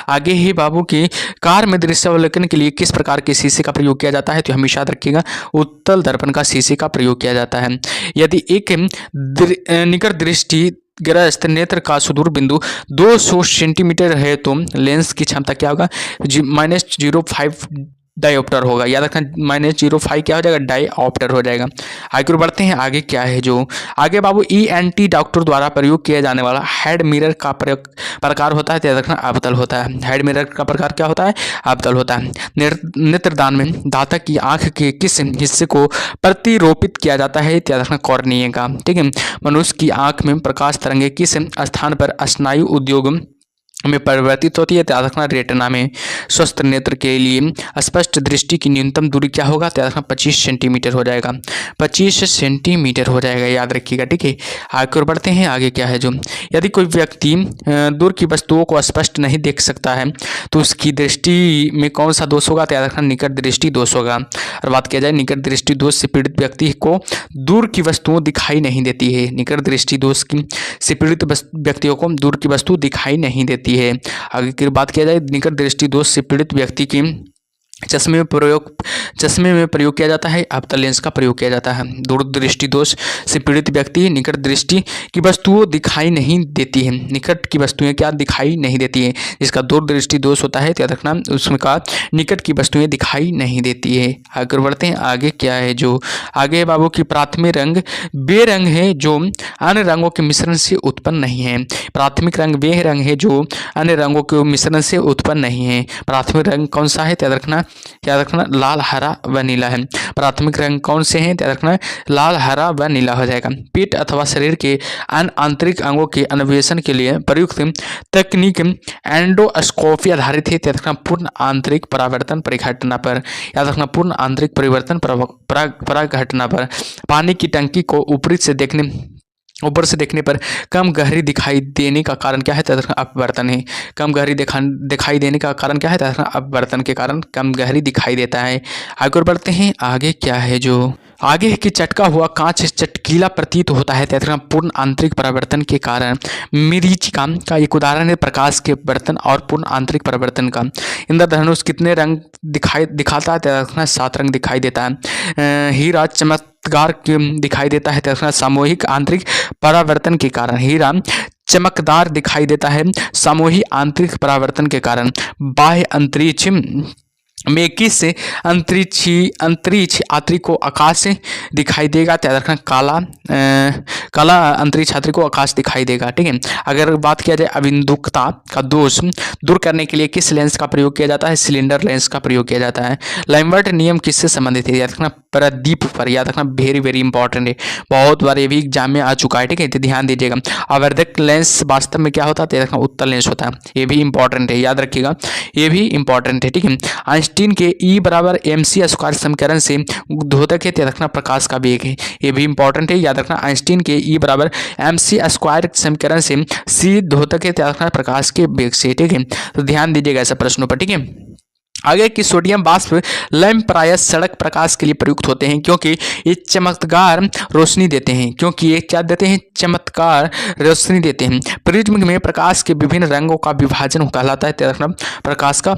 आगे ही बाबू की कार में दृश्यावलोकन के लिए किस प्रकार के शीशे का प्रयोग किया जाता है, तो हमेशा याद रखिएगा उत्तल दर्पण का शीशे का प्रयोग किया जाता है। यदि एक निकट दृष्टि ग्रस्त नेत्र का सुदूर बिंदु 200 सेंटीमीटर है तो लेंस की क्षमता क्या होगा, -0.5 डायोप्टर होगा, याद रखना -0.5 क्या हो जाएगा, डायोप्टर हो जाएगा। आगे बढ़ते हैं, आगे क्या है जो आगे बाबू ENT डॉक्टर द्वारा प्रयोग किया जाने वाला हेड मिरर का प्रकार होता है, तो याद रखना अवतल होता है। हेड मिरर का प्रकार क्या होता है, अवतल होता है। नेत्रदान में दाता की आंख के किस हिस्से को प्रतिरोपित किया जाता है, तो याद रखना कॉर्निया का। ठीक है, मनुष्य की आंख में प्रकाश तरंगे किस स्थान पर स्नायु उद्योग में परिवर्तित होती है, तो याद रखना रेटिना में। स्वस्थ नेत्र के लिए स्पष्ट दृष्टि की न्यूनतम दूरी क्या होगा, तो याद रखना 25 सेंटीमीटर हो जाएगा, 25 सेंटीमीटर हो जाएगा, याद रखिएगा। ठीक है, आगे और बढ़ते हैं, आगे क्या है जो यदि कोई व्यक्ति दूर की वस्तुओं को स्पष्ट नहीं देख सकता है तो उसकी दृष्टि में कौन सा दोष होगा, तो याद रखना निकट दृष्टि दोष होगा। और बात किया जाए निकट दृष्टि दोष से पीड़ित व्यक्ति को दूर की वस्तुओं दिखाई नहीं देती है, निकट दृष्टि दोष से पीड़ित व्यक्तियों को दूर की वस्तु दिखाई नहीं देती है। आगे की बात किया जाए निकट दृष्टि दोष से पीड़ित व्यक्ति की चश्मे में प्रयोग किया जाता है, अवतल लेंस का प्रयोग किया जाता है। दूर दृष्टि दोष से पीड़ित व्यक्ति निकट दृष्टि की वस्तुएं दिखाई नहीं देती है, निकट की वस्तुएं क्या दिखाई नहीं देती है, जिसका दूर दृष्टि दोष होता है, याद रखना उसमें का निकट की वस्तुएं दिखाई नहीं देती है। आगे बढ़ते हैं, आगे क्या है जो आगे बाबू की प्राथमिक रंग वे रंग है जो अन्य रंगों के मिश्रण से उत्पन्न नहीं है। प्राथमिक रंग वे रंग है जो अन्य रंगों के मिश्रण से उत्पन्न नहीं है। प्राथमिक रंग कौन सा है, याद रखना लाल हरा व नीला है। प्राथमिक रंग कौन से हैं, याद रखना लाल हरा व नीला हो जाएगा। पेट अथवा शरीर के अन्य आंतरिक अंगों के अन्वेषण के लिए प्रयुक्त तकनीक एंडोस्कोपी आधारित है, याद रखना पूर्ण आंतरिक परावर्तन परिघटना पर, याद रखना पूर्ण आंतरिक परिवर्तन पराघटना पर। पानी की टंकी को ऊपर से देखने पर कम गहरी दिखाई देने का कारण क्या है, अपवर्तन है। कम गहरी दिखाई देने का कारण क्या है, अपवर्तन के कारण कम गहरी दिखाई देता है। आगे बढ़ते हैं, आगे क्या है जो आगे की चटका हुआ कांच चटकीला प्रतीत होता है, पूर्ण आंतरिक परिवर्तन के कारण। मरीचिका का एक उदाहरण है प्रकाश के वर्तन और पूर्ण आंतरिक परिवर्तन का। इंद्रधनुष कितने रंग दिखाता है, 7 रंग दिखाई देता है। हीरा चमत्कार दिखाई देता है, सामूहिक आंतरिक परावर्तन के कारण। हीरा चमकदार दिखाई देता है सामूहिक आंतरिक परावर्तन के कारण। बाह्य अंतरिक्ष मेकिस से अंतरिक्ष यात्री को आकाश से दिखाई देगा, तो याद रखना काला अंतरिक्ष यात्री को आकाश दिखाई देगा। ठीक है। अगर बात किया जाए अबिंदुकता का दोष दूर करने के लिए किस लेंस का प्रयोग किया जाता है? सिलेंडर लेंस का प्रयोग किया जाता है। लाइमवर्ट नियम किससे संबंधित है? याद रखना प्रदीप पर। याद रखना वेरी वेरी इंपॉर्टेंट है, बहुत बार ये भी एग्जाम में आ चुका है। ठीक है, तो ध्यान दीजिएगा। आवर्धक लेंस वास्तव में क्या होता है? तो याद रखना उत्तल लेंस होता है। ये भी इंपॉर्टेंट है, याद रखिएगा, ये भी इंपॉर्टेंट है। ठीक है। आइंस्टीन के E बराबर mc स्क्वायर समीकरण से द्योतक है, याद रखना प्रकाश का वेग है। ये भी इंपॉर्टेंट है, याद रखना आइंस्टीन के E बराबर mc स्क्वायर समीकरण से c द्योतक है, याद रखना प्रकाश के वेग से। ठीक है, तो ध्यान दीजिएगा ऐसे प्रश्नों पर। ठीक है। आगे की सोडियम वाष्प लैंप प्रायः सड़क प्रकाश के लिए प्रयुक्त होते हैं क्योंकि ये चमकदार रोशनी देते हैं। क्योंकि ये क्या देते हैं? चमत्कार रोशनी देते हैं। प्रिज्म में प्रकाश के विभिन्न रंगों का विभाजन कहलाता है, तो प्रकाश का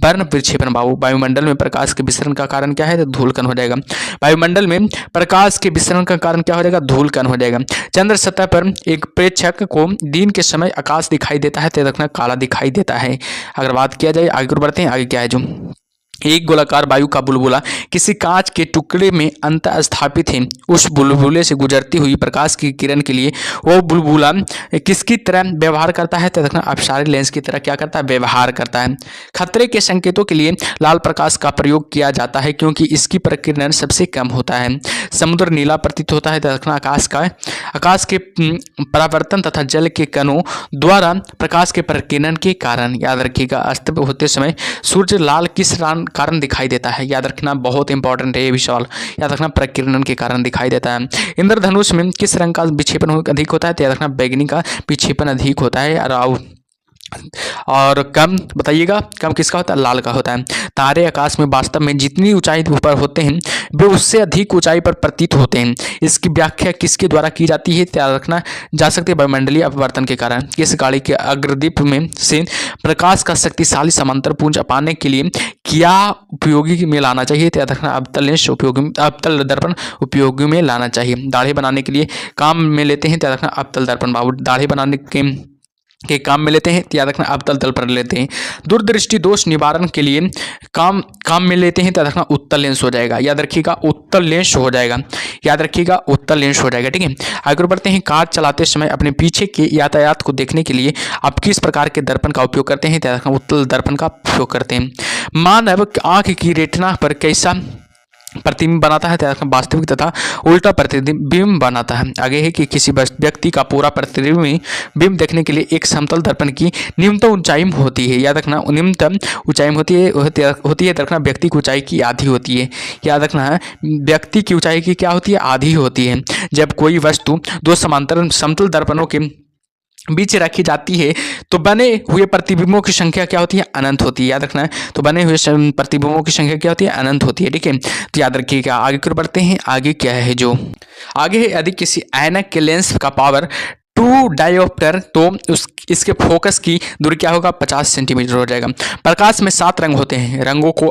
वर्ण विक्षेपण। बाबू वायुमंडल में प्रकाश के विसरण का कारण क्या है? तो धूलकण हो जाएगा। वायुमंडल में प्रकाश के विसरण का कारण क्या हो जाएगा? धूलकण हो जाएगा। चंद्र सतह पर एक प्रेक्षक को दिन के समय आकाश दिखाई देता है, तो काला दिखाई देता है। अगर बात किया जाए आगे और बढ़ते हैं, आगे क्या है जो एक गोलाकार वायु का बुलबुला किसी कांच के टुकड़े में अंतः स्थापित है। उस बुलबुले से गुजरती हुई प्रकाश की किरण के लिए वो बुलबुला किसकी तरह व्यवहार करता है? तो अपसारी लेंस की तरह क्या करता है? व्यवहार करता है। खतरे के संकेतों के लिए लाल प्रकाश का प्रयोग किया जाता है क्योंकि इसकी प्रकीर्णन सबसे कम होता है। समुद्र नीला प्रतीत होता है, तो आकाश के परावर्तन तथा जल के कणों द्वारा प्रकाश के प्रकीर्णन के कारण। याद रखिएगा, अस्त होते समय सूर्य लाल किस कारण दिखाई देता है? याद रखना, बहुत इंपॉर्टेंट है ये भी सवाल। याद रखना प्रकीर्णन के कारण दिखाई देता है। इंद्रधनुष में किस रंग का विक्षेपण अधिक होता है? तो याद रखना बैगनी का विक्षेपण अधिक होता है। और कम बताइएगा, कम किसका होता है? लाल का होता है। तारे आकाश में वास्तव में जितनी ऊंचाई पर होते हैं वे उससे अधिक ऊंचाई पर प्रतीत होते हैं। इसकी व्याख्या किसके द्वारा की जाती है? याद रखना जा सकती है वायुमंडलीय अपवर्तन के कारण। किस गाड़ी के अग्रदीप में से प्रकाश का शक्तिशाली समांतर पुंज पाने के लिए क्या उपयोगी में लाना चाहिए? याद रखना अवतल दर्पण उपयोगी में लाना चाहिए। दाढ़ी बनाने के लिए काम में लेते हैं, याद रखना अवतल दर्पण। बाबू दाढ़ी बनाने के काम में लेते हैं, याद रखना अवतल दर्पण लेते हैं। दूरदृष्टि दोष निवारण के लिए काम में लेते हैं, याद रखना उत्तल लेंस हो जाएगा। याद रखिएगा उत्तल लेंस हो जाएगा। याद रखिएगा उत्तल लेंस हो जाएगा। ठीक है, आगे बढ़ते हैं। कार चलाते समय अपने पीछे के यातायात को देखने के लिए आप किस प्रकार के दर्पण का उपयोग करते हैं? याद रखना उत्तल दर्पण का उपयोग करते हैं। मानव आंख की रेटिना पर कैसा प्रतिबिंब बनाता है? वास्तविक तथा उल्टा प्रतिबिंब बनाता है। आगे है कि किसी व्यक्ति का पूरा प्रतिबिंब देखने के लिए एक समतल दर्पण की न्यूनतम ऊंचाई होती है। याद रखना न्यूनतम ऊंचाई होती है रखना व्यक्ति की ऊंचाई की आधी होती है। याद रखना व्यक्ति की ऊंचाई की क्या होती है? आधी होती है। जब कोई वस्तु दो समांतर समतल दर्पणों के बीच रखी जाती है तो बने हुए प्रतिबिंबों की संख्या क्या होती है? अनंत होती है। याद रखना है, तो बने हुए प्रतिबिंबों की संख्या क्या होती है? अनंत होती है। ठीक है, तो याद रखिएगा। आगे की ओर बढ़ते हैं। आगे क्या है जो आगे है, यदि किसी ऐनक के लेंस का पावर 2 डायोप्टर तो इसके फोकस की दूरी क्या होगा? 50 सेंटीमीटर हो जाएगा। प्रकाश में 7 रंग होते हैं। रंगों को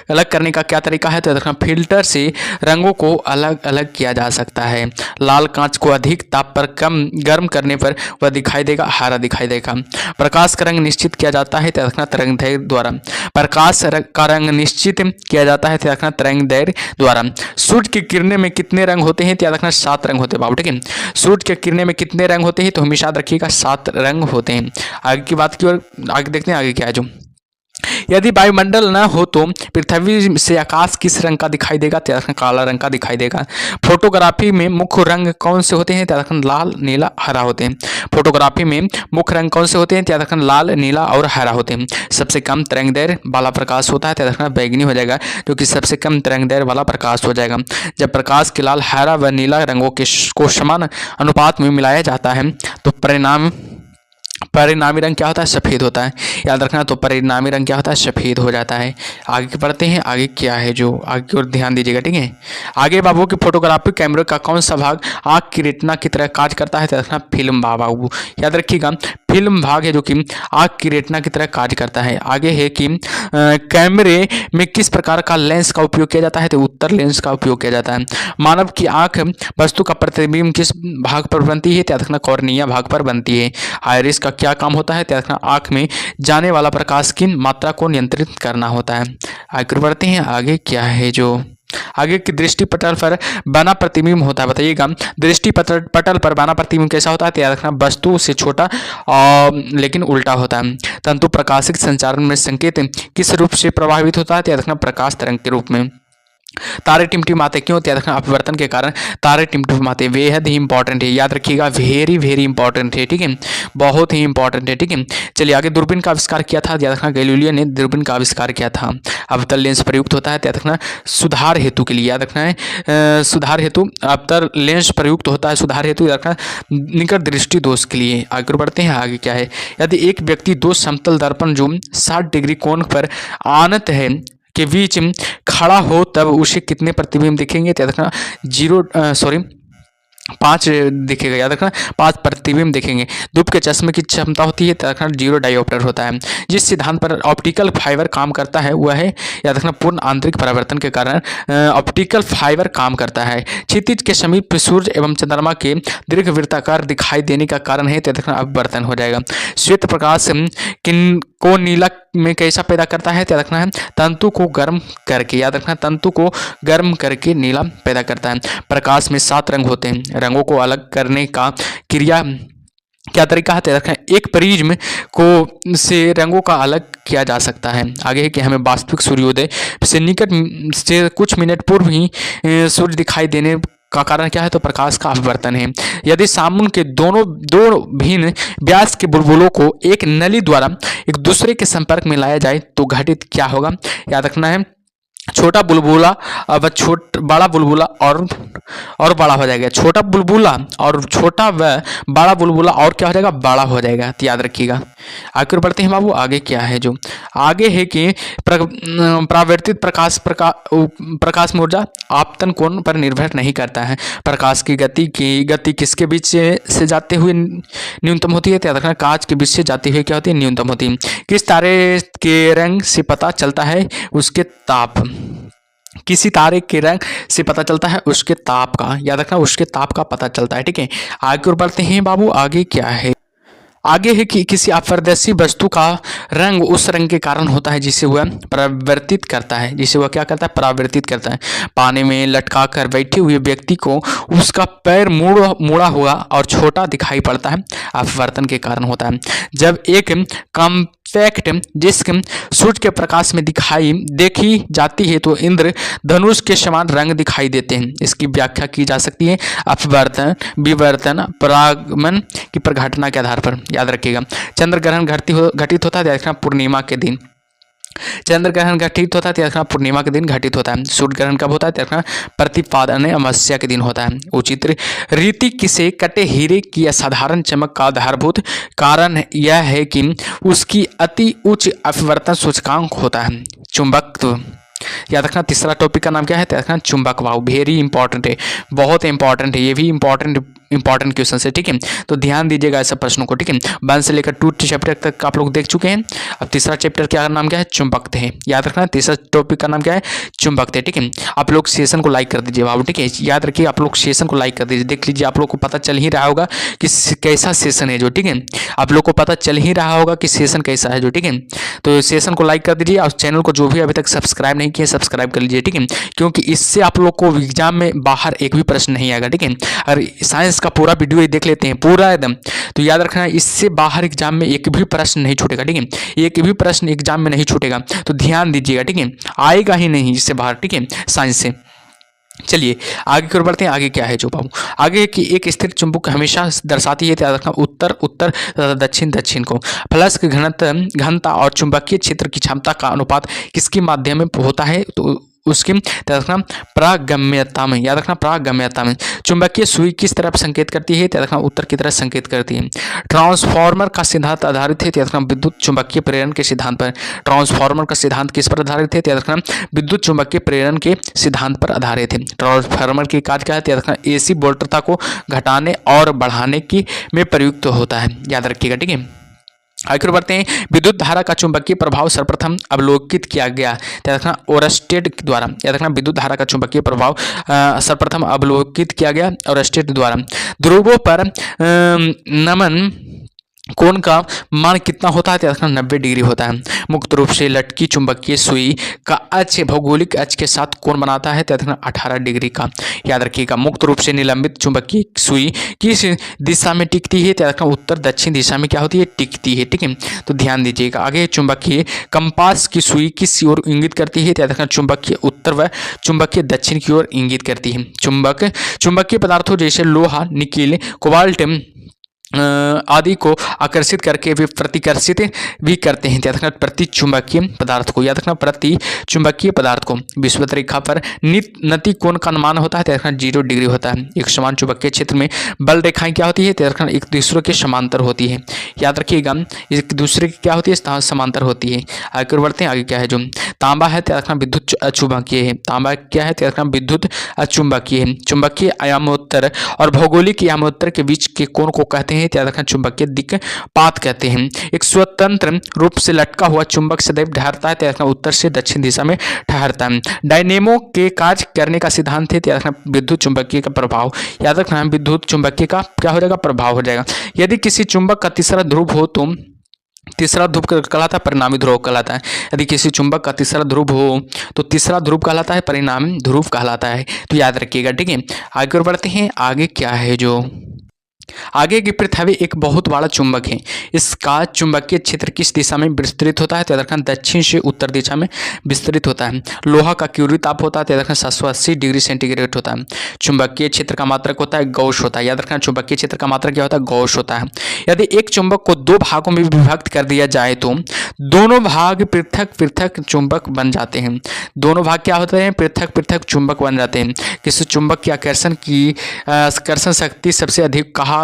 अलग करने का क्या तरीका है? तो देखना फिल्टर से रंगों को अलग अलग किया जा सकता है। लाल कांच को अधिक ताप पर गर्म करने पर वह दिखाई देगा, हरा दिखाई देगा। प्रकाश का रंग निश्चित किया जाता है, तो देखना तरंगदैर्घ्य द्वारा। प्रकाश का रंग निश्चित किया जाता है, तो देखना तरंगदैर्घ्य द्वारा। सूर्य की किरणें में कितने रंग होते हैं? तो देखना 7 रंग होते हैं बाबू। ठीक है, सूर्य की किरणें में कितने रंग होते हैं? तो हमेशा याद रखिएगा 7 रंग होते हैं। आगे की बात की ओर आगे देखते हैं। आगे क्या है जो यदि वायुमंडल न हो तो पृथ्वी से आकाश किस रंग का दिखाई देगा? काला रंग का दिखाई देगा। फोटोग्राफी में मुख्य रंग कौन से होते हैं? लाल, नीला, हरा होते हैं। फोटोग्राफी में मुख्य रंग कौन से होते हैं? लाल, नीला और हरा होते हैं। सबसे कम तरंगदैर्घ्य वाला प्रकाश होता है, बैगनी हो जाएगा, जो कि सबसे कम तरंगदैर्घ्य वाला प्रकाश हो जाएगा। जब प्रकाश के लाल, हरा व नीला रंगों को समान अनुपात में मिलाया जाता है तो परिणामी रंग क्या होता है? सफ़ेद होता है। याद रखना, तो परिणामी रंग क्या होता है? सफ़ेद हो जाता है। आगे बढ़ते हैं। आगे क्या है जो आगे की ओर ध्यान दीजिएगा। ठीक है, आगे बाबू की फोटोग्राफी कैमरे का कौन सा भाग आँख की रेटिना की तरह कार्य करता है? तो रखना फिल्म बाबू। याद रखिएगा फिल्म भाग है जो कि आँख की रेटिना की तरह कार्य करता है। आगे है कि कैमरे में किस प्रकार का लेंस का उपयोग किया जाता है, तो उत्तर लेंस का उपयोग किया जाता है। मानव की आँख वस्तु का प्रतिबिंब किस भाग पर बनती है, तो याद रखना कॉर्निया भाग पर बनती है। आइरिस का क्या काम होता है, तो याद रखना आँख में जाने वाला प्रकाश की मात्रा को नियंत्रित करना होता है। आगे बढ़ते हैं, आगे क्या है जो आगे की दृष्टि पटल पर बना प्रतिबिंब होता है। बताइएगा दृष्टि पटल पर बना प्रतिबिंब कैसा होता है, तो याद रखना वस्तु से छोटा और लेकिन उल्टा होता है। तंतु प्रकाशिक संचारण में संकेत किस रूप से प्रभावित होता है, तो याद रखना प्रकाश तरंग के रूप में। तारे टिमटिमाते क्यों, तो याद रखना अपवर्तन के कारण तारे टिमटिमाते। बेहद ही इंपॉर्टेंट है, याद रखिएगा वेरी वेरी इंपॉर्टेंट है, ठीक है, बहुत ही इंपॉर्टेंट है, ठीक है। चलिए आगे दूरबीन का आविष्कार किया था, याद रखना गैलीलियो ने दूरबीन का आविष्कार किया था। अवतल लेंस प्रयुक्त होता है, याद रखना सुधार हेतु के लिए, याद रखना है सुधार हेतु अवतल लेंस प्रयुक्त होता है, सुधार हेतु याद रखना निकट दृष्टि दोष के लिए। आगे बढ़ते हैं, आगे क्या है, यदि एक व्यक्ति दो समतल दर्पण जो 60 डिग्री कोण पर आनत है के बीच खड़ा हो तब उसे कितने प्रतिबिंब दिखेंगे, तो याद रखना 5 दिखेगा, याद रखना 5 प्रतिबिंब दिखेंगे। धूप के चश्मे की क्षमता होती है, तो याद रखना 0 डायोप्टर होता है। जिस सिद्धांत पर ऑप्टिकल फाइबर काम करता है वह है, याद रखना पूर्ण आंतरिक परावर्तन के कारण ऑप्टिकल फाइबर काम करता है। क्षितिज के समीप सूर्य एवं चंद्रमा के दीर्घवृत्ताकार दिखाई देने का कारण है, तो याद रखना अपवर्तन हो जाएगा। श्वेत प्रकाश किन को नीला में कैसा पैदा करता है, तो याद रखना है तंतु को गर्म करके, याद रखना तंतु को गर्म करके नीला पैदा करता है। प्रकाश में 7 रंग होते हैं, रंगों को अलग करने का क्रिया क्या तरीका है, तो याद रखना एक प्रिज्म को से रंगों का अलग किया जा सकता है। आगे है कि हमें वास्तविक सूर्योदय से निकट से कुछ मिनट पूर्व ही सूर्य दिखाई देने का कारण क्या है, तो प्रकाश का अपवर्तन है। यदि सामुन के दो भिन्न व्यास के बुलबुलों को एक नली द्वारा एक दूसरे के संपर्क में लाया जाए तो घटित क्या होगा, याद रखना है छोटा बुलबुला अब बड़ा बुलबुला और बड़ा हो जाएगा, छोटा बुलबुला और छोटा व बड़ा बुलबुला और क्या हो जाएगा, बड़ा हो जाएगा, तो याद रखिएगा। आगे बढ़ते हैं बाबू, आगे क्या है जो आगे है कि परावर्तित प्रकाश में ऊर्जा आपतन कोण पर निर्भर नहीं करता है। प्रकाश की गति किसके बीच से जाते हुए न्यूनतम होती है, तो याद रखना कांच के बीच से जाते हुए क्या होती है, न्यूनतम होती है। किस तारे के रंग से पता चलता है उसके ताप, किसी तारे के रंग से पता चलता है उसके ताप का, याद रखना उसके ताप का पता चलता है, ठीक है। आगे और बढ़ते हैं बाबू, आगे क्या है, आगे है कि किसी अपारदर्शी वस्तु का रंग उस रंग के कारण होता है जिसे वह परावर्तित करता है, जिसे वह क्या करता है, परावर्तित करता है। पानी में लटका कर बैठे हुए व्यक्ति को उसका पैर मुड़ा हुआ और छोटा दिखाई पड़ता है, अपवर्तन के कारण होता है। जब एक कॉम्पैक्ट डिस्क सूर्य के प्रकाश में देखी जाती है तो इंद्र धनुष के समान रंग दिखाई देते हैं। इसकी व्याख्या की जा सकती है अपवर्तन, विवर्तन, परागमन की घटना के आधार पर, याद रखिएगा। चंद्र ग्रहण घटित होता है, याद रखना पूर्णिमा के दिन। चंद्र ग्रहण घटित होता है, याद रखना पूर्णिमा के दिन घटित होता है। सूर्य ग्रहण कब होता है, याद रखना प्रतिपादन अमावस्या के दिन होता है। उचित रीति किसे कटे हीरे की असाधारण चमक का आधारभूत कारण यह है कि उसकी अति उच्च अपवर्तन सूचकांक होता है। चुंबकत्व, याद रखना तीसरा टॉपिक का नाम क्या है, याद रखना चुंबक वायु, वेरी इंपॉर्टेंट है, बहुत इंपॉर्टेंट है, ये भी इंपॉर्टेंट क्वेश्चन है, ठीक है। तो ध्यान दीजिएगा ऐसे प्रश्नों को, ठीक है। 1 से लेकर 2 चैप्टर तक आप लोग देख चुके हैं। अब तीसरा चैप्टर क्या नाम क्या है, चुंबकत्व है, याद रखना तीसरा टॉपिक का नाम क्या है, चुंबकत्व, ठीक है। आप लोग सेशन को लाइक कर दीजिए बाबू, ठीक है, याद रखिए आप लोग सेशन को लाइक कर दीजिए। देख लीजिए आप लोग को पता चल ही रहा होगा कि कैसा सेशन है जो, ठीक है, आप लोग को पता चल ही रहा होगा कि सेशन कैसा है जो, ठीक है। तो सेशन को लाइक कर दीजिए और चैनल को जो भी अभी तक सब्सक्राइब नहीं किया सब्सक्राइब कर लीजिए, ठीक है, क्योंकि इससे आप लोग को एग्जाम में बाहर एक भी प्रश्न नहीं आएगा, ठीक है। अगर साइंस का पूरा वीडियो देख लेते हैं पूरा एकदम, तो याद रखना इससे बाहर एग्जाम में एक भी प्रश्न नहीं छूटेगा, ठीक है, एक भी प्रश्न एग्जाम में नहीं छूटेगा, तो ध्यान दीजिएगा, ठीक है, आएगा ही नहीं इससे बाहर, ठीक है, साइंस से। चलिए आगे की ओर बढ़ते हैं, आगे क्या है जो बाबू, आगे कि एक स्थिर चुंबक हमेशा दर्शाती है, याद रखना उत्तर उत्तर तथा दक्षिण दक्षिण को। फ्लक्स की घनता और चुंबकीय क्षेत्र की क्षमता का अनुपात किसके माध्यम में होता है, तो उसकी याद रखना प्रागम्यता में, याद रखना प्रागम्यता में। चुंबकीय सुई किस तरफ संकेत करती है, याद रखना उत्तर की तरफ संकेत करती है। ट्रांसफार्मर का सिद्धांत आधारित है, याद रखना विद्युत चुंबकीय प्रेरण के सिद्धांत पर। ट्रांसफार्मर का सिद्धांत किस पर आधारित है, याद रखना विद्युत चुंबकीय प्रेरण के सिद्धांत पर आधारित है। ट्रांसफार्मर की कार्य क्या है, याद रखना एसी वोल्टता को घटाने और बढ़ाने की में प्रयुक्त होता है, याद रखिएगा, ठीक है। आगे बढ़ते हैं। विद्युत धारा का चुंबकीय प्रभाव सर्वप्रथम अवलोकित किया गया, याद रखना ओरस्टेड द्वारा। याद रखना विद्युत धारा का चुंबकीय प्रभाव सर्वप्रथम अवलोकित किया गया ओरस्टेड द्वारा। ध्रुवों पर नमन कोण का मान कितना होता है, याद रखना 90 डिग्री होता है। मुक्त रूप से लटकी चुंबकीय सुई का अक्ष भौगोलिक अक्ष के साथ कोण बनाता है, याद रखना 18 डिग्री का। याद रखिएगा मुक्त रूप से निलंबित चुंबकीय सुई किस दिशा में टिकती है, याद रखना उत्तर दक्षिण दिशा में क्या होती है, टिकती है। ठीक है, तो ध्यान दीजिएगा। आगे चुंबकीय कंपास की सुई किस ओर इंगित करती है, याद रखना चुंबकीय उत्तर व चुंबकीय दक्षिण की ओर इंगित करती है। चुंबकीय पदार्थों जैसे लोहा, निकेल, कोबाल्ट आदि को आकर्षित करके वे प्रतिकर्षित भी करते हैं, याद रखना प्रति चुंबकीय पदार्थ को। याद रखना प्रति चुंबकीय पदार्थ को विषुवत रेखा पर नति कोण का मान होता है, याद रखना 0 डिग्री होता है। एक समान चुंबकीय क्षेत्र में बल रेखाएं क्या होती है, याद रखना एक दूसरे के समांतर होती है। याद रखिएगा एक दूसरे की क्या होती है, समांतर होती है। आगे बढ़ते हैं। आगे क्या है, जो तांबा है, याद रखना विद्युत अचुंबकीय है। तांबा क्या है, याद रखना विद्युत अचुंबकीय है। चुंबकीय आयामोत्तर और भौगोलिक आयामोत्तर के बीच के कोण को कहते हैं, याद रखना चुंबकीय दिक्पात कहते हैं। एक स्वतंत्र रूप से लटका हुआ चुंबक सदैव ठहरता है, याद रखना उत्तर से दक्षिण दिशा में ठहरता है। डायनेमो के कार्य करने का सिद्धांत है, याद रखना विद्युत चुंबकीय का प्रभाव। याद रखना विद्युत चुंबकीय का क्या हो जाएगा, प्रभाव हो जाएगा। यदि किसी चुंबक का तीसरा ध्रुव हो तो तीसरा ध्रुव कहलाता है परिणामी ध्रुव कहलाता है। यदि किसी चुंबक का तीसरा ध्रुव हो तो तीसरा ध्रुव कहलाता है परिणामी ध्रुव कहलाता है। तो याद रखिएगा। ठीक है, आगे बढ़ते हैं। आगे क्या है, जो आगे की पृथ्वी एक बहुत बड़ा चुंबक है। इसका चुंबकीय क्षेत्र किस दिशा में विस्तृत होता है, तो याद रखना दक्षिण से उत्तर दिशा में विस्तृत होता है। लोहा का क्यूरी ताप होता है, तो याद रखना 780 डिग्री सेंटीग्रेड होता है। चुंबकीय क्षेत्र का मात्रक होता है गौश होता है। याद रखना चुंबकीय क्षेत्र का मात्रक क्या होता है, गौश होता है। यदि एक चुंबक को 2 भागों में विभक्त कर दिया जाए तो दोनों भाग पृथक पृथक चुंबक बन जाते हैं। दोनों भाग क्या होते हैं, पृथक पृथक चुंबक बन जाते हैं। किसी चुंबक की आकर्षण शक्ति सबसे अधिक कहाँ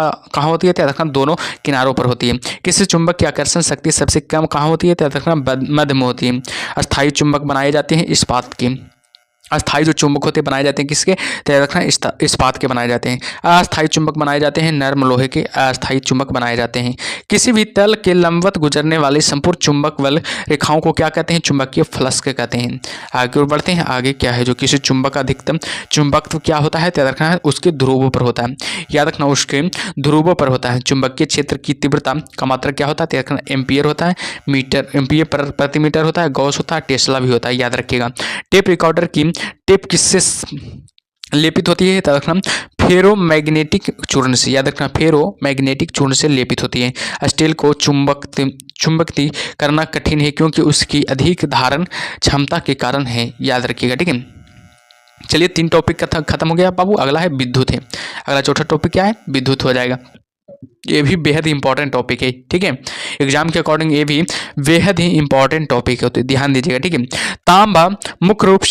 होती है, तो याद रखना दोनों किनारों पर होती है। किसी चुंबक की आकर्षण शक्ति सबसे कम कहाँ होती है, तो याद रखना मध्य में होती है। अस्थायी चुंबक बनाए जाते हैं इस्पात के। अस्थायी जो चुंबक होते हैं बनाए जाते हैं किसके, तो याद रखना इस्पात के बनाए जाते हैं। अस्थायी चुंबक बनाए जाते हैं नर्म लोहे के। अस्थायी चुंबक बनाए जाते हैं। किसी भी तल के लंबवत गुजरने वाले संपूर्ण चुंबक बल रेखाओं को क्या कहते हैं, चुंबकीय फ्लक्स के कहते हैं। आगे बढ़ते हैं। आगे क्या है, जो किसी चुंबक का अधिकतम चुंबकत्व क्या होता है, तो याद रखना उसके ध्रुवों पर होता है। याद रखना उसके ध्रुवों पर होता है। चुंबकीय क्षेत्र की तीव्रता का मात्रक क्या होता है, तो याद रखना एम्पियर होता है, मीटर एम्पियर प्रति मीटर होता है, गॉस होता है, टेस्ला भी होता है। याद रखिएगा। टेप रिकॉर्डर की टेप किससे लेपित होती है, तो रखना फेरोमैग्नेटिक चूर्ण से। याद रखना फेरोमैग्नेटिक चूर्ण से लेपित होती है। स्टील को चुंबकती करना कठिन है क्योंकि उसकी अधिक धारण क्षमता के कारण है। याद रखिएगा। ठीक है, चलिए 3 टॉपिक खत्म हो गया बाबू। अगला है विद्युत है। अगला चौथा टॉपिक क्या है, विद्युत हो जाएगा। ये भी बेहद इंपॉर्टेंट टॉपिक है। ठीक है, एग्जाम के अकॉर्डिंग ये भी बेहद ही इंपॉर्टेंट टॉपिक होते, ध्यान दीजिएगा। ठीक है, तांबा मुख्य रूप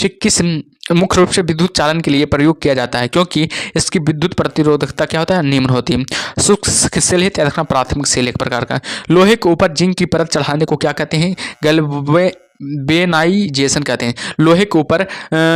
से विद्युत चालन के लिए प्रयोग किया जाता है क्योंकि इसकी विद्युत प्रतिरोधकता क्या होता है, निम्न होती है। शुष्क सेल है, रखना प्राथमिक सेल एक प्रकार का। लोहे के ऊपर जिंक की परत चढ़ाने को क्या कहते हैं, गैल्वेनाइजेशन कहते हैं। लोहे के ऊपर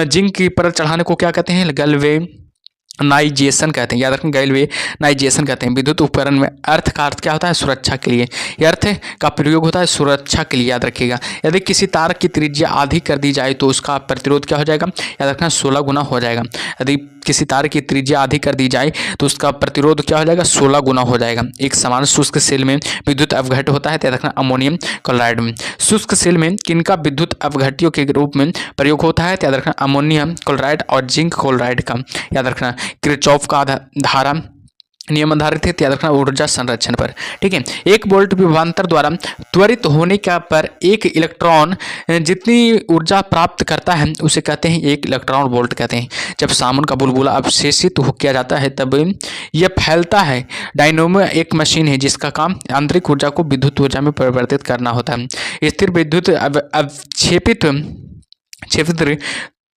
जिंक की परत चढ़ाने को क्या कहते हैं, गैल्वेनाइजेशन कहते हैं। याद रखें गैल्वेनाइजेशन कहते हैं। विद्युत उपकरण में अर्थ का अर्थ क्या होता है, सुरक्षा के लिए। यह अर्थ का प्रयोग होता है सुरक्षा के लिए। याद रखिएगा। यदि किसी तार की त्रिज्या आधी कर दी जाए तो उसका प्रतिरोध क्या हो जाएगा, याद रखना 16 गुना हो जाएगा। यदि किसी तार की त्रिज्या आधी कर दी जाए तो उसका प्रतिरोध क्या हो जाएगा, 16 गुना हो जाएगा। एक समान शुष्क सेल में विद्युत अपघट्ट होता है, याद रखना अमोनियम क्लोराइड में। शुष्क सेल में किनका विद्युत अपघट्टियों के रूप में प्रयोग होता है, याद रखना अमोनियम क्लोराइड और जिंक क्लोराइड का। याद रखना किरचॉफ का धारा नियम आधारित है, याद रखना ऊर्जा संरक्षण पर। ठीक है, 1 वोल्ट विभवांतर द्वारा त्वरित होने का पर एक इलेक्ट्रॉन जितनी ऊर्जा प्राप्त करता है उसे कहते हैं 1 इलेक्ट्रॉन वोल्ट कहते हैं। जब साबुन का बुलबुला अवशेषित किया जाता है तब यह फैलता है। डायनेमो एक मशीन है जिसका काम आंतरिक ऊर्जा को विद्युत ऊर्जा में परिवर्तित करना होता है। स्थिर विद्युत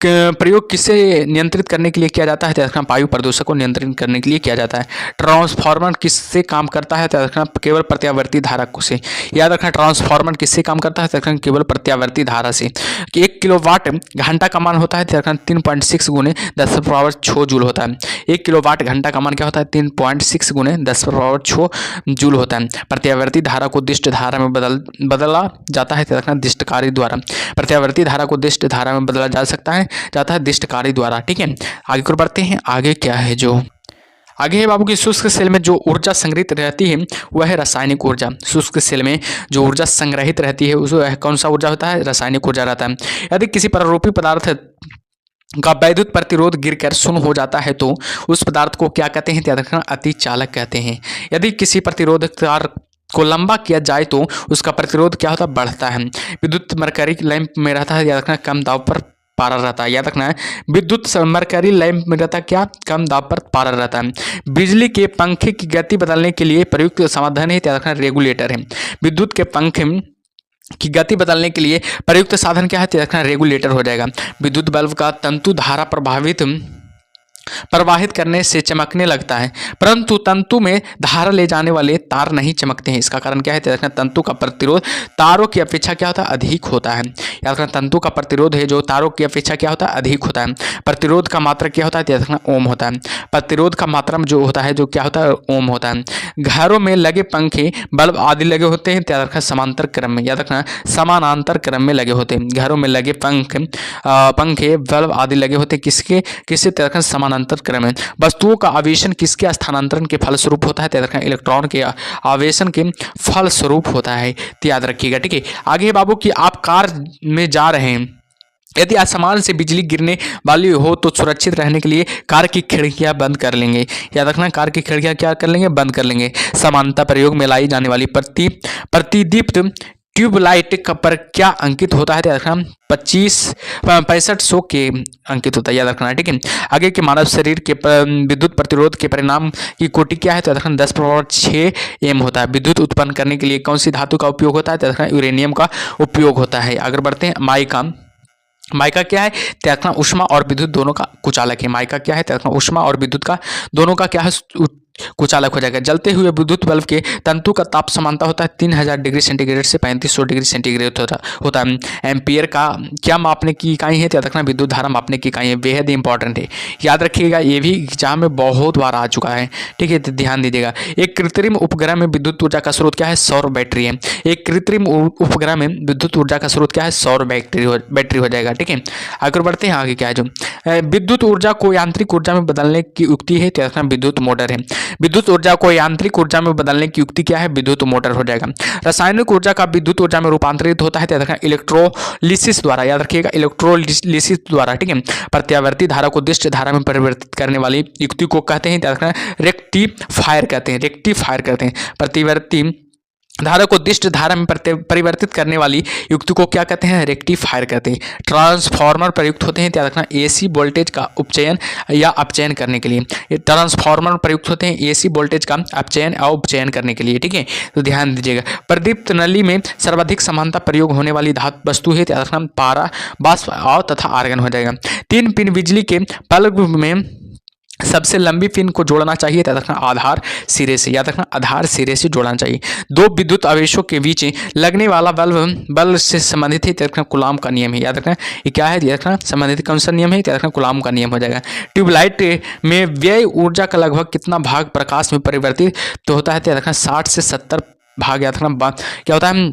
प्रयोग किसे नियंत्रित करने के लिए किया जाता है? तो याद रखना वायु प्रदूषण को नियंत्रित करने के लिए किया जाता है। ट्रांसफार्मर किससे काम करता है? तो याद रखना केवल प्रत्यावर्ती धारा को से। याद रखना ट्रांसफार्मर किससे काम करता है? तो याद रखना केवल प्रत्यावर्ती धारा से। कि 1 किलोवाट घंटा का मान होता है तो याद रखना 3.6 गुने 10⁻6 जूल होता है। 1 किलोवाट घंटा का मान क्या होता है? 3.6 गुने 10⁻6 जूल होता है। प्रत्यावर्ती धारा को दिष्ट धारा में बदला जाता है तो याद रखना दिष्टकारी द्वारा। प्रत्यावर्ती धारा को दिष्ट धारा में बदला जाता है दिष्टकारी द्वारा। ठीक है, आगे को बढ़ते हैं। आगे क्या है जो आगे है बाबू की शुष्क सेल में जो ऊर्जा संग्रहित रहती है वह है रासायनिक ऊर्जा। शुष्क सेल में जो ऊर्जा संग्रहित रहती है उसमें कौन सा ऊर्जा होता है? रासायनिक ऊर्जा रहता है। यदि किसी परारूपी पदार्थ का वैद्युत प्रतिरोध गिरकर शून्य हो जाता है तो उस पदार्थ को क्या कहते हैं? याद रखना अतिचालक कहते हैं। यदि किसी प्रतिरोधक तार को लंबा किया जाए तो उसका प्रतिरोध क्या होता है? बढ़ता है। विद्युत मरकरी लैंप में रहता है याद रखना कम दाब पर पारा रहता है। याद रखना है विद्युत मरकरी लैंप में रहता क्या? कम दाब पर पारा रहता है। बिजली के पंखे की गति बदलने के लिए प्रयुक्त समाधान है याद रखना रेगुलेटर है। विद्युत के पंखे की गति बदलने के लिए प्रयुक्त साधन क्या है? याद रखना रेगुलेटर हो जाएगा। विद्युत बल्ब का तंतु धारा प्रवाहित करने से चमकने लगता है परंतु तंतु में धारा ले जाने वाले तार नहीं चमकते हैं। इसका कारण क्या है? याद रखना तंतु का प्रतिरोध तारों की अपेक्षा क्या होता है? अधिक होता है। याद रखना तंतु का प्रतिरोध है जो तारों की अपेक्षा क्या होता है? अधिक होता है। प्रतिरोध का मात्रा क्या होता है? याद रखना ओम होता है। प्रतिरोध का मात्रा जो होता है जो क्या होता है? ओम होता है। घरों में लगे पंखे बल्ब आदि लगे होते हैं याद रखना समांतर क्रम में। याद रखना समानांतर क्रम में लगे होते हैं। घरों में लगे पंखे बल्ब आदि लगे होते हैं किसके याद रखना समानांतर क्रम में। वस्तुओं का आवेशन किसके स्थानांतरण के फलस्वरूप होता है? याद रखना इलेक्ट्रॉन के आवेशन के फलस्वरूप होता है। तो याद रखिएगा। ठीक है, आगे बाबू कि आप कार में जा रहे हैं, यदि आसमान से बिजली गिरने वाली हो तो सुरक्षित रहने के लिए कार की खिड़कियां बंद कर लेंगे। याद रखना कार की खिड़कियां क्या कर लेंगे? बंद कर लेंगे। समानता प्रयोग में लाई जाने वाली प्रतिदीप्त ट्यूबलाइट पर क्या अंकित होता है? याद रखना 6500 के अंकित होता है। याद रखना। ठीक है, आगे के मानव शरीर के विद्युत प्रतिरोध के परिणाम की कोटि क्या है? तो याद रखना 10⁻6 एम होता है। विद्युत उत्पन्न करने के लिए कौन सी धातु का उपयोग होता है? तो याद रखना यूरेनियम का उपयोग होता है। आगे बढ़ते हैं। माइका क्या है? तो याद रखना ऊष्मा और विद्युत दोनों का कुचालक है। माइका क्या है? तो याद रखना ऊष्मा और विद्युत का दोनों का क्या है? कुचालक हो जाएगा। जलते हुए विद्युत बल्ब के तंतु का ताप समानता होता है 3000 डिग्री सेंटीग्रेड से 3500 डिग्री सेंटीग्रेड होता है। एम्पियर का क्या मापने की इकाई है? तो याद रखना विद्युत धारा मापने की इकाई है। बेहद इंपॉर्टेंट है, याद रखिएगा। ये भी एग्जाम में बहुत बार आ चुका है। ठीक है, तो ध्यान दीजिएगा। एक कृत्रिम उपग्रह में विद्युत ऊर्जा का स्रोत क्या है? सौर बैटरी है। एक कृत्रिम उपग्रह में विद्युत ऊर्जा का स्रोत क्या है? सौर बैटरी हो जाएगा। ठीक है, आगे बढ़ते हैं। आगे क्या है जो विद्युत ऊर्जा को यांत्रिक ऊर्जा में बदलने की युक्ति है? तो याद रखना विद्युत मोटर है। विद्युत ऊर्जा को यांत्रिक ऊर्जा में बदलने की युक्ति क्या है? विद्युत मोटर हो जाएगा। रासायनिक ऊर्जा का विद्युत ऊर्जा में रूपांतरित होता है तो याद रखना इलेक्ट्रोलिसिस द्वारा। याद रखिएगा इलेक्ट्रोलिसिस द्वारा। ठीक है, प्रत्यावर्ती धारा को दिष्ट धारा में परिवर्तित करने वाली युक्ति को कहते हैं, याद रखना रेक्टिफायर कहते हैं। रेक्टिफायर करते हैं। प्रतिवर्ती धारा को दिष्ट धारा में परिवर्तित करने वाली युक्ति को क्या कहते हैं? रेक्टिफायर कहते हैं। ट्रांसफार्मर प्रयुक्त होते हैं, याद रखना एसी वोल्टेज का उपचयन या अपचयन करने के लिए। ट्रांसफार्मर प्रयुक्त होते हैं एसी वोल्टेज का अपचयन या उपचयन करने के लिए। ठीक है, तो ध्यान दीजिएगा। प्रदीप्त नली में सर्वाधिक समानता प्रयोग होने वाली धातु वस्तु है, याद रखना पारा, वाष्प तथा आर्गन हो जाएगा। 3 पिन बिजली के बल्ब में सबसे लंबी पिन को जोड़ना चाहिए, याद रखना आधार सिरे से। याद रखना आधार सिरे से जोड़ना चाहिए। 2 विद्युत आवेशों के बीच लगने वाला बल्ब से संबंधित है, याद रखना कूलॉम का नियम है। याद रखना ये क्या है? याद रखना संबंधित कौन सा नियम है? याद रखना कूलॉम का नियम हो जाएगा। ट्यूबलाइट में व्यय ऊर्जा का लगभग कितना भाग प्रकाश में परिवर्तित तो होता है? याद रखना 60 से 70 भाग। याद रखना क्या होता है?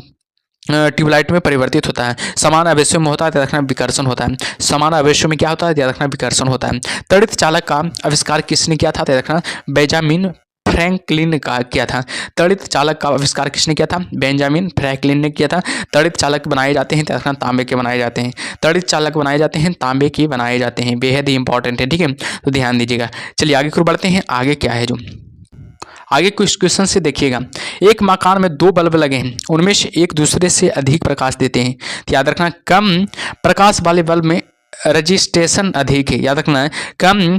ट्यूबलाइट में परिवर्तित होता है। समान आवेशों में होता है, याद रखना विकर्षण होता है। समान आवेशों में क्या होता है? याद रखना विकर्षण होता है। तड़ित चालक का आविष्कार किसने किया था? याद रखना बेंजामिन फ्रैंकलिन का किया था। तड़ित चालक का आविष्कार किसने किया था? बेंजामिन फ्रैंकलिन ने किया था। तड़ित चालक बनाए जाते हैं, याद रखना तांबे के बनाए जाते हैं। तड़ित चालक बनाए जाते हैं, तांबे के बनाए जाते हैं। बेहद ही इंपॉर्टेंट है। ठीक है, तो ध्यान दीजिएगा। चलिए आगे को बढ़ते हैं। आगे क्या है जो आगे कुछ क्वेश्चन से देखिएगा। एक मकान में 2 बल्ब लगे हैं, उनमें से एक दूसरे से अधिक प्रकाश देते हैं। तो याद रखना कम प्रकाश वाले बल्ब में रजिस्ट्रेशन अधिक है, याद रखना है। कम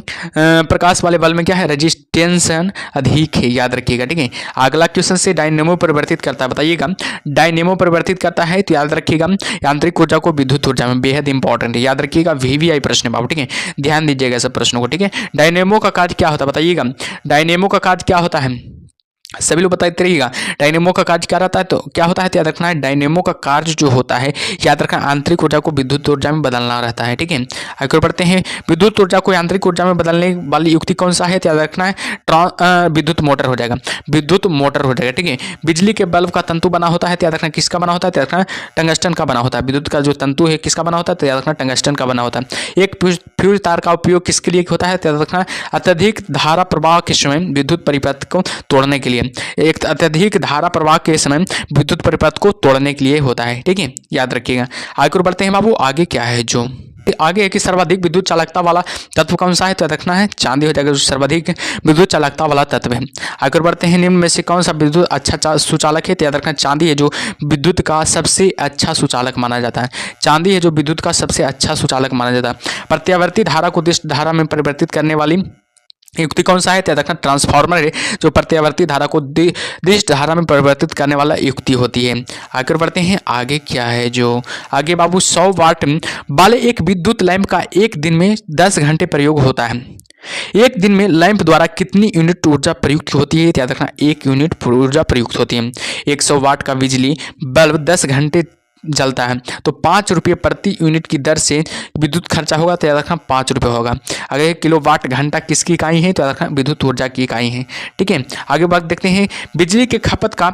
प्रकाश वाले बल्ब में क्या है, रजिस्टेंशन अधिक है, याद रखिएगा, ठीक है। अगला क्वेश्चन से डायनेमो परिवर्तित करता है, बताइएगा डायनेमो परिवर्तित करता है, तो याद रखिएगा यांत्रिक ऊर्जा को विद्युत ऊर्जा में, बेहद इंपॉर्टेंट है, याद रखिएगा, वीवीआई प्रश्न है बाबू, ठीक है, ध्यान दीजिएगा सब प्रश्नों को, ठीक है। डायनेमो का कार्य क्या होता है, बताइएगा डायनेमो का कार्य क्या होता है, सभी लोग बताते रहिएगा डायनेमो का कार्य क्या रहता है, तो क्या होता है, तो याद रखना है डायनेमो का कार्य जो होता है, याद रखना आंतरिक ऊर्जा को विद्युत ऊर्जा में बदलना रहता है, ठीक है। आगे बढ़ते हैं, विद्युत ऊर्जा को यांत्रिक ऊर्जा में बदलने वाली युक्ति कौन सा है, तो याद रखना है विद्युत मोटर हो जाएगा, विद्युत मोटर हो जाएगा, ठीक है। बिजली के बल्ब का तंतु बना होता है, तो याद रखना किसका बना होता है, तो याद रखना टंगस्टन का बना होता है। विद्युत का जो तंतु है किसका बना होता है, तो याद रखना टंगस्टन का बना होता है। एक फ्यूज तार का उपयोग किसके लिए होता है, तो याद रखना अत्यधिक धारा प्रवाह के समय विद्युत परिपथ को तोड़ने के लिए, एक अत्यधिक धारा प्रवाह के समय विद्युत परिपथ को तोड़ने के लिए होता है, ठीक है, याद रखिएगा। आगे बढ़ते हैं बाबू, आगे क्या है, जो आगे है कि सर्वाधिक विद्युत चालकता वाला तत्व कौन सा है, तो रखना है चांदी हो जाएगा, जो सर्वाधिक विद्युत चालकता वाला तत्व है। आगे बढ़ते हैं, निम्न में से कौन सा विद्युत अच्छा सुचालक है, तो याद रखना चांदी है, जो विद्युत का सबसे अच्छा सुचालक माना जाता है, चांदी है जो विद्युत का सबसे अच्छा सुचालक माना जाता है। प्रत्यावर्ती धारा को दिश धारा में परिवर्तित करने वाली युक्ति कौन सा है, तो याद रखना ट्रांसफार्मर है, जो प्रत्यावर्ती धारा को दिश धारा में परिवर्तित करने वाला युक्ति होती है। आगे बढ़ते हैं, आगे क्या है, जो आगे बाबू 100 वाट वाले एक विद्युत लैंप का एक दिन में 10 घंटे प्रयोग होता है। एक दिन में लैंप द्वारा कितनी यूनिट ऊर्जा प्रयुक्त होती है, याद रखना 1 यूनिट ऊर्जा प्रयुक्त होती है। 100 वाट का बिजली बल्ब 10 घंटे जलता है, तो 5 रुपये प्रति यूनिट की दर से विद्युत खर्चा होगा, तो याद रखना 5 रुपये होगा। अगर 1 किलोवाट घंटा किसकी इकाई है, तो याद रखना विद्युत ऊर्जा की इकाई है, ठीक है। आगे बात देखते हैं, बिजली के खपत का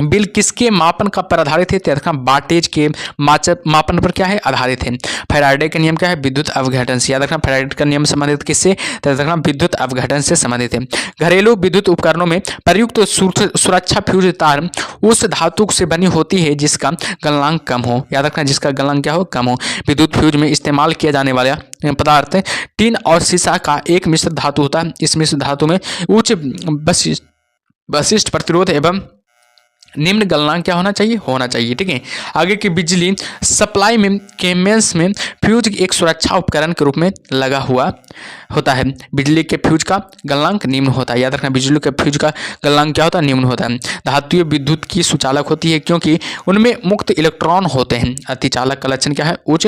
बिल किसके मापन का पर आधारित है, तो याद रखना वाटेज के मापन पर क्या है, आधारित है। फैराडे का नियम क्या है, विद्युत अपघटन से, याद रखना फैराडे का नियम संबंधित किससे, तो याद रखना विद्युत अपघटन से संबंधित है। घरेलू विद्युत उपकरणों में प्रयुक्त सुरक्षा फ्यूज तार उस धातु से बनी होती है जिसका गलनांक कम हो, याद रखना जिसका गलनांक क्या हो, कम हो। विद्युत फ्यूज में इस्तेमाल किया जाने वाला पदार्थ टीन और शीशा का एक मिश्र धातु होता है। इस मिश्र धातु में उच्च वशिष्ठ प्रतिरोध एवं निम्न गलनांक क्या होना चाहिए, ठीक है। आगे की बिजली सप्लाई में केमेंस में फ्यूज एक सुरक्षा उपकरण के रूप में लगा हुआ होता है। बिजली के फ्यूज का गलनांक निम्न होता है, याद रखना बिजली के फ्यूज का गलनांक क्या होता है, निम्न होता है। धातुएं विद्युत की सुचालक होती है क्योंकि उनमें मुक्त इलेक्ट्रॉन होते हैं। अतिचालक का लक्षण क्या है, उच्च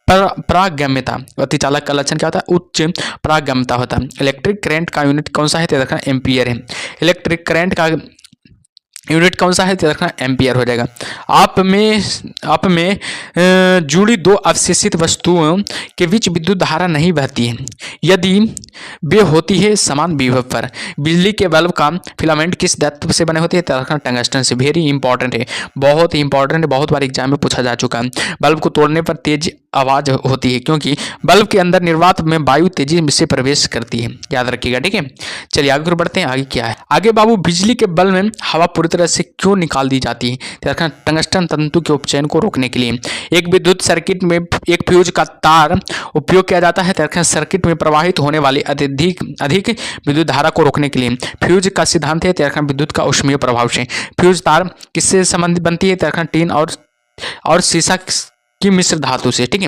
परागम्यता। अतिचालक का लक्षण क्या होता है, उच्च परागम्यता होता है। इलेक्ट्रिक करंट का यूनिट कौन सा है, तो रखना एम्पियर है। इलेक्ट्रिक करंट का यूनिट कौन सा है, तो रखना एम्पियर हो जाएगा। आप में जुड़ी दो अवशेषित वस्तुओं के बीच विद्युत धारा नहीं बहती है यदि वे होती है समान विभव पर। बिजली के बल्ब का फिलामेंट किस धातु से बने होते हैं, तो रखना टंगस्टन से। वेरी इंपॉर्टेंट है, बहुत ही इंपॉर्टेंट है, बहुत बार एग्जाम में पूछा जा चुका है। बल्ब को तोड़ने पर तेज आवाज होती है क्योंकि बल्ब के अंदर निर्वात में वायु तेजी से प्रवेश करती है, याद रखिएगा, ठीक है। चलिए आगे बढ़ते हैं, आगे क्या है। आगे बाबू बिजली के बल्ब में हवा पूरी तरह से क्यों निकाल दी जाती है, तो रखना टंगस्टन तंतु के उपचयन को रोकने के लिए। एक विद्युत सर्किट में एक फ्यूज का तार उपयोग किया जाता है, तो रखना सर्किट में प्रवाहित होने वाली अधिक विद्युत धारा को रोकने के लिए। फ्यूज का सिद्धांत है, तो रखना विद्युत का ऊष्मीय प्रभाव से। फ्यूज तार किससे संबंधित बनती है, तो रखना टीन और शीशा की मिश्र धातु से, ठीक है।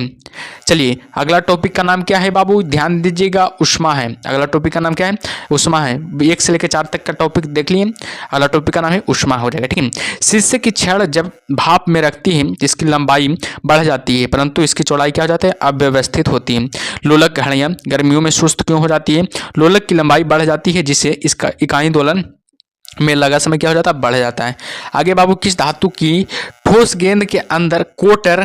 चलिए अगला टॉपिक का नाम क्या है बाबू, ध्यान दीजिएगा, उष्मा है। अगला टॉपिक का नाम क्या है, उष्मा है। 1 से लेकर 4 तक का टॉपिक देख लिए। अगला टॉपिक का नाम है उष्मा हो जाएगा, ठीक है। शीशे की छड़ जब भाप में रखती है इसकी लंबाई बढ़ जाती है परंतु इसकी चौड़ाई क्या हो जाती है, अव्यवस्थित होती है। लोलक घड़ियां गर्मियों में सुस्त क्यों हो जाती है, लोलक की लंबाई बढ़ जाती है जिससे इसका इकाई दोलन में लगा समय क्या हो जाता है, बढ़ जाता है। आगे बाबू किस धातु की ठोस गेंद के अंदर कोटर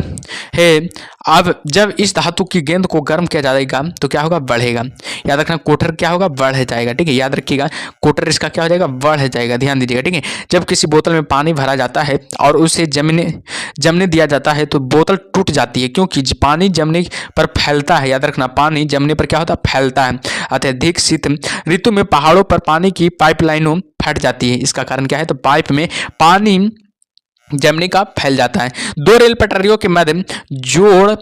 है, अब जब इस धातु की गेंद को गर्म किया जाएगा तो क्या होगा, बढ़ेगा। याद रखना कोटर क्या होगा, बढ़ जाएगा, ठीक है। याद रखिएगा कोटर इसका क्या हो जाएगा, बढ़ जाएगा, ध्यान दीजिएगा, ठीक है। जब किसी बोतल में पानी भरा जाता है और उसे जमने दिया जाता है तो बोतल टूट जाती है क्योंकि पानी जमने पर फैलता है। याद रखना पानी जमने पर क्या होता है, फैलता है। अत्यधिक शीत ऋतु में पहाड़ों पर पानी की पाइपलाइनों फट जाती है, इसका कारण क्या है, तो पाइप में पानी जमने का फैल जाता है। 2 रेल पटरियों के मध्य जोड़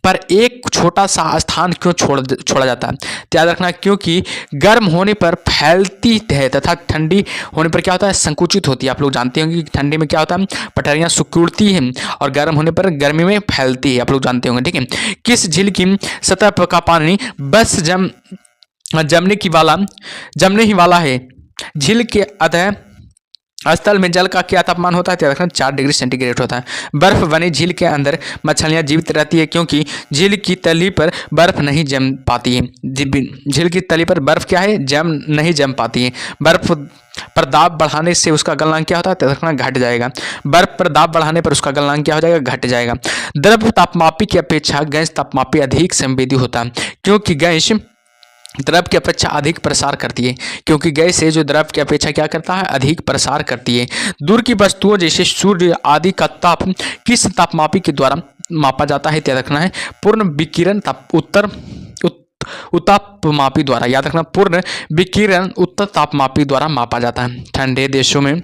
पर एक छोटा सा स्थान क्यों छोड़ा जाता है? तो याद रखना, क्योंकि गर्म होने पर फैलती है तथा ठंडी होने पर क्या होता है? संकुचित होती है। आप लोग जानते होंगे कि ठंडी में क्या होता है? पटरियां सिकुड़ती हैं और गर्म होने पर गर्मी में फैलती है। आप लोग जानते होंगे, ठीक है। किस झील की सतह का पानी बस जमने ही वाला है? झील के अतः स्थल में जल का क्या तापमान होता है? तो याद रखना 4 डिग्री सेंटीग्रेड होता है। बर्फ बनी झील के अंदर मछलियां जीवित रहती है क्योंकि झील की तली पर बर्फ नहीं जम पाती है। झील की तली पर बर्फ क्या है? नहीं जम पाती है। बर्फ पर दाब बढ़ाने से उसका गलनांक क्या होता है? तो रखना घट जाएगा। बर्फ पर दाब बढ़ाने पर उसका गलनांक क्या हो जाएगा? घट जाएगा। द्रव तापमापी की अपेक्षा गैस तापमापी अधिक संवेदी होता है क्योंकि गैस द्रव की अपेक्षा अधिक प्रसार करती है। क्योंकि गैस है जो द्रव की अपेक्षा क्या करता है? अधिक प्रसार करती है। दूर की वस्तुओं जैसे सूर्य आदि का ताप किस तापमापी के द्वारा मापा जाता है? याद रखना है पूर्ण विकिरण उत्तापमापी द्वारा। याद रखना पूर्ण विकिरण उत्तर तापमापी द्वारा मापा जाता है। ठंडे देशों में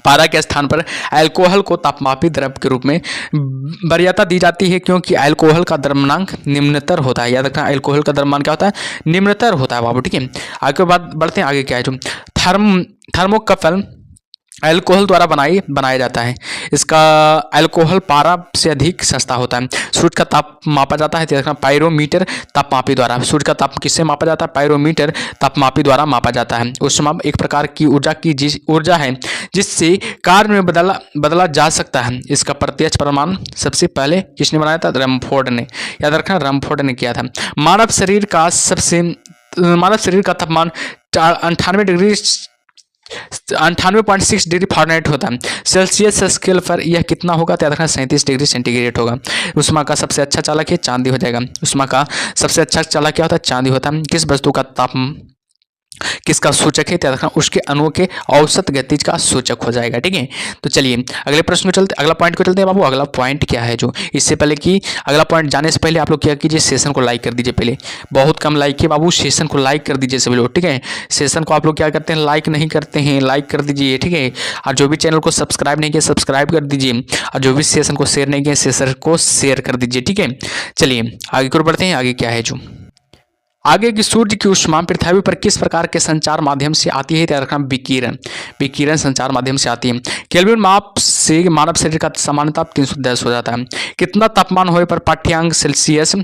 पारा के स्थान पर अल्कोहल को तापमापी द्रव के रूप में वरीयता दी जाती है क्योंकि अल्कोहल का द्रव्यमानक निम्नतर होता है। याद रखना अल्कोहल का द्रव्यमान क्या होता है? निम्नतर होता है बाबू, ठीक है। आगे बात बढ़ते हैं, आगे क्या है जो थर्मोकपल अल्कोहल द्वारा बनाया जाता है। इसका अल्कोहल पारा से अधिक सस्ता होता है। सूर्य का ताप मापा जाता है तो देखना पायरोमीटर तापमापी द्वारा। सूर्य का ताप किससे मापा जाता है? पायरोमीटर तापमापी द्वारा मापा जाता है। ऊष्मा एक प्रकार की ऊर्जा है जिससे कार्य में बदला जा सकता है। इसका प्रत्यक्ष प्रमाण सबसे पहले किसने बनाया था? रमफोर्ड ने। याद रखना रमफोर्ड ने किया था। मानव शरीर का तापमान 98.6 डिग्री फ़ारेनहाइट होता है। सेल्सियस स्केल पर यह कितना होगा? तो याद रखना 37 डिग्री सेंटीग्रेड होगा। ऊष्मा का सबसे अच्छा चालक है चांदी हो जाएगा। ऊष्मा का सबसे अच्छा चालक क्या होता है? चांदी होता है। किस वस्तु का तापमान किसका सूचक है? तो याद रखना उसके अणुओं के औसत गतिज का सूचक हो जाएगा, ठीक है। तो चलिए अगले प्रश्न को चलते, अगला पॉइंट को चलते हैं बाबू। अगला पॉइंट क्या है जो, इससे पहले कि अगला पॉइंट जाने से पहले आप लोग क्या कीजिए? सेशन को लाइक कर दीजिए। पहले बहुत कम लाइक है बाबू, सेशन को लाइक कर दीजिए सभी लोग, ठीक है। सेशन को आप लोग क्या करते हैं? लाइक नहीं करते हैं, लाइक कर दीजिए, ठीक है। और जो भी चैनल को सब्सक्राइब नहीं किया सब्सक्राइब कर दीजिए, और जो भी सेशन को शेयर नहीं किया सेशन को शेयर कर दीजिए, ठीक है। चलिए आगे को बढ़ते हैं, आगे क्या है जो, आगे की सूर्य की ऊष्मा पृथ्वी पर किस प्रकार के संचार माध्यम से आती है? तो रखना विकिरण संचार माध्यम से आती है। केल्विन माप से मानव शरीर का सामान्य ताप 310 हो जाता है। कितना तापमान होने पर पाठ्यांक सेल्सियस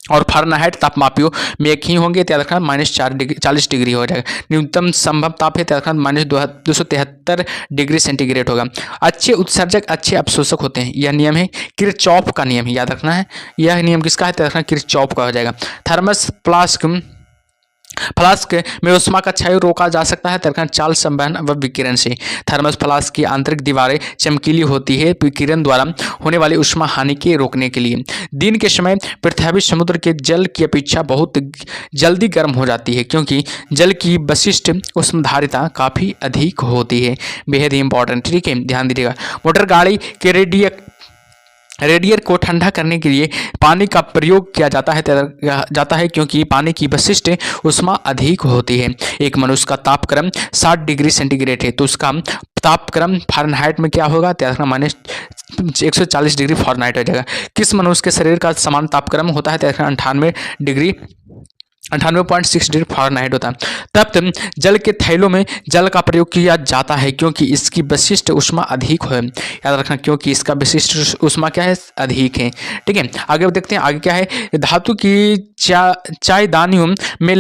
और फ़ारेनहाइट तापमापियों में एक ही होंगे? तो रखना -40 डिग्री हो जाएगा। न्यूनतम संभव ताप है तो रखना -273 डिग्री सेंटीग्रेड होगा। अच्छे उत्सर्जक अच्छे अवशोषक होते हैं, यह नियम है किरचॉफ का नियम है। याद रखना है यह नियम किसका है? तो रखना किरचॉफ का हो जाएगा। थर्मस फ्लास्क में ऊष्मा का क्षय रोका जा सकता है तरकन चाल संवहन व विकिरण से। थर्मस फ्लास्क की आंतरिक दीवारें चमकीली होती है विकिरण द्वारा होने वाली ऊष्मा हानि के रोकने के लिए। दिन के समय पृथ्वी समुद्र के जल की अपेक्षा बहुत जल्दी गर्म हो जाती है क्योंकि जल की विशिष्ट ऊष्मधारिता काफ़ी अधिक होती है। बेहद ही इंपॉर्टेंट, ठीक है, ध्यान दीजिएगा। मोटर गाड़ी के रेडिएटर को ठंडा करने के लिए पानी का प्रयोग किया जाता है क्योंकि पानी की विशिष्ट ऊष्मा अधिक होती है। एक मनुष्य का तापक्रम 60 डिग्री सेंटीग्रेड है तो उसका तापक्रम फ़ारेनहाइट में क्या होगा? -140 डिग्री फ़ारेनहाइट हो जाएगा। किस मनुष्य के शरीर का समान तापक्रम होता है? 98.6 डिग्री फ़ारेनहाइट होता है। तब जल के थैलों में जल का प्रयोग किया जाता है क्योंकि इसकी विशिष्ट ऊष्मा अधिक है। याद रखना क्योंकि इसका विशिष्ट ऊष्मा क्या है? अधिक है, ठीक है। आगे देखते हैं आगे क्या है। धातु की चायदानियों में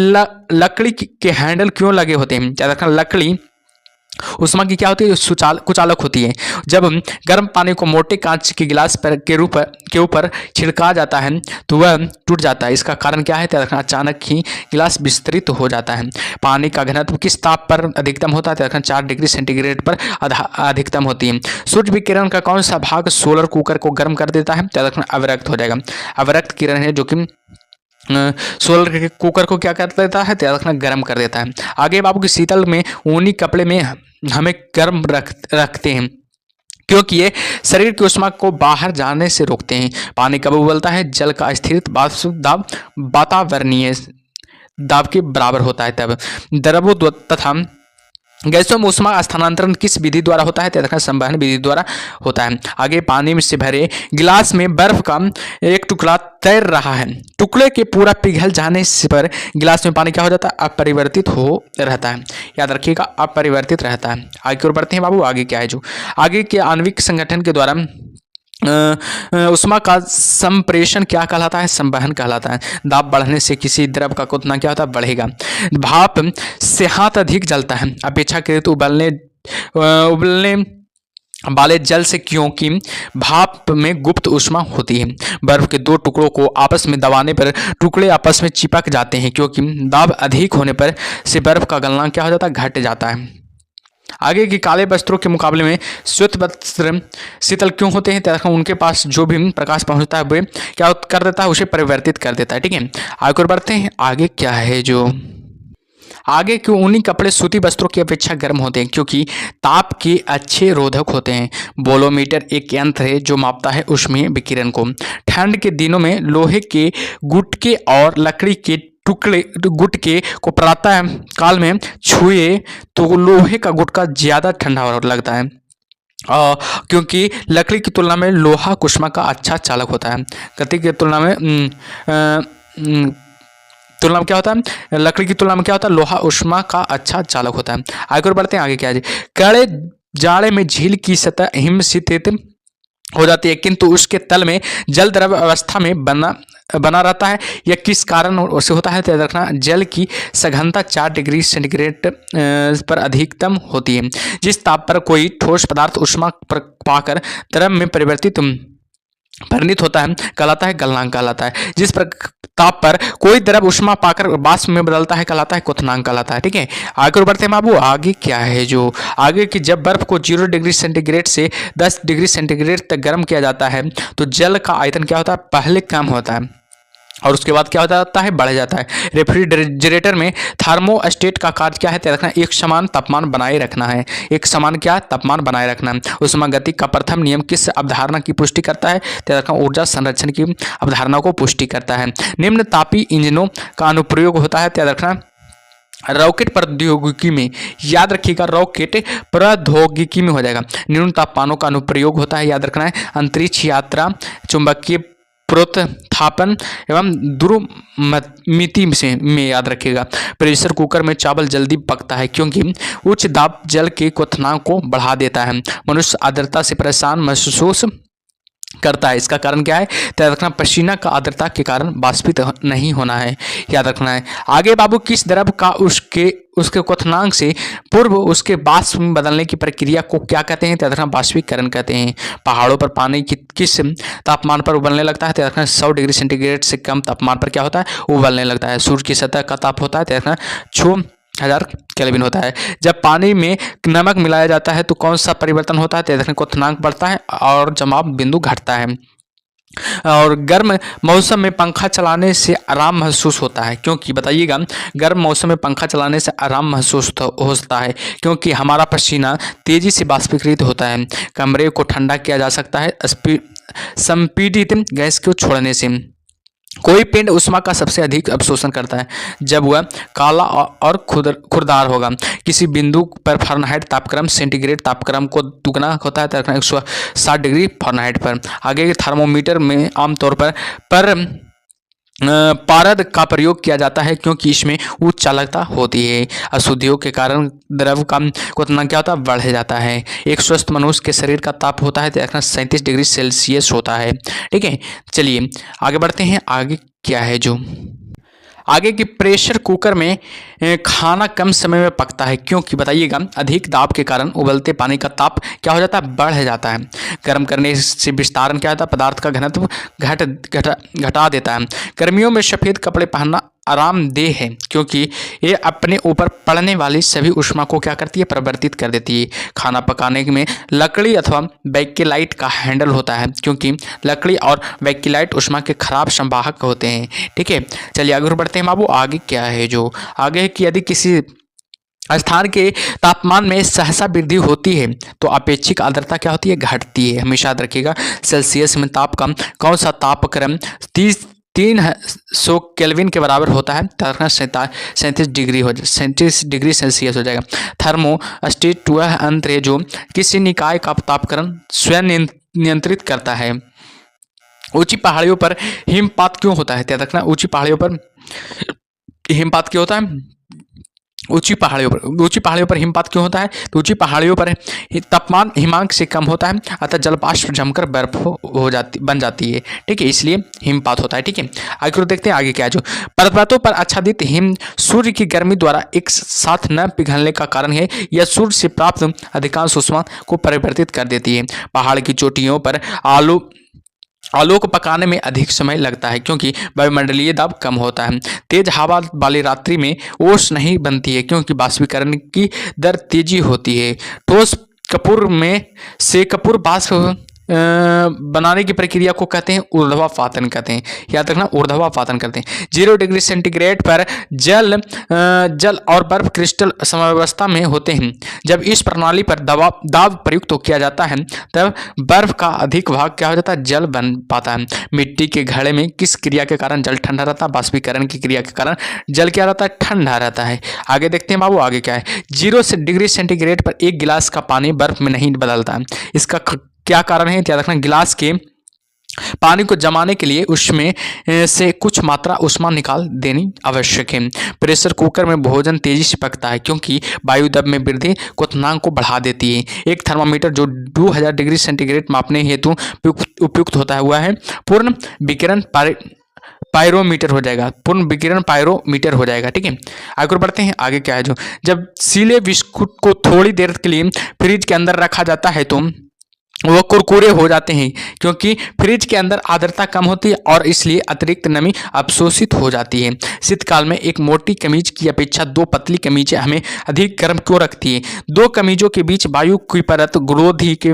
लकड़ी के हैंडल क्यों लगे होते हैं? याद रखना लकड़ी ऊष्मा की क्या होती है? कुचालक होती है। जब गर्म पानी को मोटे कांच के गिलास के ऊपर छिड़का जाता है तो वह टूट जाता है। इसका कारण क्या है? अचानक ही गिलास विस्तृत हो जाता है। पानी का घनत्व किस ताप पर अधिकतम होता है? 4 डिग्री सेंटीग्रेड पर अधिकतम होती है। सूर्य विकिरण का कौन सा भाग सोलर कुकर को गर्म कर देता है? अवरक्त हो जाएगा। अवरक्त किरण है जो कि सोलर कुकर को क्या कर देता है? गर्म कर देता है। आगे बाबू की शीतल में ऊनी कपड़े में हमें गर्म रखते हैं क्योंकि ये शरीर की ऊष्मा को बाहर जाने से रोकते हैं। पानी कब उबलता है? जल का स्थिर दाब वातावरणीय दाब के बराबर होता है तब। द्रवों तथा गैसों में ऊष्मा स्थानांतरण किस विधि द्वारा होता है? तो संवहन विधि द्वारा होता है। आगे पानी में से भरे गिलास में बर्फ का एक टुकड़ा तैर रहा है। टुकड़े के पूरा पिघल जाने से पर गिलास में पानी क्या हो जाता है? अपरिवर्तित हो रहता है। याद रखिएगा, अपरिवर्तित रहता है। आगे की ओर बढ़ते हैं बाबू। आगे क्या है जो आगे के आणविक संगठन के द्वारा ऊष्मा का संप्रेषण क्या कहलाता है? संवहन कहलाता है। दाब बढ़ने से किसी द्रव का उतना क्या होता है? बढ़ेगा। भाप से हाथ अधिक जलता है अपेक्षाकृत उबलने वाले जल से, क्योंकि भाप में गुप्त ऊष्मा होती है। बर्फ के दो टुकड़ों को आपस में दबाने पर टुकड़े आपस में चिपक जाते हैं, क्योंकि दाब अधिक होने पर से बर्फ का गलना क्या हो जाता है? घट जाता है। आगे की काले वस्त्रों के मुकाबले में श्वेत वस्त्र शीतल क्यों होते हैं? तो उनके पास जो भी प्रकाश पहुंचता है वे क्या कर देता है? उसे परिवर्तित कर देता है। ठीक है, आगे और बढ़ते हैं। आगे क्या है जो आगे के ऊनी कपड़े सूती वस्त्रों की अपेक्षा गर्म होते हैं, क्योंकि ताप के अच्छे रोधक होते हैं। बोलोमीटर एक यंत्र है जो मापता है ऊष्मीय विकिरण को। ठंड के दिनों में लोहे के गुटके और लकड़ी के टुकड़े गुटके को प्रातः काल में छुए तो लोहे का गुटका ज़्यादा ठंडा लगता है, क्योंकि लकड़ी की तुलना में लोहा ऊष्मा का अच्छा चालक होता है। गति की तुलना में क्या होता है? लकड़ी की तुलना में क्या होता है? लोहा ऊष्मा का अच्छा चालक होता है। आगे और बढ़ते हैं। आगे क्या है? कड़े जाड़े में झील की सतह हिमशीतित हो जाती है, किंतु उसके तल में जल द्रव अवस्था में बना रहता है। यह किस कारण से होता है? तो रखना, जल की सघनता 4 डिग्री सेंटीग्रेड पर अधिकतम होती है। जिस ताप पर कोई ठोस पदार्थ ऊष्मा पाकर द्रव में परिणित होता है कहलाता है गलनांक कहलाता है। जिस पर ताप पर कोई द्रव ऊष्मा पाकर वाष्प में बदलता है कहलाता है क्वथनांक कहलाता है। ठीक है, आगे बढ़ते हैं बाबू। आगे क्या है जो आगे की जब बर्फ को 0 डिग्री सेंटीग्रेड से 10 डिग्री सेंटीग्रेड तक गर्म किया जाता है तो जल का आयतन क्या होता है? पहले कम होता है और उसके बाद क्या हो जाता है? बढ़ जाता है। रेफ्रिजरेटर में थर्मोस्टेट का कार्य क्या है? तो रखना, एक समान तापमान बनाए रखना है। एक समान क्या? तापमान बनाए रखना। ऊष्मा गति का प्रथम नियम किस अवधारणा की पुष्टि करता है? तो रखना, ऊर्जा संरक्षण की अवधारणा को पुष्टि करता है। निम्न तापी इंजनों का अनुप्रयोग होता है। तो रखना, रॉकेट प्रौद्योगिकी में, याद रखिएगा, रॉकेट प्रौद्योगिकी में हो जाएगा। न्यून तापमानों का अनुप्रयोग होता है, याद रखना है। अंतरिक्ष यात्रा, चुंबकीय प्रोत्थापन एवं दूरमिति में याद रखिएगा। प्रेशर कुकर में चावल जल्दी पकता है क्योंकि उच्च दाब जल के क्वथनांक को बढ़ा देता है। मनुष्य आर्द्रता से परेशान महसूस करता है, इसका कारण क्या है? तो याद रखना, पसीना का आर्द्रता के कारण वाष्पित नहीं होना है, याद रखना है। आगे बाबू, किस द्रव का उसके क्वथनांक से पूर्व उसके वाष्प में बदलने की प्रक्रिया को क्या कहते हैं? तो याद रखना, वाष्पीकरण कहते हैं। पहाड़ों पर पानी किस तापमान पर उबलने लगता है? तो याद रखना, 100 डिग्री सेंटीग्रेड से कम तापमान पर क्या होता है? उबलने लगता है। सूर्य की सतह का ताप होता है, तो याद रखना, 6000 केल्विन होता है। जब पानी में नमक मिलाया जाता है तो कौन सा परिवर्तन होता है? तो देखने, क्वथनांक बढ़ता है और जमाव बिंदु घटता है। और गर्म मौसम में पंखा चलाने से आराम महसूस होता है, क्योंकि बताइएगा, गर्म मौसम में पंखा चलाने से आराम महसूस होता है क्योंकि हमारा पसीना तेजी से बाष्पीकृत होता है। कमरे को ठंडा किया जा सकता है संपीड़ित गैस को छोड़ने से। कोई पिंड ऊष्मा का सबसे अधिक अवशोषण करता है जब वह काला और खुरदार होगा। किसी बिंदु पर फ़ारेनहाइट तापक्रम सेंटीग्रेड तापक्रम को दुगना होता है, 160 डिग्री फ़ारेनहाइट पर। आगे के थर्मोमीटर में आमतौर पर पारद का प्रयोग किया जाता है क्योंकि इसमें उच्च चालकता होती है। अशुद्धियों के कारण द्रव का क्वथनांक क्या होता है? बढ़ जाता है। एक स्वस्थ मनुष्य के शरीर का ताप होता है, तो 37 डिग्री सेल्सियस होता है। ठीक है, चलिए आगे बढ़ते हैं। आगे क्या है जो आगे की प्रेशर कुकर में खाना कम समय में पकता है क्योंकि बताइएगा, अधिक दाब के कारण उबलते पानी का ताप क्या हो जाता है? बढ़ जाता है। गर्म करने से विस्तारण क्या होता है? पदार्थ का घनत्व घटा देता है। गर्मियों में सफ़ेद कपड़े पहनना आरामदेह है क्योंकि ये अपने ऊपर पड़ने वाली सभी ऊष्मा को क्या करती है? परिवर्तित कर देती है। खाना पकाने में लकड़ी अथवा बैकेलाइट का हैंडल होता है क्योंकि लकड़ी और बैकेलाइट ऊष्मा के खराब संवाहक होते हैं। ठीक है, चलिए आगे बढ़ते हैं बाबू। आगे क्या है जो आगे है कि यदि किसी स्थान के तापमान में सहसा वृद्धि होती है तो अपेक्षित आर्द्रता क्या होती है? घटती है। हमेशा याद रखिएगा, सेल्सियस में ताप का कौन सा तापक्रम 300 केल्विन के बराबर होता है, 37 डिग्री सेल्सियस हो जाएगा। थर्मोस्टेट वह यंत्र है जो किसी निकाय का तापक्रम स्वयं नियंत्रित करता है। ऊंची पहाड़ियों पर हिमपात क्यों होता है? याद रखना, ऊंची पहाड़ियों पर हिमपात क्यों होता है? ऊंची पहाड़ियों पर हिमपात क्यों होता है? तो ऊंची पहाड़ियों पर तापमान हिमांक से कम होता है, अतः जल वाष्प जमकर बर्फ बन जाती है। ठीक है, इसलिए हिमपात होता है। ठीक है, आगे देखते हैं आगे क्या है। जो पर्वतों पर आच्छादित हिम सूर्य की गर्मी द्वारा एक साथ न पिघलने का कारण है। यह सूर्य से प्राप्त अधिकांश ऊष्मा को परिवर्तित कर देती है। पहाड़ की चोटियों पर आलू को पकाने में अधिक समय लगता है क्योंकि वायुमंडलीय दाब कम होता है। तेज हवा वाली रात्रि में ओस नहीं बनती है क्योंकि बाष्पीकरण की दर तेजी होती है। ठोस कपूर में से कपूर वाष्प बनाने की प्रक्रिया को कहते हैं ऊर्ध्वापातन कहते हैं। याद रखना, ऊर्ध्वापातन करते हैं। 0 डिग्री सेंटीग्रेड पर जल और बर्फ क्रिस्टल समवस्था में होते हैं। जब इस प्रणाली पर दाब प्रयुक्त किया जाता है तब बर्फ का अधिक भाग क्या हो जाता है? जल बन पाता है। मिट्टी के घड़े में किस क्रिया के कारण जल ठंडा रहता है? बाष्पीकरण की क्रिया के कारण जल क्या रहता है? ठंडा रहता है। आगे देखते हैं बाबू, आगे क्या है। 0 डिग्री सेंटीग्रेड पर 1 गिलास का पानी बर्फ में नहीं बदलता है। इसका क्या कारण है? याद रखना, गिलास के पानी को जमाने के लिए उसमें से कुछ मात्रा उष्मा निकाल देनी आवश्यक है। प्रेशर कुकर में भोजन तेजी से पकता है क्योंकि वायु दाब में वृद्धि क्वथनांक को बढ़ा देती है। एक थर्मामीटर जो 2000 डिग्री सेंटीग्रेड मापने हेतु उपयुक्त होता है वह है पूर्ण विकिरण पायरोमीटर हो जाएगा। पूर्ण विकिरण पायरोमीटर हो जाएगा। ठीक है, आगे बढ़ते हैं। आगे क्या है। जो जब सीले बिस्कुट को थोड़ी देर के लिए फ्रिज के अंदर रखा जाता है तो वो कुरकुरे हो जाते हैं क्योंकि फ्रिज के अंदर आर्द्रता कम होती है और इसलिए अतिरिक्त नमी अवशोषित हो जाती है। शीतकाल में एक मोटी कमीज की अपेक्षा 2 पतली कमीजें हमें अधिक गर्म क्यों रखती है? 2 कमीजों के बीच वायु की परत ग्रोधी के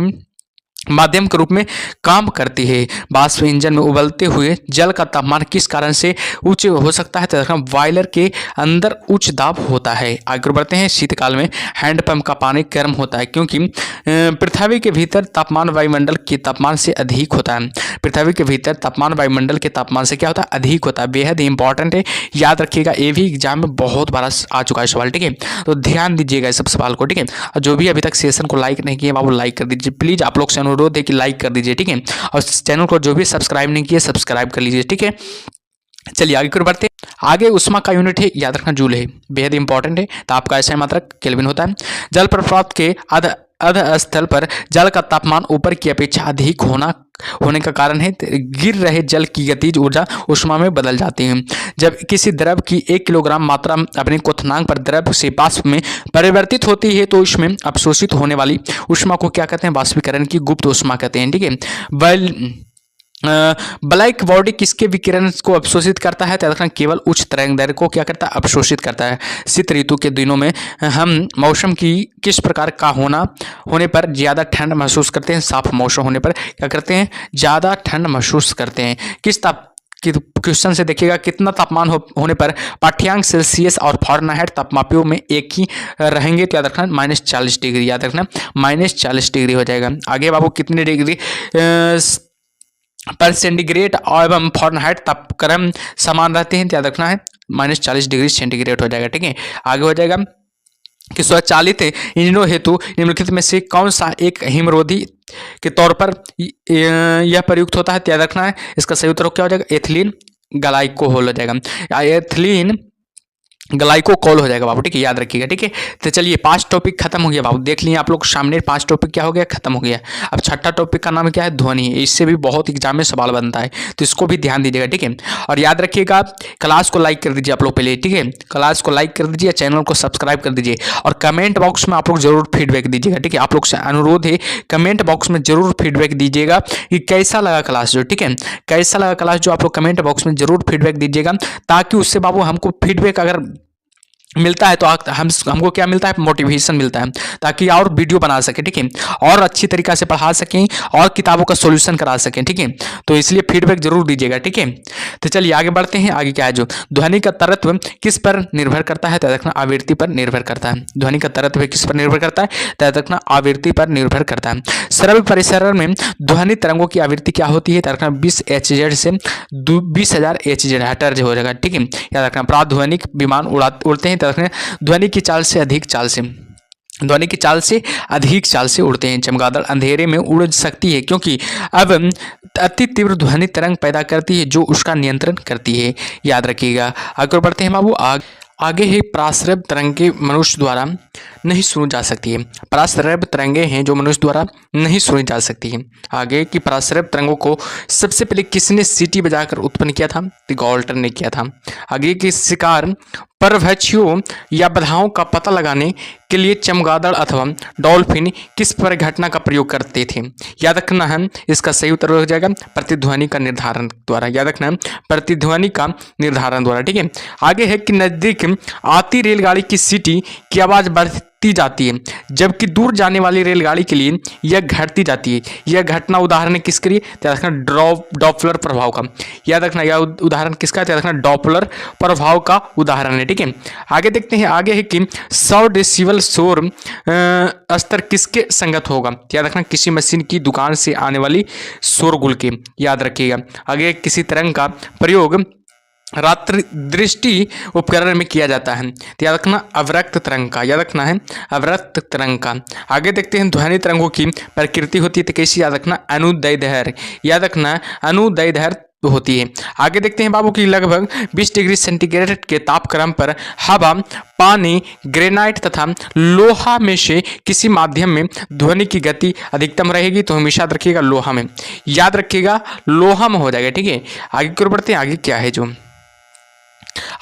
माध्यम के रूप में काम करती है। वाष्प इंजन में उबलते हुए जल का तापमान किस कारण से उच्च हो सकता है? तो बॉयलर के अंदर उच्च दाब होता है। आगे बढ़ते हैं। शीतकाल में हैंडपंप का पानी गर्म होता है क्योंकि पृथ्वी के भीतर तापमान वायुमंडल के तापमान से अधिक होता है। पृथ्वी के भीतर तापमान वायुमंडल के तापमान से क्या होता है? अधिक होता है। बेहद इंपॉर्टेंट है, याद रखिएगा। ये भी एग्जाम में बहुत बार आ चुका है सवाल। ठीक है, तो ध्यान दीजिएगा इस सब सवाल को। ठीक है, और जो भी अभी तक सेशन को लाइक नहीं किया वो लाइक कर दीजिए प्लीज। आप लोग से अनुरोध है कि लाइक कर दीजिए। ठीक है, और चैनल को जो भी सब्सक्राइब नहीं किया सब्सक्राइब कर लीजिए। ठीक है, चलिए आगे कर बढ़ते हैं। आगे उष्मा का यूनिट है, याद रखना, जूल है। बेहद इंपॉर्टेंट है। ताप का ऐसा मात्रक केल्विन होता है। जल प्रपात के अध स्थल पर जल का तापमान ऊपर की अपेक्षा अधिक होने का कारण है गिर रहे जल की गतिज ऊर्जा उष्मा में बदल जाती है। जब किसी द्रव की 1 किलोग्राम मात्रा अपने क्वथनांक पर द्रव से वाष्प में परिवर्तित होती है तो इसमें अवशोषित होने वाली उष्मा को क्या कहते हैं? बाष्पीकरण की गुप्त उष्मा कहते हैं। ठीक है, ब्लैक बॉडी किसके विकिरण को अवशोषित करता है? तो केवल उच्च तरंग दैर्घ्य को क्या करता है? अवशोषित करता है। शीत ऋतु के दिनों में हम मौसम की किस प्रकार का होने पर ज़्यादा ठंड महसूस करते हैं? साफ मौसम होने पर क्या करते हैं? ज़्यादा ठंड महसूस करते हैं। किस क्वेश्चन से देखिएगा, कितना तापमान होने पर पाठ्यांक सेल्सियस और फ़ारेनहाइट तापमापियों में एक ही रहेंगे? तो याद रखना -40 डिग्री। याद रखना -40 डिग्री हो जाएगा। आगे बाबू, कितने डिग्री पर सेंटीग्रेड एवं फ़ारेनहाइट तापक्रम समान रहते हैं? याद रखना है -40 डिग्री सेंटीग्रेड हो जाएगा। ठीक है, आगे हो जाएगा कि स्वचालित इंजनों हेतु निम्नलिखित में से कौन सा एक हिमरोधी के तौर पर यह प्रयुक्त होता है? याद रखना है। इसका सही उत्तर क्या हो जाएगा? एथिलीन ग्लाइकोल हो जाएगा। एथिलीन ग्लाइकोल हो जाएगा बाबू। ठीक है, याद रखिएगा। ठीक है, तो चलिए 5 टॉपिक खत्म हो गया बाबू। देख लिए आप लोग सामने 5 टॉपिक क्या हो गया? खत्म हो गया। अब 6ठा टॉपिक का नाम क्या है? ध्वनि। इससे भी बहुत एग्जाम में सवाल बनता है तो इसको भी ध्यान दीजिएगा। ठीक है, और याद रखिएगा क्लास को लाइक कर दीजिए आप लोग पहले। ठीक है, क्लास को लाइक कर दीजिए, चैनल को सब्सक्राइब कर दीजिए और कमेंट बॉक्स में आप लोग जरूर फीडबैक दीजिएगा। ठीक है, आप लोग से अनुरोध है, कमेंट बॉक्स में जरूर फीडबैक दीजिएगा कि कैसा लगा क्लास जो। ठीक है, कैसा लगा क्लास जो आप लोग कमेंट बॉक्स में जरूर फीडबैक दीजिएगा ताकि उससे बाबू हमको फीडबैक अगर मिलता है तो हमको क्या मिलता है, मोटिवेशन मिलता है, ताकि और वीडियो बना सके, ठीक है, और अच्छी तरीक़ा से पढ़ा सकें और किताबों का सॉल्यूशन करा सकें, ठीक है। तो इसलिए फीडबैक जरूर दीजिएगा, ठीक है। तो चलिए आगे बढ़ते हैं। आगे क्या है, जो ध्वनि का तरत्व किस पर निर्भर करता है, तो याद रखना आवृत्ति पर निर्भर करता है। ध्वनि का तरत्व किस पर निर्भर करता है, तो याद रखना आवृत्ति पर निर्भर करता है। श्रव्य परिसर में ध्वनि तरंगों की आवृत्ति क्या होती है, तो याद रखना 20 Hz से 20,000 Hz हर्ट्ज हो जाएगा, ठीक है। याद रखना प्राध्वनिक विमान उड़ते हैं, ध्वनि की चाल से अधिक चाल से, ध्वनि की चाल से अधिक चाल से उड़ते हैं। चमगादड़ अंधेरे में उड़ सकती है क्योंकि अब अति तीव्र ध्वनि तरंग पैदा करती है जो उसका नियंत्रण करती है। याद रखिएगा। आगे बढ़ते हैं बाबू। आगे ही प्राश्रव्य तरंगे मनुष्य द्वारा नहीं सुनी जा सकती है। प्राश्रव्य तरंगे हैं जो मनुष्य द्वारा नहीं सुनी जा सकती है। आगे की प्राश्रव्य तरंगों को सबसे पहले किसने सीटी बजाकर उत्पन्न किया था, तो गॉल्टर ने किया था। आगे के शिकार परभक्षियों या बधाओं का पता लगाने के लिए चमगादड़ अथवा डॉल्फिन किस परिघटना का प्रयोग करते थे। याद रखना है, इसका सही उत्तर हो जाएगा प्रतिध्वनि का निर्धारण द्वारा। याद रखना है प्रतिध्वनि का निर्धारण द्वारा, ठीक है। आगे है कि नजदीक आती रेलगाड़ी की सीटी की आवाज बढ़ती जाती है जबकि दूर जाने वाली रेलगाड़ी के लिए यह घटती जाती है। यह घटना उदाहरण है किसके लिए, याद रखना डॉपलर प्रभाव का। याद रखना यह उदाहरण किसका, याद रखना डॉपलर प्रभाव का उदाहरण है, ठीक है। आगे देखते हैं। आगे है कि 100 डेसिबल शोर स्तर किसके संगत होगा, याद रखना किसी मशीन की दुकान से आने वाली शोरगुल के। याद रखिएगा। आगे किसी तरंग का प्रयोग रात्रि दृष्टि उपकरण में किया जाता है, तो याद रखना अवरक्त तरंग का। याद रखना है अवरक्त तरंग का। आगे देखते हैं ध्वनि तरंगों की प्रकृति होती है तो कैसी, याद रखना अनुदैर्ध्य। याद रखना अनुदैर्ध्य होती है। आगे देखते हैं बाबू की लगभग 20 डिग्री सेंटीग्रेड के तापक्रम पर हवा, पानी, ग्रेनाइट तथा लोहा में से किसी माध्यम में ध्वनि की गति अधिकतम रहेगी, तो हमेशा याद रखिएगा लोहा में। याद रखिएगा लोहा में हो जाएगा, ठीक है। आगे की ओर बढ़ते हैं। आगे क्या है, जो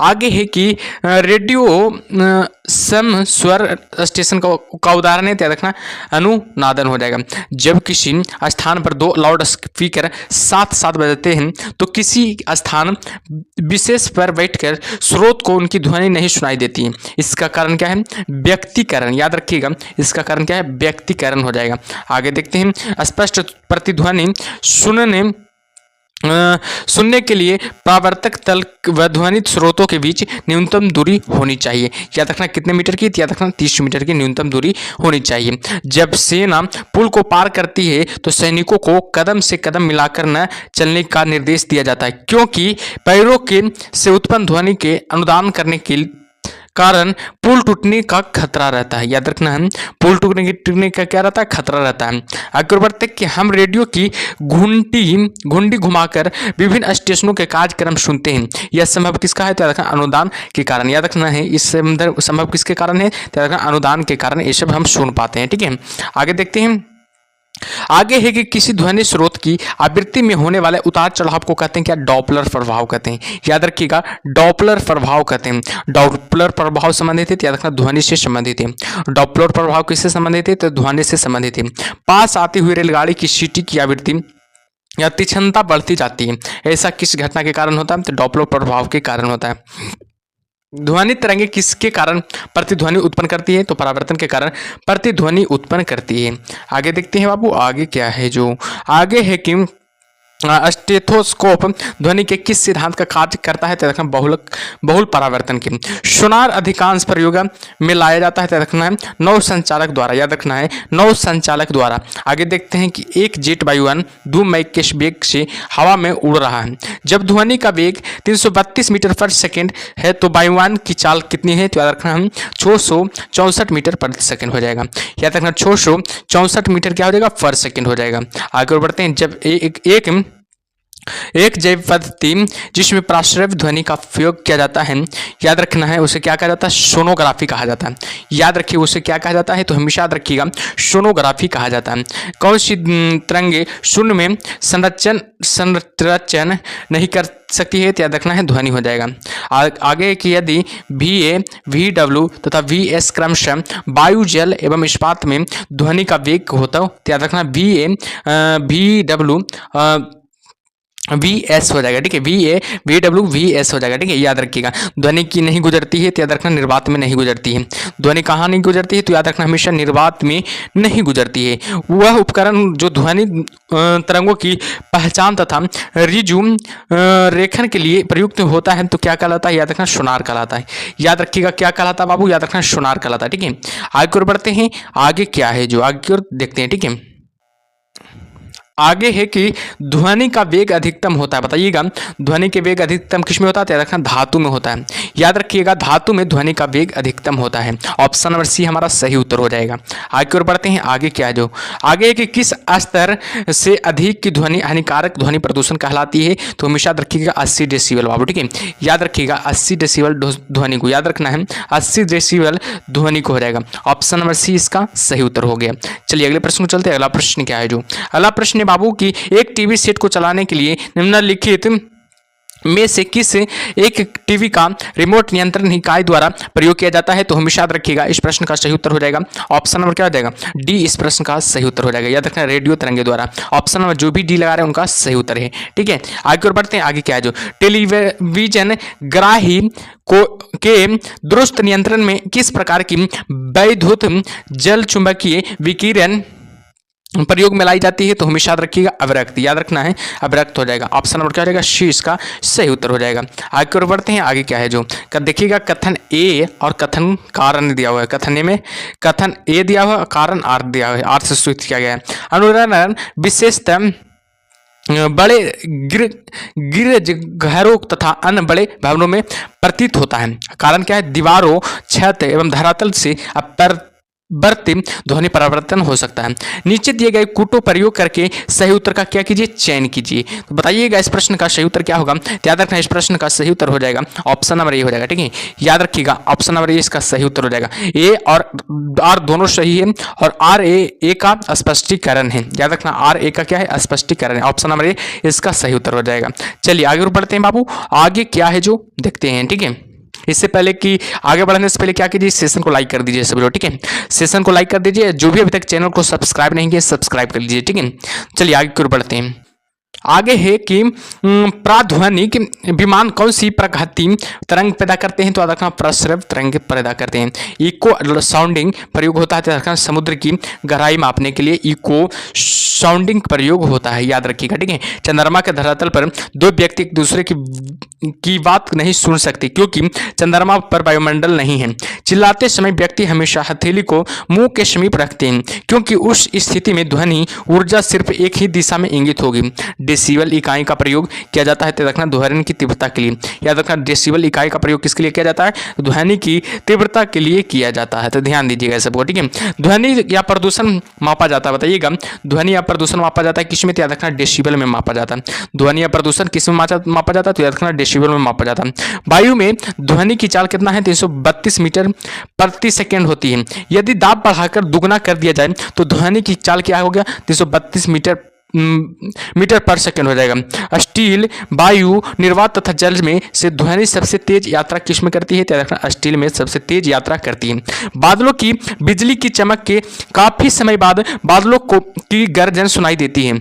आगे है कि रेडियो सम स्वर स्टेशन का उदाहरण है, याद रखना अनुनादन हो जाएगा। जब किसी स्थान पर 2 लाउड स्पीकर साथ साथ बजते हैं तो किसी स्थान विशेष पर बैठकर स्रोत को उनकी ध्वनि नहीं सुनाई देती है। इसका कारण क्या है, व्यक्तिकरण। याद रखिएगा इसका कारण क्या है, व्यक्तिकरण हो जाएगा। आगे देखते हैं स्पष्ट प्रतिध्वनि सुनने के लिए परावर्तक तल व ध्वनि स्रोतों के बीच न्यूनतम दूरी होनी चाहिए। याद रखना कितने मीटर की, याद रखना 30 मीटर की न्यूनतम दूरी होनी चाहिए। जब सेना पुल को पार करती है तो सैनिकों को कदम से कदम मिलाकर न चलने का निर्देश दिया जाता है क्योंकि पैरों के से उत्पन्न ध्वनि के अनुदान करने के कारण पुल टूटने का खतरा रहता है। याद रखना है पुल टूटने का क्या रहता है, खतरा रहता है। आगे बढ़ते कि हम रेडियो की घुंडी घुमाकर विभिन्न स्टेशनों के कार्यक्रम सुनते हैं। यह संभव किसका है, तो याद रखना अनुदान के कारण। याद रखना है इस संभव किसके कारण है, तो याद रखना अनुदान के कारण ये सब हम सुन पाते हैं, ठीक है। आगे देखते हैं। आगे है कि किसी ध्वनि स्रोत की आवृत्ति में होने वाले उतार चढ़ाव को कहते हैं क्या, डॉपलर प्रभाव कहते हैं। याद रखिएगा डॉपलर प्रभाव कहते हैं। डॉपलर प्रभाव संबंधित है, याद रखना ध्वनि से संबंधित है। डॉपलर प्रभाव किससे संबंधित है, तो ध्वनि से संबंधित है। पास आती हुई रेलगाड़ी की सीटी की आवृत्ति या तीक्ष्णता बढ़ती जाती है, ऐसा किस घटना के कारण होता है, तो डॉपलर प्रभाव के कारण होता है। ध्वनि तरंगे किसके कारण प्रतिध्वनि उत्पन्न करती है, तो परावर्तन के कारण प्रतिध्वनि उत्पन्न करती है। आगे देखते हैं बाबू। आगे क्या है, जो आगे है कि स्टेथोस्कोप ध्वनि के किस सिद्धांत का कार्य करता है, तो रखना बहुल परावर्तन की। सोनार अधिकांश प्रयोग में लाया जाता है, तो रखना है नौ संचालक द्वारा। याद रखना है नौ संचालक द्वारा। आगे देखते हैं कि एक जेट वायुयान 2 मैक के वेग से हवा में उड़ रहा है। जब ध्वनि का वेग 332 मीटर पर सेकेंड है तो वायुयान की चाल कितनी है, तो याद रखना हम 664 मीटर पर सेकेंड हो जाएगा। याद रखना 664 मीटर क्या हो जाएगा, पर सेकेंड हो जाएगा। आगे बढ़ते हैं। जब एक जैव पद्धति जिसमें प्राश्रव्य ध्वनि का उपयोग किया जाता है, याद रखना है उसे क्या कहा जाता है, सोनोग्राफी कहा जाता है। याद रखिए उसे क्या कहा जाता है, तो हमेशा याद रखिएगा सोनोग्राफी कहा जाता है। कौन सी तरंगे शून्य में संरचन नहीं कर सकती है, तो याद रखना है ध्वनि हो जाएगा। आगे की यदि VA, VW तथा VS क्रमशः वायु, जल एवं इस्पात में ध्वनि का वेग होता हो, तो याद रखना VA, VW VS हो जाएगा, ठीक है, VAVW VS हो जाएगा, ठीक है, याद रखिएगा। ध्वनि की नहीं गुजरती है तो याद रखना निर्वात में नहीं गुजरती है। ध्वनि कहाँ नहीं गुजरती है तो याद रखना हमेशा निर्वात में नहीं गुजरती है। वह उपकरण जो ध्वनि तरंगों की पहचान तथा रिजु रेखन के लिए प्रयुक्त होता है तो क्या कहलाता है, याद रखना सोनार कहलाता है। याद रखिएगा क्या कहलाता है बाबू, याद रखना सोनार कहलाता है, ठीक है। आगे की ओर बढ़ते हैं, आगे क्या है जो आगे की ओर देखते हैं, ठीक है। आगे है कि ध्वनि का वेग अधिकतम होता है, बताइएगा ध्वनि के वेग अधिकतम किस में होता है, याद रखना धातु में होता है। याद रखिएगा धातु में ध्वनि का वेग अधिकतम होता है। ऑप्शन नंबर सी हमारा सही उत्तर हो जाएगा। आगे की ओर बढ़ते हैं, आगे क्या है जो आगे है कि किस स्तर से अधिक की ध्वनि हानिकारक ध्वनि प्रदूषण कहलाती है तो हमेशा याद रखिएगा 80 डेसिबल बाबू, ठीक है। याद रखिएगा 80 डेसिबल ध्वनि को याद रखना है, 80 डेसिबल ध्वनि को हो जाएगा। ऑप्शन नंबर सी इसका सही उत्तर हो गया। चलिए अगले प्रश्न को चलते हैं। अगला प्रश्न क्या है जो अगला प्रश्न बाबू की एक टीवी सेट को चलाने के लिए निम्नलिखित में से किस एक टीवी का रिमोट नियंत्रण इकाई द्वारा प्रयोग किया जाता है तो हमेशा याद रखिएगा इस प्रश्न का सही उत्तर हो जाएगा। ऑप्शन नंबर क्या हो जाएगा, डी इस प्रश्न का सही उत्तर हो जाएगा। याद रखना रेडियो तरंगे द्वारा। ऑप्शन नंबर जो भी डी लगा रहे हैं उनका सही उत्तर है, ठीक है। आगे और बढ़ते हैं, आगे क्या है जो टेलीविजन ग्राही को के दुरुस्त नियंत्रण में किस प्रकार की वैद्युत जल चुंबकीय विकिरण प्रयोग में लाई जाती है तो हमेशा याद रखिएगा अवरक्त। याद रखना है अवरक्त हो जाएगा। ऑप्शन नंबर क्या हो जाएगा, सी इसका सही उत्तर हो जाएगा। आगे की ओर बढ़ते हैं, आगे क्या है जो देखिएगा कथन ए और कथन कारण दिया हुआ है। कथन ए में कथन ए दिया हुआ है, कारण आर दिया हुआ है, आर से सूचित किया गया है। अनुरणन विशेषतः बड़े गिरज घरों तथा अन्य बड़े भवनों में प्रतीत होता है। कारण क्या है, दीवारों छत एवं धरातल से बढ़ती ध्वनि परिवर्तन हो सकता है। नीचे दिए गए कूटों प्रयोग करके सही उत्तर का क्या कीजिए, चयन कीजिए। तो बताइएगा इस प्रश्न का सही उत्तर क्या होगा। याद रखना इस प्रश्न का सही उत्तर हो जाएगा ऑप्शन नंबर ए हो जाएगा, ठीक है। याद रखिएगा ऑप्शन नंबर ए इसका सही उत्तर हो जाएगा। ए और आर दोनों सही है और आर ए का स्पष्टीकरण है। याद रखना आर ए का क्या है, स्पष्टीकरण है। ऑप्शन नंबर ए इसका सही उत्तर हो जाएगा। चलिए आगे बढ़ते हैं बाबू, आगे क्या है जो देखते हैं, ठीक है। इससे पहले कि आगे बढ़ने से पहले क्या कीजिए, सेशन को लाइक कर दीजिए सभी लोग, ठीक है। सेशन को लाइक कर दीजिए, जो भी अभी तक चैनल को सब्सक्राइब नहीं किया सब्सक्राइब कर लीजिए, ठीक है। चलिए आगे की ओर बढ़ते हैं। आगे है कि प्राध्वनिक विमान कौन सी प्रगति तरंग पैदा करते हैं तो याद रखना प्रस्रव तरंग पैदा करते हैं। इको साउंडिंग प्रयोग होता है, याद रखना समुद्र की गहराई मापने के लिए इको साउंडिंग प्रयोग होता है, याद रखिएगा, ठीक है। चंद्रमा के धरातल पर दो व्यक्ति एक दूसरे की बात नहीं सुन सकते क्योंकि चंद्रमा पर वायुमंडल नहीं है। चिल्लाते समय व्यक्ति हमेशा हथेली को मुंह के समीप रखते हैं क्योंकि उस स्थिति में ध्वनि ऊर्जा सिर्फ एक ही दिशा में इंगित होगी। डेसिबल इकाई का प्रयोग किया जाता है, रखना ध्वनि की तीव्रता के लिए। याद रखना डेसिबल इकाई का प्रयोग किसके लिए किया जाता है, ध्वनि की तीव्रता के लिए किया जाता है। तो ध्यान दीजिएगा सबको, ठीक है। ध्वनि या प्रदूषण मापा जाता है, बताइएगा ध्वनि या प्रदूषण मापा जाता है किस में, याद रखना डेसिबल में मापा जाता है। ध्वनि या प्रदूषण किस में मापा जाता है तो याद रखना डेसिबल में मापा जाता है। वायु में ध्वनि की चाल कितना है, 332 मीटर प्रति सेकेंड होती है। यदि दाब बढ़ाकर दुगना कर दिया जाए तो ध्वनि की चाल क्या हो गया, 332 मीटर पर सेकेंड हो जाएगा। स्टील, वायु, निर्वात तथा जल में से ध्वनि सबसे तेज यात्रा किस में करती है, तो रखना स्टील में सबसे तेज यात्रा करती है। बादलों की बिजली की चमक के काफी समय बाद बादलों की गर्जन सुनाई देती है।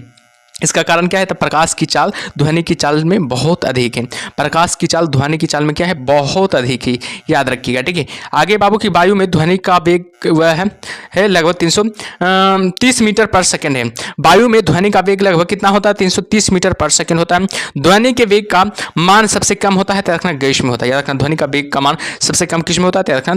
इसका कारण क्या है, तो प्रकाश की चाल ध्वनि की चाल में बहुत अधिक है। प्रकाश की चाल ध्वनि की चाल में क्या है, बहुत अधिक है, याद रखिएगा, ठीक है। आगे बाबू की वायु में ध्वनि का वेग वह है लगभग 330 मीटर पर सेकेंड है। वायु में ध्वनि का वेग लगभग कितना होता है, 330 मीटर पर सेकेंड होता है। ध्वनि के वेग का मान सबसे कम होता है, तो रखना गैस में होता है। याद रखना ध्वनि का वेग का मान सबसे कम किस में होता है, तो रखना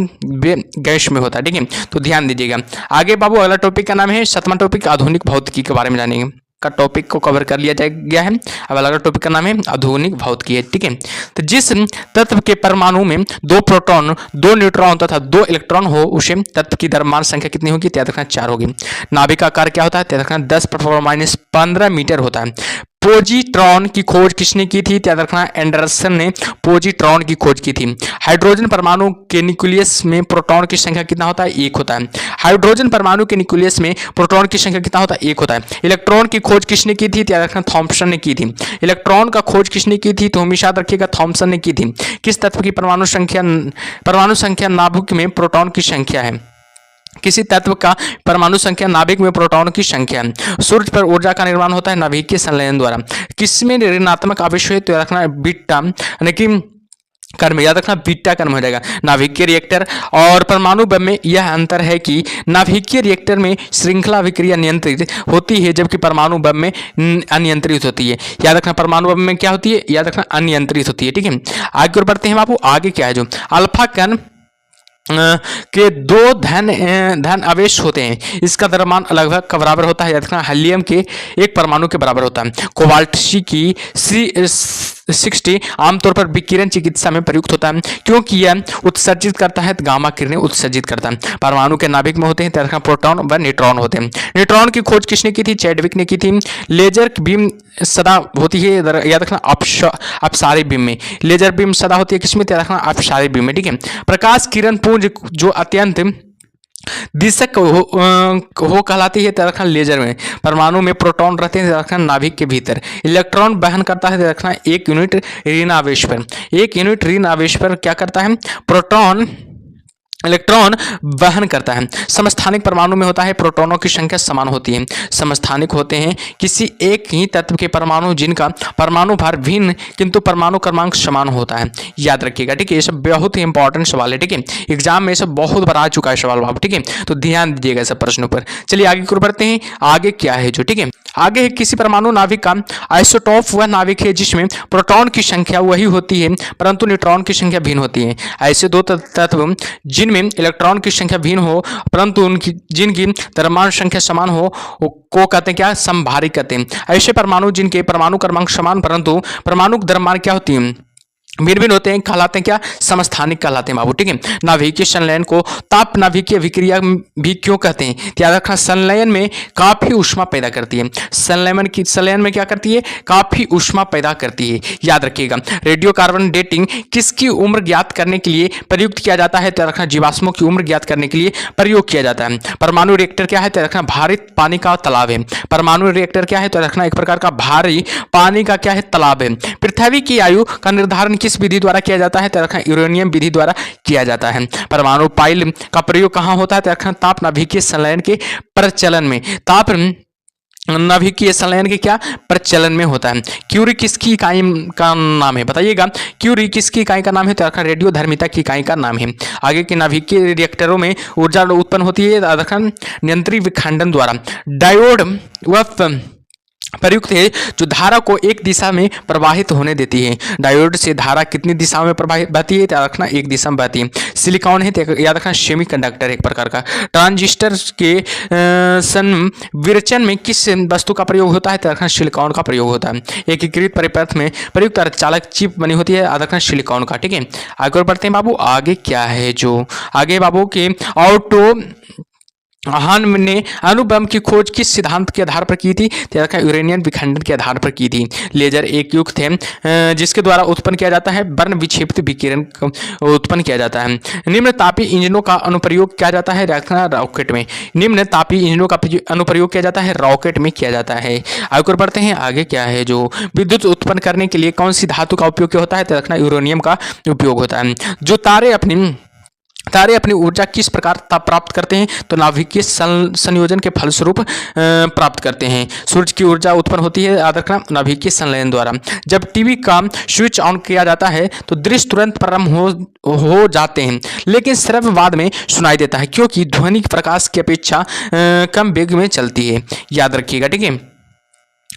गैस में होता है, ठीक है। तो ध्यान दीजिएगा। आगे बाबू अगला टॉपिक का नाम है 7वां टॉपिक आधुनिक भौतिकी के बारे में जानेंगे। का टॉपिक को कवर कर लिया गया है। अब अगला टॉपिक का नाम है आधुनिक भौतिकी, ठीक है। तो जिस तत्व के परमाणु में 2 प्रोटॉन 2 न्यूट्रॉन तथा 2 इलेक्ट्रॉन हो उसे तत्व की द्रव्यमान संख्या कितनी होगी, याद रखना 4 होगी। नाभिक का आकार क्या होता है, याद रखना 10⁻⁻15 मीटर होता है। पोजिट्रॉन की खोज किसने की थी, याद रखना एंडरसन ने पोजिट्रॉन की खोज की थी। हाइड्रोजन परमाणु के न्यूक्लियस में प्रोटॉन की संख्या कितना होता है, 1 होता है। हाइड्रोजन परमाणु के न्यूक्लियस में प्रोटॉन की संख्या कितना होता है, 1 होता है। इलेक्ट्रॉन की खोज किसने की थी, याद रखना थॉम्पसन ने की थी। इलेक्ट्रॉन का खोज किसने की थी, तो हमेशा याद रखिएगा थॉम्पसन ने की थी। किस तत्व की परमाणु संख्या नाभिक में प्रोटॉन की संख्या है। किसी तत्व का परमाणु संख्या नाभिक में प्रोटॉन की संख्या। सूर्य पर ऊर्जा का निर्माण होता है नाभिकीय संलयन द्वारा। किसमें ऋणात्मक आवेश है तो रखना बीटा यानी कि कर्म, याद रखना बीटा कर्म हो जाएगा। नाभिकीय रिएक्टर और परमाणु बम में यह अंतर है कि नाभिकीय रिएक्टर में श्रृंखला अभिक्रिया नियंत्रित होती है जबकि परमाणु बम में अनियंत्रित होती है। याद रखना परमाणु बम में क्या होती है, याद रखना अनियंत्रित होती है। ठीक है, आगे और बढ़ते हैं बाबू। आगे क्या है जो अल्फा कण के दो धन आवेश होते हैं, इसका द्रव्यमान लगभग का बराबर होता है। याद रखना हीलियम के एक परमाणु के बराबर होता है। कोबाल्ट की C60 आमतौर पर विकिरण चिकित्सा में प्रयुक्त होता है क्योंकि यह उत्सर्जित करता है, गामा किरणें उत्सर्जित करता है। परमाणु के नाभिक में होते हैं तरह प्रोटॉन व न्यूट्रॉन होते हैं। न्यूट्रॉन की खोज किसने की थी, चैडविक ने की थी। लेजर बीम सदा होती है, याद रखना अपसारी बीम में। लेजर बीम सदा होती है किसमें, याद रखना अपसारी बीम में। ठीक है, प्रकाश किरण पुंज जो अत्यंत दिशक हो कहलाती है तरखना लेजर में। परमाणु में प्रोटॉन रहते हैं तरखना नाभिक के भीतर। इलेक्ट्रॉन वहन करता है तरखना 1 यूनिट ऋण आवेश पर। 1 यूनिट ऋण आवेश पर क्या करता है, प्रोटॉन इलेक्ट्रॉन वहन करता है। समस्थानिक परमाणु में होता है, प्रोटॉनों की संख्या समान होती है। समस्थानिक होते हैं किसी एक ही तत्व के परमाणु जिनका परमाणु भार भिन्न किंतु परमाणु क्रमांक समान होता है। याद रखिएगा, ठीक है, ये सब बहुत ही इंपॉर्टेंट सवाल है। ठीक है, एग्जाम में सब बहुत बार आ चुका है सवाल बाबू। ठीक है, तो ध्यान दीजिएगा सब प्रश्नों पर। चलिए आगे को बढ़ते हैं। आगे क्या है जो, ठीक है, आगे है किसी परमाणु नाभिक का आइसोटोप वह नाभिक है जिसमें प्रोटॉन की संख्या वही होती है परंतु न्यूट्रॉन की संख्या भिन्न होती है। ऐसे दो तत्व जिनमें इलेक्ट्रॉन की संख्या भिन्न हो परंतु उनकी जिनकी द्रव्यमान संख्या समान हो को कहते हैं क्या, समभारिक कहते हैं। ऐसे परमाणु जिनके परमाणु क्रमांक समान परंतु परमाणु द्रव्यमान क्या होती है, भिन्न भिन्न होते हैं, कहलाते हैं क्या, समस्थानिक कहलाते हैं बाबू। ठीक है, नाभिकीय संलयन को ताप नाभिकीय विक्रिया भी क्यों कहते हैं, याद रखना संलयन में काफी ऊष्मा पैदा करती है। संलयन में क्या करती है, काफी ऊष्मा पैदा करती है। याद रखिएगा, रेडियो कार्बन डेटिंग किसकी उम्र ज्ञात करने के लिए प्रयुक्त किया जाता है, तो रखना जीवाश्मों की उम्र ज्ञात करने के लिए प्रयोग किया जाता है। परमाणु रिएक्टर क्या है, तो रखना भारित पानी का तालाब है। परमाणु रिएक्टर क्या है, तो रखना एक प्रकार का भारी पानी का क्या है, तालाब है। पृथ्वी की आयु का निर्धारण किस विधि द्वारा किया जाता है, तो रखना यूरेनियम विधि द्वारा किया जाता है। परमाणु पाइल का प्रयोग कहाँ होता है, तो रखना ताप नाभिकीय संलयन के प्रचलन में। ताप नाभिकीय संलयन के क्या, प्रचलन में होता है। क्यूरी किसकी इकाई का नाम है, बताइएगा, क्यूरी किसकी इकाई का नाम है, तो रखना रेडियोधर्मिता की इकाई का नाम है। आगे के नाभिकीय रिएक्टरों में ऊर्जा उत्पन्न होती है रखना नियंत्रित विखंडन द्वारा। डायोड वह प्रयुक्त है जो धारा को एक दिशा में प्रवाहित होने देती है। डायोड से धारा कितनी दिशाओं में प्रवाहित बहती है, याद रखना एक दिशा में बहती है। सिलिकॉन है, याद रखना सेमीकंडक्टर एक प्रकार का। ट्रांजिस्टर के संविरचन में किस वस्तु का प्रयोग होता है, तो रखना सिलिकॉन का प्रयोग होता है। एकीकृत परिपथ में प्रयुक्त अर्धचालक चिप बनी होती है, याद रखना सिलिकॉन का। ठीक है, आगे और बढ़ते हैं बाबू। आगे क्या है जो, आगे बाबू के ऑटो हान ने अणुबम की खोज किस सिद्धांत के आधार पर की थी, यूरेनियम विखंडन के आधार पर की थी। लेजर एक युग थे जिसके द्वारा उत्पन्न किया जाता है वर्ण विक्षेपित विकिरण उत्पन्न किया जाता है। निम्न तापी इंजनों का अनुप्रयोग किया जाता है रॉकेट में। निम्न तापी इंजनों का अनुप्रयोग किया जाता है रॉकेट में किया जाता है। आगे बढ़ते हैं। आगे क्या है जो, विद्युत उत्पन्न करने के लिए कौन सी धातु का उपयोग होता है, तो रखना यूरेनियम का उपयोग होता है। जो तारे अपनी ऊर्जा किस प्रकार प्राप्त करते हैं, तो नाभिकीय संयोजन के फलस्वरूप प्राप्त करते हैं। सूर्य की ऊर्जा उत्पन्न होती है, याद रखना, नाभिकीय संलयन द्वारा। जब टीवी का स्विच ऑन किया जाता है तो दृश्य तुरंत प्रारंभ हो जाते हैं लेकिन श्रव्य बाद में सुनाई देता है क्योंकि ध्वनि प्रकाश की अपेक्षा कम वेग में चलती है। याद रखिएगा, ठीक है।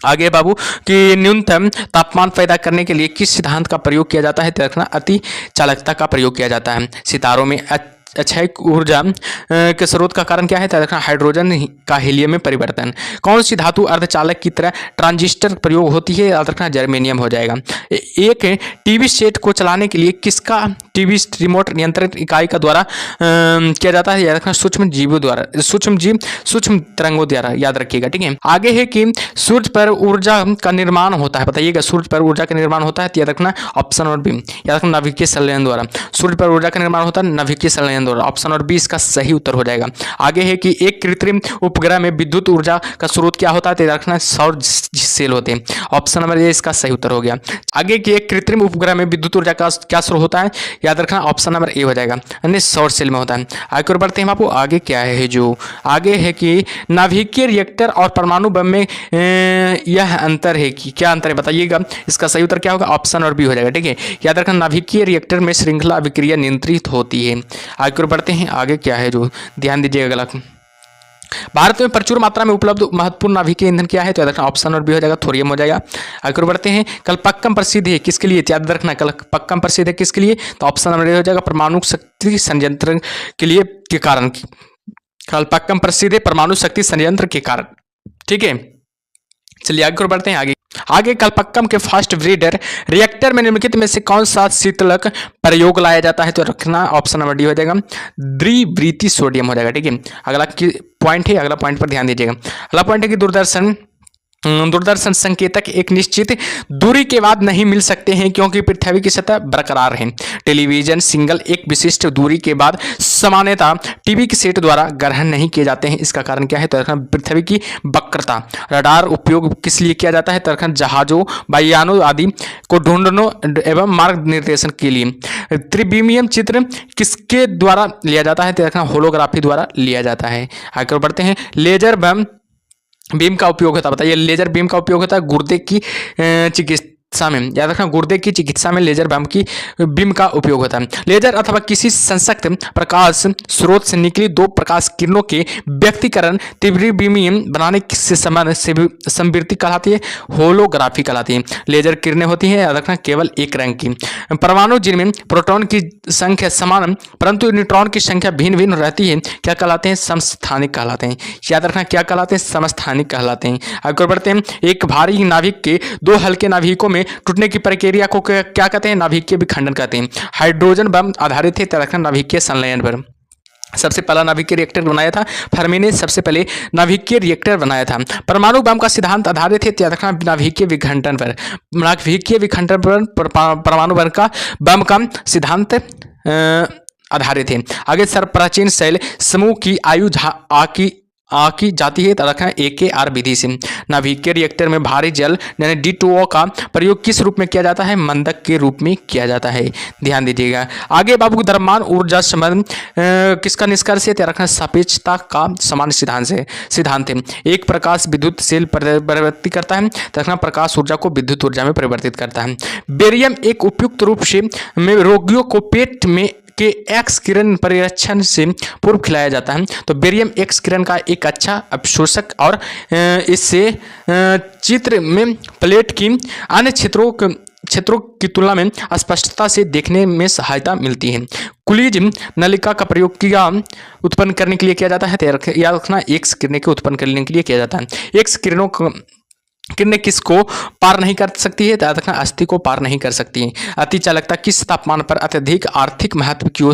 आगे बाबू कि न्यूनतम तापमान पैदा करने के लिए किस सिद्धांत का प्रयोग किया जाता है, तो रखना अति चालकता का प्रयोग किया जाता है। सितारों में अक्षय ऊर्जा के स्रोत का कारण क्या है, तो रखना हाइड्रोजन का हीलियम में परिवर्तन। कौन सी धातु अर्धचालक की तरह ट्रांजिस्टर प्रयोग होती है, याद रखना जर्मेनियम हो जाएगा। एक टीवी सेट को चलाने के लिए किसका टीवी रिमोट नियंत्रित इकाई का द्वारा किया जाता है, याद रखना सूक्ष्म जीवों द्वारा, सूक्ष्म तरंगों द्वारा। याद रखिएगा, ठीक है। आगे है कि सूर्य पर ऊर्जा का निर्माण होता है, बताइएगा सूर्य पर ऊर्जा का निर्माण होता है, याद रखना ऑप्शन और बी, याद रखना नाभिकीय संलयन द्वारा। सूर्य पर ऊर्जा का निर्माण होता है नाभिकीय संलयन द्वारा, ऑप्शन और बी इसका सही उत्तर हो जाएगा। आगे है कि एक कृत्रिम उपग्रह में विद्युत ऊर्जा का स्रोत क्या होता है, तो याद रखना सौर सेल होते हैं, ऑप्शन नंबर ए इसका सही उत्तर हो गया। आगे कि एक कृत्रिम उपग्रह में विद्युत ऊर्जा का क्या स्रोत होता है, याद रखना ऑप्शन नंबर ए हो जाएगा, यानी सौर सेल में होता है। आगे और बढ़ते हैं बाबू, आगे क्या है जो आगे है कि नाभिकीय रिएक्टर और परमाणु बम में यह अंतर है कि क्या अंतर है बताइएगा। इसका सही उत्तर क्या होगा, ऑप्शन और बी हो जाएगा। ठीक है, याद रखना नाभिकीय रिएक्टर में श्रृंखला अभिक्रिया नियंत्रित होती है। आगे और बढ़ते हैं, आगे क्या है जो ध्यान दीजिएगा अगला। भारत में प्रचुर मात्रा में उपलब्ध महत्वपूर्ण नाभिकीय ईंधन क्या है, तो याद रखना ऑप्शन और बी हो जाएगा, थोरियम हो जाएगा। आगे बढ़ते हैं, कलपक्कम प्रसिद्ध है किसके लिए, याद रखना कलपक्कम प्रसिद्ध है किसके लिए, तो ऑप्शन नंबर ए हो जाएगा, परमाणु शक्ति संयंत्र के लिए के कारण। कलपक्कम प्रसिद्ध है परमाणु शक्ति संयंत्र के कारण। ठीक है, चलिए आगे बढ़ते हैं। आगे कलपक्कम के फास्ट ब्रीडर रिएक्टर में निम्नलिखित में से कौन सा शीतलक प्रयोग लाया जाता है, तो रखना ऑप्शन नंबर डी हो जाएगा, द्विवृत्तीय सोडियम हो जाएगा। ठीक है, अगला पॉइंट है, अगला पॉइंट पर ध्यान दीजिएगा। अगला पॉइंट है कि दूरदर्शन संकेतक एक निश्चित दूरी के बाद नहीं मिल सकते हैं क्योंकि पृथ्वी की सतह बरकरार है। टेलीविजन सिग्नल एक विशिष्ट दूरी के बाद सामान्यतः टीवी के सेट द्वारा ग्रहण नहीं किए जाते हैं। इसका कारण क्या है, तो पृथ्वी की वक्रता। रडार उपयोग किस लिए किया जाता है, तो जहाजों वायुयानों आदि को ढूंढने एवं मार्ग निर्देशन के लिए। त्रिविमीय चित्र किसके द्वारा लिया जाता है, तो होलोग्राफी द्वारा लिया जाता है। आगे बढ़ते हैं, लेजर बीम का उपयोग होता है, बताइए लेजर बीम का उपयोग होता है गुर्दे की चिकित्सा में। याद रखना गुर्दे की चिकित्सा में लेजर बीम का उपयोग होता है। लेजर अथवा किसी संसक्त प्रकाश स्रोत से निकली दो प्रकाश किरणों के व्यक्तिकरण त्रिविमीय बनाने से संवृत्ति कहलाती है, होलोग्राफी कहलाती है। लेजर किरणें होती हैं, याद रखना केवल एक रंग की। परमाणु जिनमें प्रोटॉन की संख्या समान परंतु न्यूट्रॉन की संख्या भिन्न भिन्न रहती है क्या कहलाते हैं, समस्थानिक कहलाते हैं। याद रखना क्या कहलाते हैं, समस्थानिक कहलाते हैं। आगे बढ़ते हैं, एक भारी नाभिक के दो हल्के नाभिकों में टूटने की प्रक्रिया को क्या कहते हैं, नाभिकीय विखंडन कहते हैं। हाइड्रोजन बम आधारित है नाभिकीय संलयन पर। सबसे पहला नाभिकीय रिएक्टर बनाया था फर्मी ने, सबसे पहले नाभिकीय रिएक्टर बनाया था। परमाणु बम का सिद्धांत आधारित है नाभिकीय विखंडन पर। नाभिकीय विखंडन पर परमाणु बम का सिद्धांत आधारित है। आगे सर प्राचीन शैल समूह की आयु आकी जाती है, रखना AKR विधि से। नाभिकीय रिएक्टर में भारी जल यानी D2O का प्रयोग किस रूप में किया जाता है, मंदक के रूप में किया जाता है। ध्यान दीजिएगा। आगे बाबू द्रव्यमान ऊर्जा संबंध किसका निष्कर्ष है, रखना सापेक्षता का समान सिद्धांत है। एक प्रकाश विद्युत सेल परिवर्तित करता है, रखना प्रकाश ऊर्जा को विद्युत ऊर्जा में परिवर्तित करता है। बेरियम एक उपयुक्त रूप से रोगियों को पेट में के एक्स किरण परिरक्षण से पूर्व खिलाया जाता है। तो बेरियम एक्स किरण का एक अच्छा अवशोषक और इससे चित्र में प्लेट की अन्य क्षेत्रों की तुलना में स्पष्टता से देखने में सहायता मिलती है। कुलीज नलिका का प्रयोग उत्पन्न करने के लिए किया जाता है, याद रखना एक्स किरणें के उत्पन्न करने के लिए किया जाता है। एक्स किरणें किसको पार नहीं कर सकती है, तो याद रखना अस्थि को पार नहीं कर सकती है। अति चालकता किस तापमान पर अत्यधिक आर्थिक महत्व की हो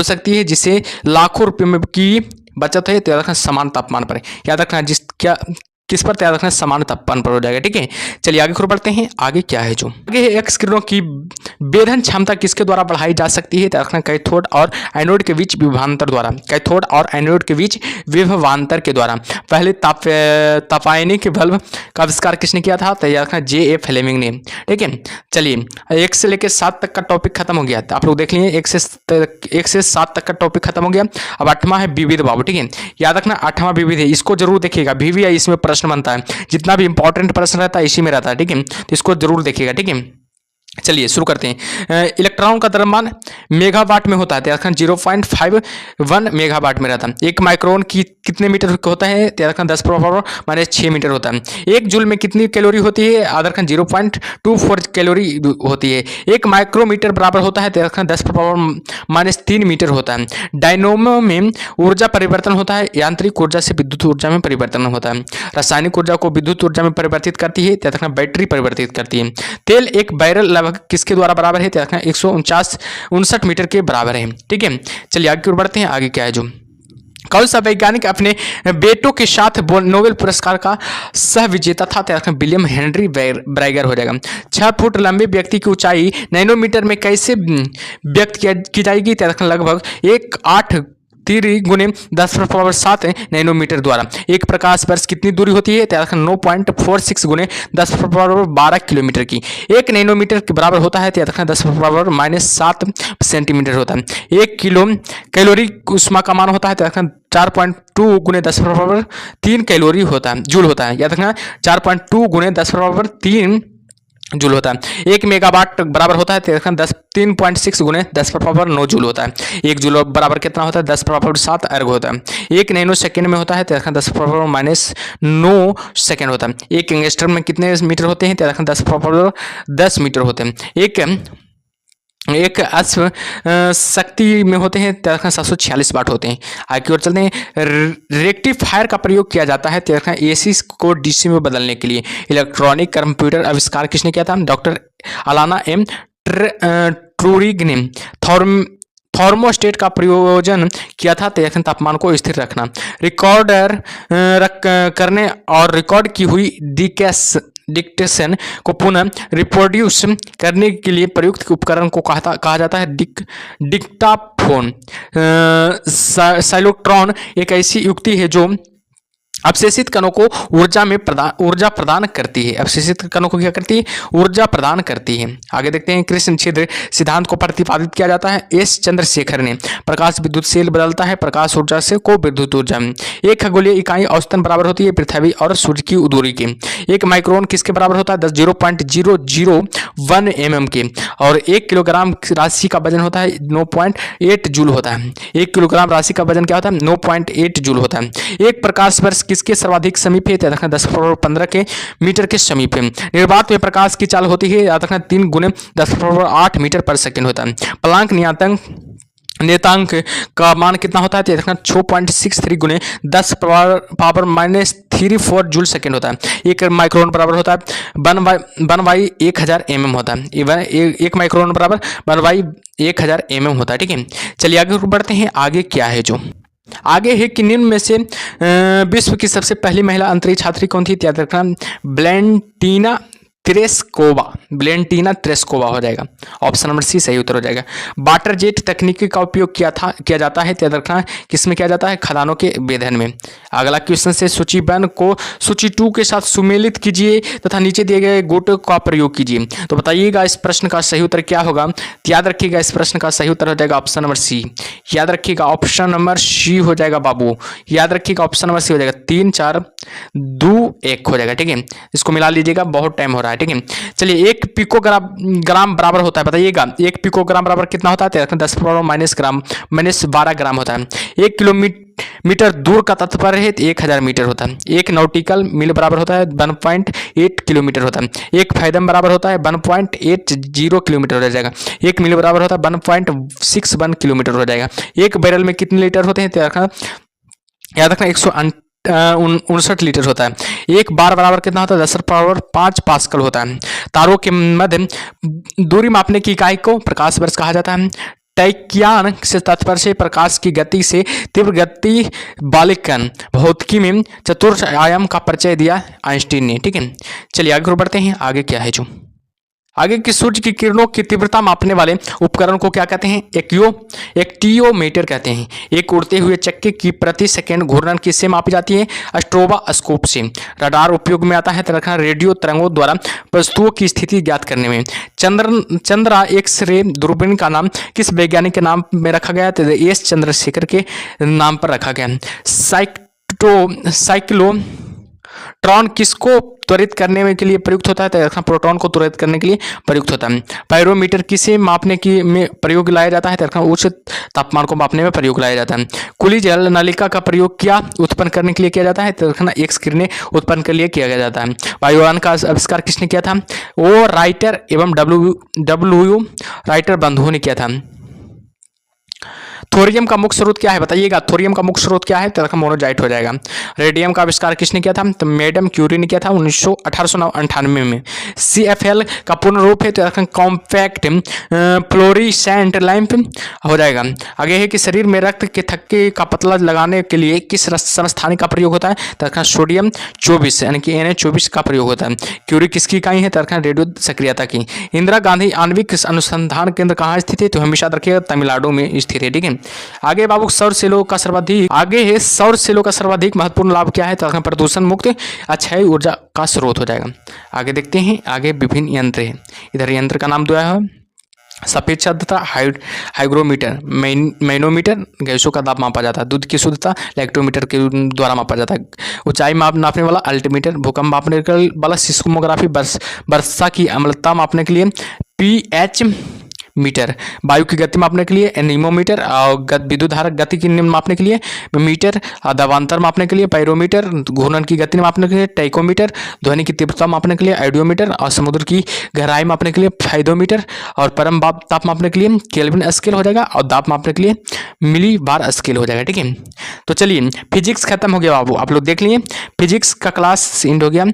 सकती है, जिसे लाखों रुपयों में की बचत है, तो याद रखना समान तापमान पर। याद रखना किस पर, याद रखना समान तापमान पर हो जाएगा। ठीक है, चलिए आगे बढ़ते हैं। आगे क्या है जो आगे है, एक्स किरणों की वेधन क्षमता किसके द्वारा बढ़ाई जा सकती है, तो रखना कैथोड और एनोड के बीच विभवांतर द्वारा। कैथोड और एनोड के बीच विभवांतर के द्वारा। पहले तापायनिक बल्ब का आविष्कार किसने किया था, तो याद रखना J.A. फ्लेमिंग ने। ठीक है, चलिए 1 से लेकर 7 तक का टॉपिक खत्म हो गया। आप लोग देख लीजिए 1 से 7 तक का टॉपिक खत्म हो गया। अब 8वां है विविध बाबू। ठीक है, याद रखना 8वां विविध है, इसको जरूर देखिएगा। VVI इसमें प्रश्न बनता है, जितना भी इंपॉर्टेंट प्रश्न रहता है इसी में रहता है। ठीक है, तो इसको जरूर देखिएगा। ठीक है, चलिए शुरू करते हैं। इलेक्ट्रॉन का द्रव्यमान मेगावाट में होता है, 0.51 मेगावाट में रहता है। एक माइक्रोन की कितने मीटर होता है, 10⁻⁻⁶ मीटर होता है। एक जूल में कितनी कैलोरी होती है, 0.24 कैलोरी होती है। एक माइक्रोमीटर बराबर होता है, 10⁻³ मीटर होता है। डायनोमो में ऊर्जा परिवर्तन होता है, यांत्रिक 49 से विद्युत ऊर्जा में परिवर्तन होता है। रासायनिक ऊर्जा को विद्युत ऊर्जा में परिवर्तित करती है, बैटरी परिवर्तित करती है। तेल एक बैरल किसके द्वारा बराबर है, 159 मीटर के बराबर है। ठीक है, चलिए आगे बढ़ते हैं। आगे क्या है जो कौन सा वैज्ञानिक अपने बेटों के साथ नोबेल पुरस्कार का सह विजेता था, विलियम हेनरी ब्रैगर हो जाएगा। 6 फुट लंबे व्यक्ति की ऊंचाई नैनोमीटर में कैसे व्यक्त की जाएगी, लगभग 1/8 3 गुने 10⁻7 नैनोमीटर द्वारा। एक प्रकाश वर्ष कितनी दूरी होती है? 9.46 गुने 10⁻12 किलोमीटर की। एक नैनोमीटर के बराबर होता है 10⁻7 सेंटीमीटर होता है। 1 किलो कैलोरी ऊष्मा का मान होता है 4.2 गुने 10⁻3 कैलोरी होता है, जूल होता है। याद रखना 4.2 गुने 10⁻3 जूल होता है। 1 मेगावाट बराबर होता है 3.6 गुने 10⁻9 जूल होता है। 1 जूल बराबर कितना होता है? 10⁻7 अर्ग होता है। 1 नैनो सेकेंड में होता है 10⁻9 सेकेंड होता है। 1 एंगस्ट्रम में कितने मीटर होते हैं? 10 मीटर होते हैं। एक अश्व शक्ति में होते हैं 746 वाट होते हैं। आगे की ओर चलते हैं। रेक्टिफायर का प्रयोग किया जाता है एसी को डीसी में बदलने के लिए। इलेक्ट्रॉनिक कंप्यूटर आविष्कार किसने किया था? डॉक्टर अलाना एम ट्रूरिग ने। थर्मोस्टेट का प्रयोजन किया था तापमान को स्थिर रखना। रिकॉर्डर करने और रिकॉर्ड की हुई डिक्टेशन को पुनः रिप्रोड्यूस करने के लिए प्रयुक्त उपकरण को कहा जाता है डिक्टाफोन। साइक्लोट्रॉन एक ऐसी युक्ति है जो अवशेषित कणों को ऊर्जा प्रदान करती है। अवशेषित कणों को क्या करती है? ऊर्जा प्रदान करती है। आगे देखते हैं। कृष्ण छिद्र सिद्धांत को प्रतिपादित किया जाता है एस चंद्रशेखर ने। प्रकाश विद्युतशील बदलता है प्रकाश ऊर्जा से को विद्युत ऊर्जा में। एक खगोलीय इकाई औसतन बराबर होती है पृथ्वी और सूर्य की दूरी की। 1 माइक्रोन किसके बराबर होता है? 0.001 mm के। और 1 किलोग्राम राशि का वजन होता है 9.8 जूल होता है। 1 किलोग्राम राशि का वजन क्या होता है? 9.8 जूल होता है। एक प्रकाश वर्ष किसके सर्वाधिक समीप है? 10⁻15 के मीटर के समीप है। निर्वात में प्रकाश की चाल होती है 3 गुने 10⁻8 मीटर पर सेकंड होता है। प्लांक नियतांक का मान कितना होता है? 6.63 गुने 10⁻−34 जूल सेकेंड होता है। 1 माइक्रोन बराबर होता है 1/1000 mm होता है। 1 माइक्रोन बराबर 1/1000 mm होता है। ठीक है, चलिए आगे बढ़ते हैं। आगे क्या है? जो आगे है कि निम्न में से विश्व की सबसे पहली महिला अंतरिक्ष यात्री कौन थी? याद रखना ब्लेंटीना त्रेस्कोवा हो जाएगा। ऑप्शन नंबर सी सही उत्तर हो जाएगा। वाटर जेट तकनीकी का उपयोग किया जाता है याद रखना किसमें किया जाता है? खदानों के वेधन में। अगला क्वेश्चन से सूची 1 को सूची 2 के साथ सुमेलित कीजिए तथा नीचे दिए गए गोटों का प्रयोग कीजिए। तो बताइएगा इस प्रश्न का सही उत्तर क्या होगा? याद रखिएगा इस प्रश्न का सही उत्तर हो जाएगा ऑप्शन नंबर सी। याद रखिएगा ऑप्शन नंबर सी हो जाएगा बाबू। याद रखिएगा ऑप्शन नंबर सी हो जाएगा। 3 4 2 1 हो जाएगा। ठीक है, इसको मिला लीजिएगा, बहुत टाइम हो रहा है। ठीक है, चलिए 1 पिकोग्राम बराबर होता है, बताइएगा 1 पिकोग्राम बराबर कितना होता है? 10⁻−12 ग्राम होता है। 1 किलोमीटर दूर का तात्पर्य है 1000 मीटर होता है। 1 नॉटिकल मील बराबर होता है 1.8 किलोमीटर होता है। 1 फैदम बराबर होता है 1.80 किलोमीटर हो जाएगा। 1 मील बराबर होता है 1.61 किलोमीटर हो जाएगा। 1 बैरल में कितने लीटर होते हैं? याद रखना 159 लीटर होता है। 1 बार बराबर कितना होता है? 10⁻5 पास्कल होता है। तारों के मध्य दूरी मापने की इकाई को प्रकाश वर्ष कहा जाता है। टैक्यान से तात्पर्य से प्रकाश की गति से तीव्र गति वाले कण। भौतिकी में चतुर्थ आयाम का परिचय दिया आइंस्टीन ने। ठीक है, चलिए आगे बढ़ते हैं। आगे क्या है? जो आगे की सूर्य की किरणों की तीव्रता मापने वाले उपकरण को क्या कहते हैं? एक्टियोमीटर कहते हैं। एक उड़ते हुए चक्के की प्रति सेकंड घूर्णन किससे मापी जाती है? स्ट्रोबोस्कोप से। रडार उपयोग में आता है रेडियो तरंगों द्वारा वस्तुओं की स्थिति ज्ञात करने में। चंद्रा एक्स-रे दूरबीन का नाम किस वैज्ञानिक के नाम में रखा गया? तो एस चंद्रशेखर के नाम पर रखा गया। साइक्लोट्रॉन किसको त्वरित करने में के लिए प्रयुक्त होता है? तो प्रोटॉन को त्वरित करने के लिए प्रयुक्त होता है। पायरोमीटर किसे मापने की में प्रयोग लाया जाता है? तो उच्च तापमान को मापने में प्रयोग लाया जाता है। खुली जल नलिका का प्रयोग क्या उत्पन्न करने के लिए किया जाता है? तो एक्स किरणें उत्पन्न के लिए किया जाता है। वायुयान का आविष्कार किसने किया था? ओ राइटर एवं डब्ल्यू राइटर बंधुओं ने किया था। थोरियम का मुख्य स्रोत क्या है? बताइएगा थोरियम का मुख्य स्रोत क्या है? तो मोनोजाइट हो जाएगा। रेडियम का आविष्कार किसने किया था? तो मैडम क्यूरी ने किया था 1898 में। CFL का पूर्ण रूप है तो याद रखें कॉम्पैक्ट फ्लोरिसेंट लैंप हो जाएगा। आगे है कि शरीर में रक्त के थक्के का पतला लगाने के लिए किस समस्थानिक का प्रयोग होता है तो रखना सोडियम 24 यानी कि Na24 का प्रयोग होता है। क्यूरी किसकी इकाई है तो रखना रेडियो सक्रियता की। इंदिरा गांधी आणविक अनुसंधान केंद्र कहाँ स्थित है तो हमेशा रखिएगा तमिलनाडु में स्थित है। ठीक है, आगे बाबू सौर सेलों का सर्वाधिक महत्वपूर्ण लाभ क्या है तो रखना प्रदूषण मुक्त अक्षय ऊर्जा का स्रोत हो जाएगा। आगे देखते हैं, आगे विभिन्न यंत्र है। इधर यंत्र का नाम दिया है सफेद शुद्धता हाइग्रोमीटर, मैनोमीटर गैसों का दाब मापा जाता है, दूध की शुद्धता लैक्टोमीटर के द्वारा मापा जाता है, ऊंचाई नापने वाला अल्टीमीटर, भूकंप मापने वाला सिस्मोग्राफी, वर्षा की अम्लता मापने के लिए pH मीटर, वायु की गति मापने के लिए एनीमोमीटर, और विद्युत धारा गति की मापने के लिए मीटर, दबांतर मापने के लिए पायरोमीटर, घूर्णन की गति मापने के लिए टाइकोमीटर, ध्वनि की तीव्रता मापने के लिए आइडियोमीटर, और समुद्र की गहराई मापने के लिए फाइडोमीटर, और परम ताप मापने के लिए केल्विन स्केल हो जाएगा, और दाब मापने के लिए मिली बार स्केल हो जाएगा। ठीक है, तो चलिए फिजिक्स खत्म हो गया बाबू, आप लोग देख लिए फिजिक्स का क्लास एंड हो गया।